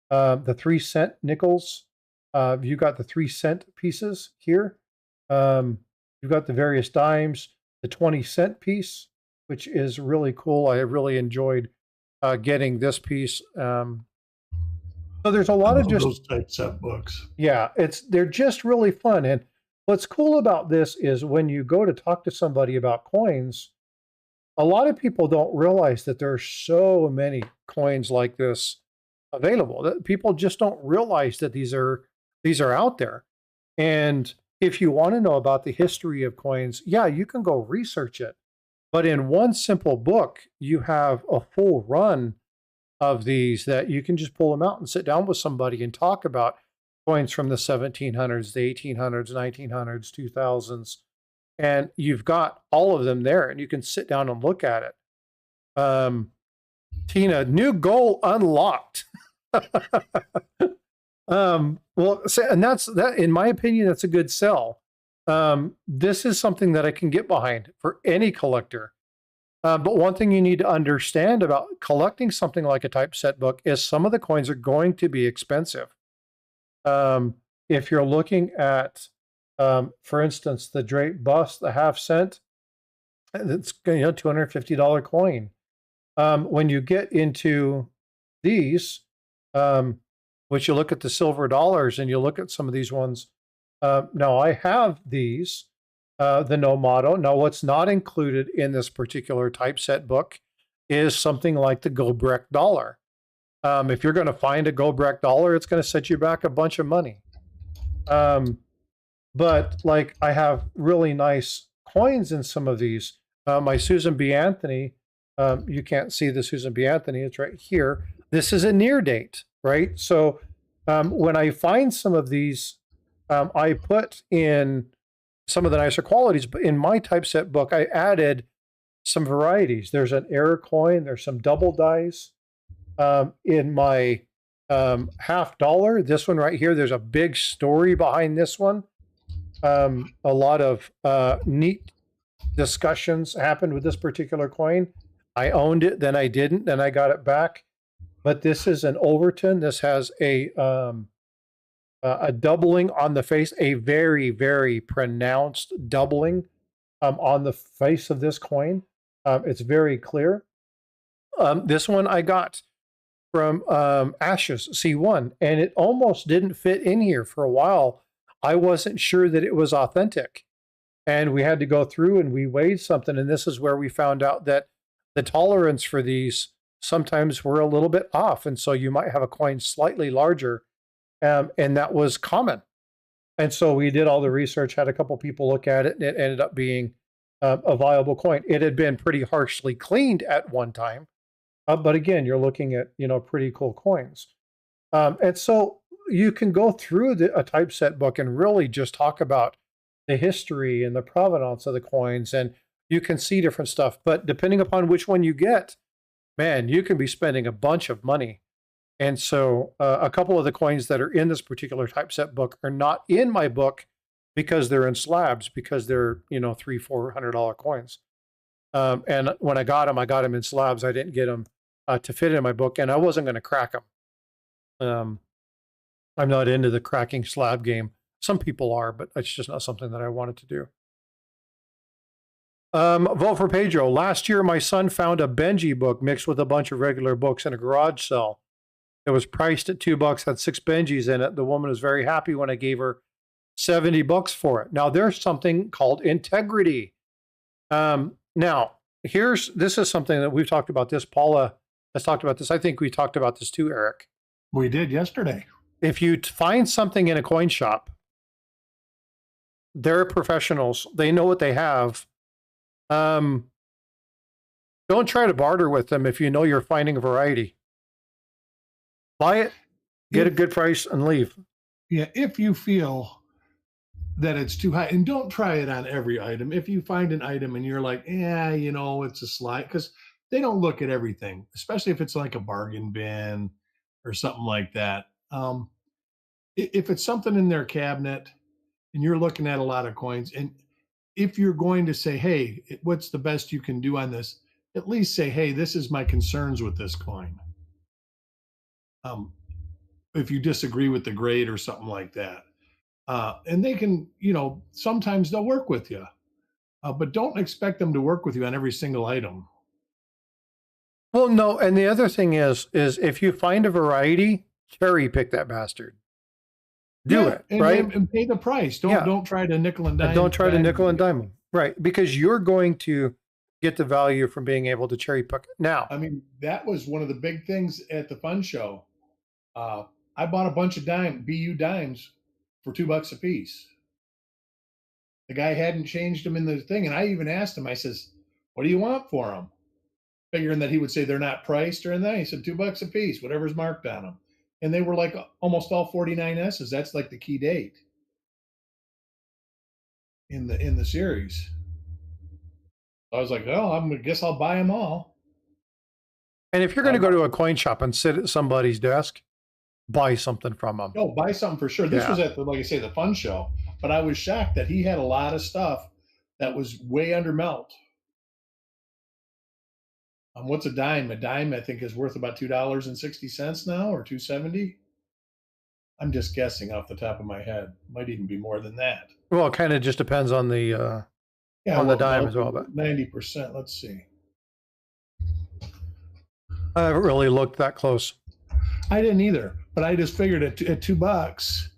the 3 cent nickels. You got the 3 cent pieces here. You've got the various dimes, the 20 cent piece, which is really cool. I really enjoyed getting this piece. So there's a lot of just those typeset books. Yeah, they're just really fun. And what's cool about this is when you go to talk to somebody about coins, a lot of people don't realize that there are so many coins like this available. That people just don't realize that these are out there. And if you want to know about the history of coins, yeah, you can go research it. But in one simple book, you have a full run of these that you can just pull them out and sit down with somebody and talk about coins from the 1700s, the 1800s, 1900s, 2000s. And you've got all of them there, and you can sit down and look at it. Tina, new goal unlocked. Well, and that, in my opinion, that's a good sell. This is something that I can get behind for any collector. But one thing you need to understand about collecting something like a typeset book is some of the coins are going to be expensive. If you're looking at, for instance, the draped bust, the half cent, it's $250 coin. When you get into these, which you look at the silver dollars and you look at some of these ones. Now I have these, the no motto. Now what's not included in this particular typeset book is something like the Gobrecht dollar. If you're going to find a Gobrecht dollar, it's going to set you back a bunch of money. But like I have really nice coins in some of these. My Susan B. Anthony, you can't see the Susan B. Anthony, it's right here. This is a near date, right? So when I find some of these, I put in some of the nicer qualities, but in my typeset book, I added some varieties. There's an error coin, there's some double dies. In my half dollar, this one right here, there's a big story behind this one. A lot of neat discussions happened with this particular coin. I owned it, then I didn't, then I got it back. But this is an Overton. This has a doubling on the face, a very, very pronounced doubling on the face of this coin. It's very clear. This one I got from Ashes C1, and it almost didn't fit in here for a while. I wasn't sure that it was authentic. And we had to go through and we weighed something, and this is where we found out that the tolerance for these sometimes were a little bit off. And so you might have a coin slightly larger, and that was common. And so we did all the research, had a couple people look at it, and it ended up being a viable coin. It had been pretty harshly cleaned at one time, but again, you're looking at, pretty cool coins. And so you can go through a typeset book and really just talk about the history and the provenance of the coins, and you can see different stuff. But depending upon which one you get, man, you can be spending a bunch of money. And so a couple of the coins that are in this particular typeset book are not in my book because they're in slabs, because they're, $300-400 coins. And when I got them in slabs. I didn't get them to fit in my book, and I wasn't going to crack them. I'm not into the cracking slab game. Some people are, but it's just not something that I wanted to do. Vote for Pedro. Last year, my son found a Benji book mixed with a bunch of regular books in a garage sale. It was priced at $2, had 6 Benjis in it. The woman was very happy when I gave her $70 for it. Now, there's something called integrity. Now, this is something that we've talked about this. Paula has talked about this. I think we talked about this too, Eric. We did yesterday. If you find something in a coin shop, they're professionals. They know what they have. Don't try to barter with them if you know you're finding a variety. Buy it, get a good price, and leave. Yeah, if you feel that it's too high, and don't try it on every item. If you find an item and you're like, it's a slide, because they don't look at everything, especially if it's like a bargain bin or something like that. If it's something in their cabinet and you're looking at a lot of coins, and if you're going to say, hey, what's the best you can do on this, at least say, hey, this is my concerns with this coin. If you disagree with the grade or something like that. And they can, sometimes they'll work with you, but don't expect them to work with you on every single item. Well, no. And the other thing is if you find a variety, cherry pick that bastard. Do it, right? And pay the price. Don't try to nickel and dime. Don't try to nickel and dime them. Right. Because you're going to get the value from being able to cherry pick. Now, I mean, that was one of the big things at the fun show. I bought a bunch of BU dimes for $2 a piece. The guy hadn't changed them in the thing. And I even asked him, I says, what do you want for them? Figuring that he would say they're not priced or anything. He said, $2 a piece, whatever's marked on them. And they were like almost all 49S's. That's like the key date in the series. I was like, oh, I guess I'll buy them all. And if you're going to go to a coin shop and sit at somebody's desk, buy something from them. No, buy something for sure. This was at like I say, the fun show. But I was shocked that he had a lot of stuff that was way under melt. What's a dime? A dime, I think, is worth about $2.60 now, or $2.70. I'm just guessing off the top of my head. Might even be more than that. Well, it kind of just depends on the the dime as well. But 90%. Let's see. I haven't really looked that close. I didn't either, but I just figured at $2.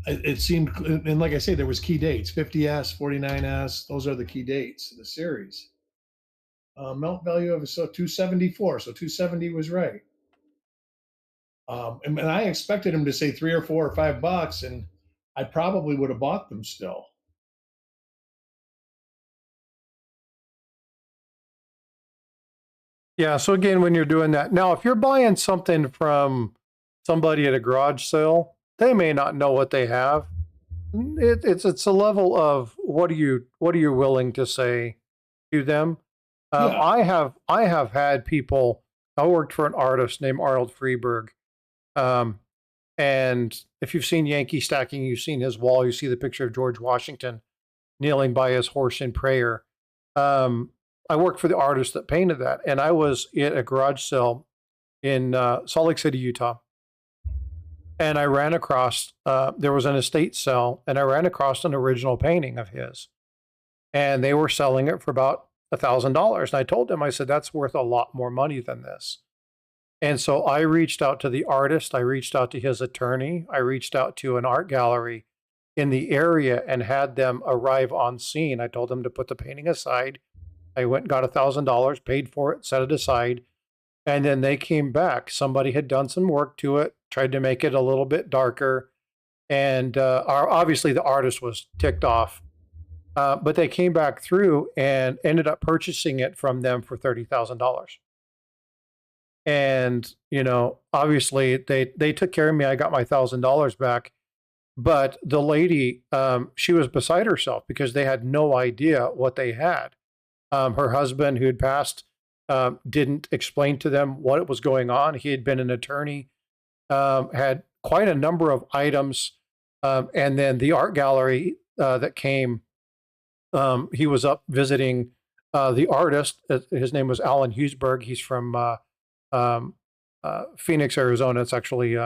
It seemed, and like I say, there was key dates: 50S, 49S. Those are the key dates of the series. Melt value of so 274. So 270 was right. And I expected him to say $3 or $4 or $5, and I probably would have bought them still. Yeah. So again, when you're doing that, now if you're buying something from somebody at a garage sale, they may not know what they have. It's a level of what are you willing to say to them. I have had people. I worked for an artist named Arnold Freeberg, and if you've seen Yankee Stacking, you've seen his wall. You see the picture of George Washington kneeling by his horse in prayer. I worked for the artist that painted that, and I was at a garage sale in Salt Lake City, Utah. And I ran across, there was an estate sale, and I ran across an original painting of his. And they were selling it for about $1,000. And I told them, I said, that's worth a lot more money than this. And so I reached out to the artist. I reached out to his attorney. I reached out to an art gallery in the area and had them arrive on scene. I told them to put the painting aside. I went and got $1,000, paid for it, set it aside. And then they came back. Somebody had done some work to it, tried to make it a little bit darker. And obviously the artist was ticked off. But they came back through and ended up purchasing it from them for $30,000. And, you know, obviously they took care of me. I got my $1,000 back. But the lady, she was beside herself because they had no idea what they had. Her husband, who had passed, didn't explain to them what was going on. He had been an attorney, had quite a number of items. And then the art gallery that came, he was up visiting the artist. His name was Alan Hughesberg. He's from Phoenix, Arizona. It's actually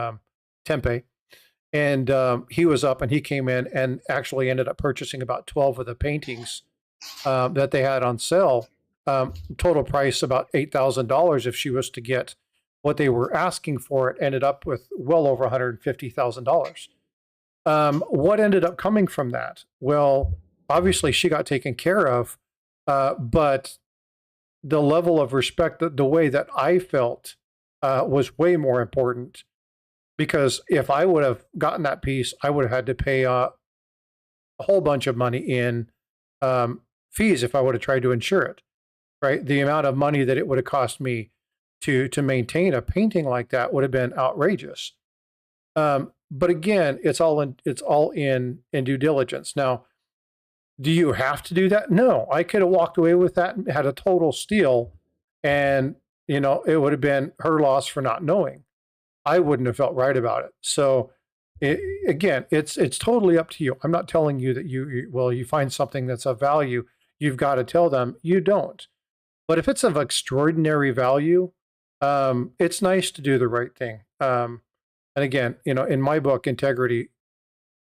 Tempe. And he was up and he came in and actually ended up purchasing about 12 of the paintings that they had on sale. Total price about $8,000 if she was to get what they were asking for. It ended up with well over $150,000. What ended up coming from that? Well, obviously she got taken care of, but the level of respect, the way that I felt was way more important. Because if I would have gotten that piece, I would have had to pay a whole bunch of money in fees if I would have tried to insure it, right? The amount of money that it would have cost me to maintain a painting like that would have been outrageous. But again, it's all in due diligence. Now, do you have to do that? No, I could have walked away with that and had a total steal, and you know it would have been her loss for not knowing. I wouldn't have felt right about it. So again, it's totally up to you. I'm not telling you that you find something that's of value, you've got to tell them. You don't. But if it's of extraordinary value, it's nice to do the right thing. And again, you know, in my book, Integrity,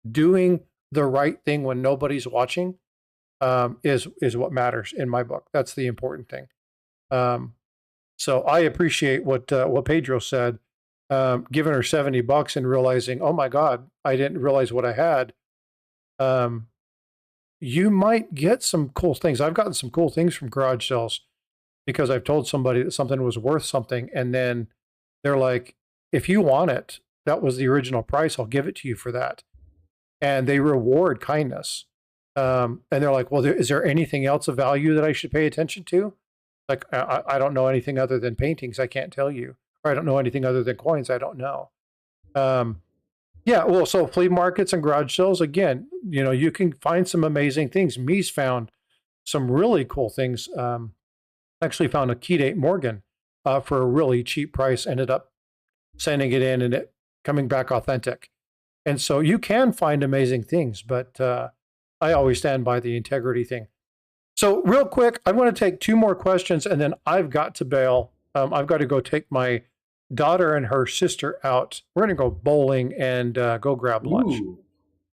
doing the right thing when nobody's watching is what matters in my book. That's the important thing. So I appreciate what Pedro said. Giving her $70 and realizing, oh my God, I didn't realize what I had. You might get some cool things. I've gotten some cool things from garage sales because I've told somebody that something was worth something, and then they're like, if you want it, that was the original price, I'll give it to you for that. And they reward kindness. And they're like, well, is there anything else of value that I should pay attention to? Like, I don't know anything other than paintings. I can't tell you. Or I don't know anything other than coins. I don't know. Yeah, well, so flea markets and garage sales, again, you know, you can find some amazing things. Me's found some really cool things. Actually found a Kedate Morgan for a really cheap price, ended up sending it in and it coming back authentic. And so you can find amazing things, but I always stand by the integrity thing. So real quick, I'm going to take 2 more questions and then I've got to bail. I've got to go take my daughter and her sister out. We're going to go bowling and go grab lunch. Ooh,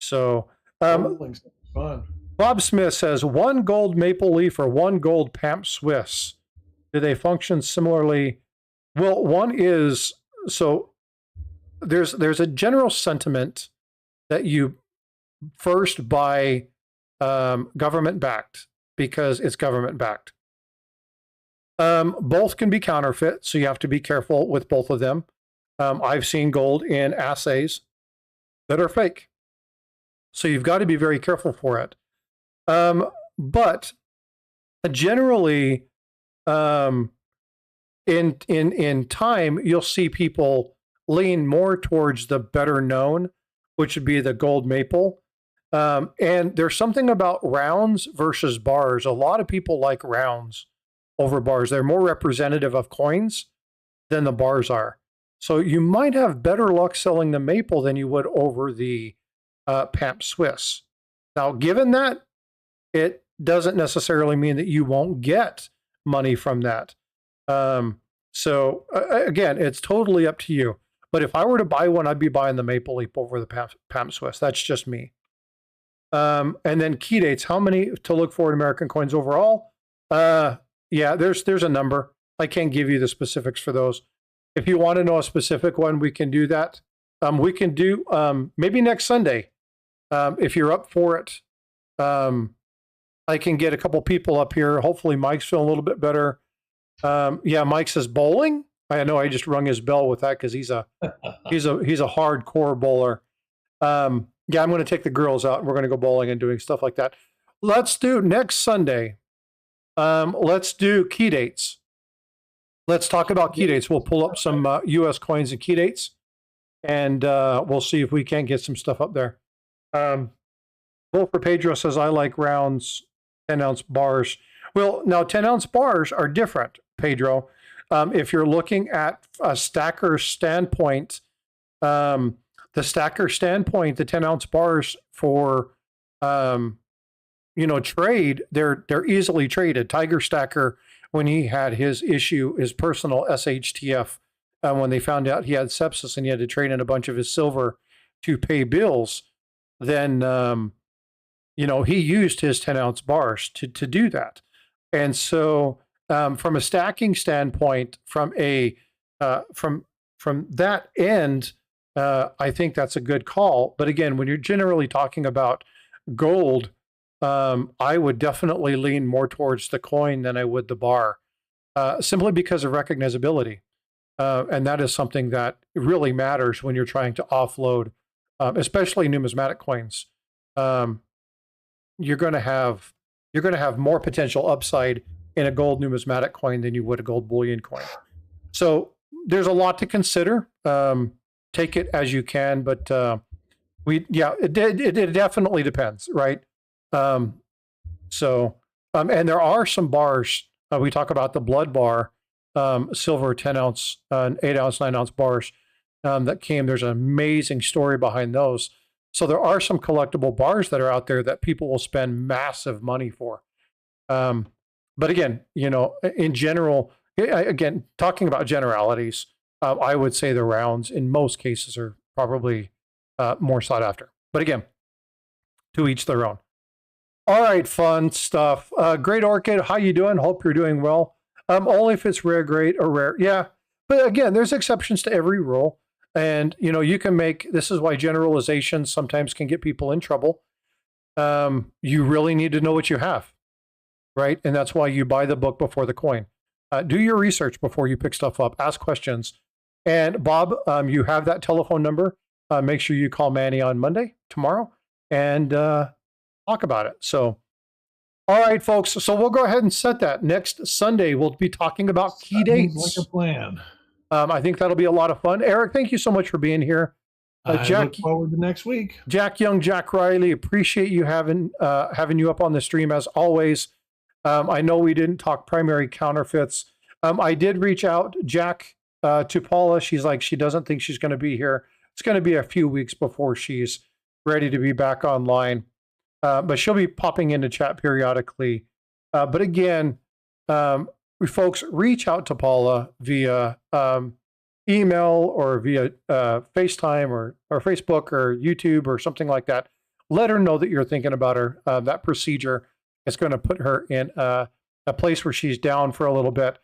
So bowling's fun. Bob Smith says 1 gold maple leaf or 1 gold Pamp Swiss. Do they function similarly? Well, one is, so there's a general sentiment that you first buy government backed because it's government backed. Both can be counterfeit, so you have to be careful with both of them. I've seen gold in assays that are fake, so you've got to be very careful for it. But generally, in time, you'll see people lean more towards the better known, which would be the gold maple. And there's something about rounds versus bars. A lot of people like rounds over bars. They're more representative of coins than the bars are. So you might have better luck selling the maple than you would over the Pamp Swiss. Now, given that, it doesn't necessarily mean that you won't get money from that. So again, it's totally up to you. But if I were to buy one, I'd be buying the maple leaf over the Pamp Swiss. That's just me. And then key dates, how many to look for in American coins overall? Yeah, there's a number. I can't give you the specifics for those. If you want to know a specific one, we can do that. We can do maybe next Sunday, if you're up for it. I can get a couple people up here. Hopefully Mike's feeling a little bit better. Yeah, Mike says bowling. I know I just rung his bell with that because he's a hardcore bowler. Yeah, I'm going to take the girls out and we're going to go bowling and doing stuff like that. Let's do next Sunday. Let's do key dates. Let's talk about key dates. We'll pull up some US coins and key dates, and we'll see if we can't get some stuff up there. Volker Pedro says, I like rounds, 10-ounce bars. Well, now 10-ounce bars are different, Pedro. If you're looking at a stacker standpoint, the stacker standpoint, the 10-ounce bars for trade, they're easily traded. Tiger Stacker, when he had his issue, his personal SHTF, when they found out he had sepsis and he had to trade in a bunch of his silver to pay bills, then he used his 10-ounce bars to do that. And so from a stacking standpoint, from that end, I think that's a good call. But again, when you're generally talking about gold, I would definitely lean more towards the coin than I would the bar, simply because of recognizability. And that is something that really matters when you're trying to offload, especially numismatic coins. You're going to have more potential upside in a gold numismatic coin than you would a gold bullion coin. So there's a lot to consider. Take it as you can, but it definitely depends, right? And there are some bars. We talk about the blood bar, silver 10-ounce, 8-ounce, 9-ounce bars that came. There's an amazing story behind those. So there are some collectible bars that are out there that people will spend massive money for. But again, in general, again, talking about generalities, I would say the rounds in most cases are probably more sought after. But again, to each their own. All right, fun stuff. Great Orchid, how you doing? Hope you're doing well. Only if it's rare, great, or rare. Yeah, but again, there's exceptions to every rule. And, you can this is why generalizations sometimes can get people in trouble. You really need to know what you have, right? And that's why you buy the book before the coin. Do your research before you pick stuff up. Ask questions. And Bob, you have that telephone number. Make sure you call Manny on Monday, tomorrow, and talk about it. So, all right, folks. So we'll go ahead and set that. Next Sunday, we'll be talking about key dates. Like a plan. I think that'll be a lot of fun. Eric, thank you so much for being here. I Jack, look forward to next week. Jack Young, Jack Riley, appreciate you having you up on the stream as always. I know we didn't talk primary counterfeits. I did reach out, Jack, to Paula. She's like, she doesn't think she's going to be here. It's going to be a few weeks before she's ready to be back online. But she'll be popping into chat periodically. But again, folks, reach out to Paula via email or via FaceTime or Facebook or YouTube or something like that. Let her know that you're thinking about her. That procedure is going to put her in a place where she's down for a little bit.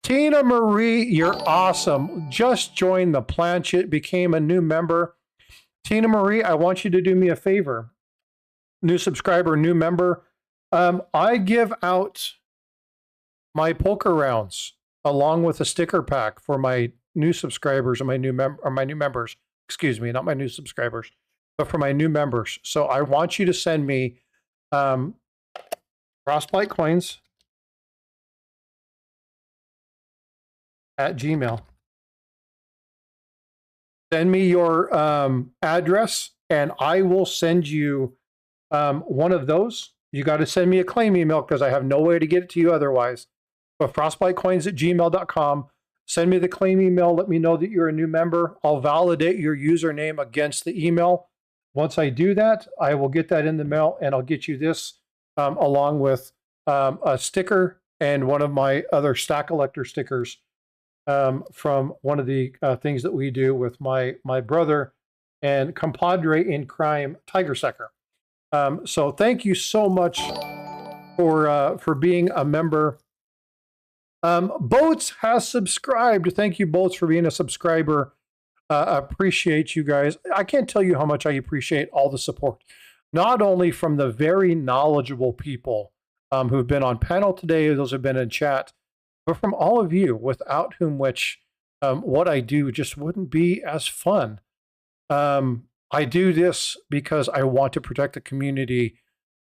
Tina Marie, you're awesome. Just joined the Planchet, became a new member. Tina Marie, I want you to do me a favor. New subscriber, new member. I give out my poker rounds along with a sticker pack for my new subscribers and my new members. Excuse me, not my new subscribers, but for my new members. So I want you to send me Frostbite coins at Gmail. Send me your address and I will send you one of those. You got to send me a claim email because I have no way to get it to you otherwise. But frostbitecoins at gmail.com. Send me the claim email. Let me know that you're a new member. I'll validate your username against the email. Once I do that, I will get that in the mail and I'll get you this along with a sticker and one of my other Stack Collector stickers from one of the things that we do with my brother and compadre in crime, Tiger Stacker. So thank you so much for being a member. Boats has subscribed. Thank you, Boats, for being a subscriber. Appreciate you guys. I can't tell you how much I appreciate all the support, not only from the very knowledgeable people who've been on panel today, those who've been in chat, but from all of you, without whom which what I do just wouldn't be as fun. I do this because I want to protect the community,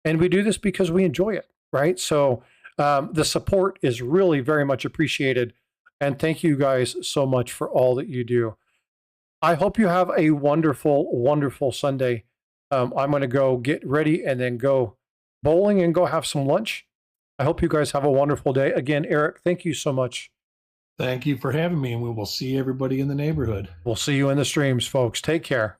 and we do this because we enjoy it, right? So the support is really very much appreciated, and thank you guys so much for all that you do. I hope you have a wonderful, wonderful Sunday. I'm going to go get ready and then go bowling and go have some lunch. I hope you guys have a wonderful day. Again, Eric, thank you so much. Thank you for having me, and we will see everybody in the neighborhood. We'll see you in the streams, folks. Take care.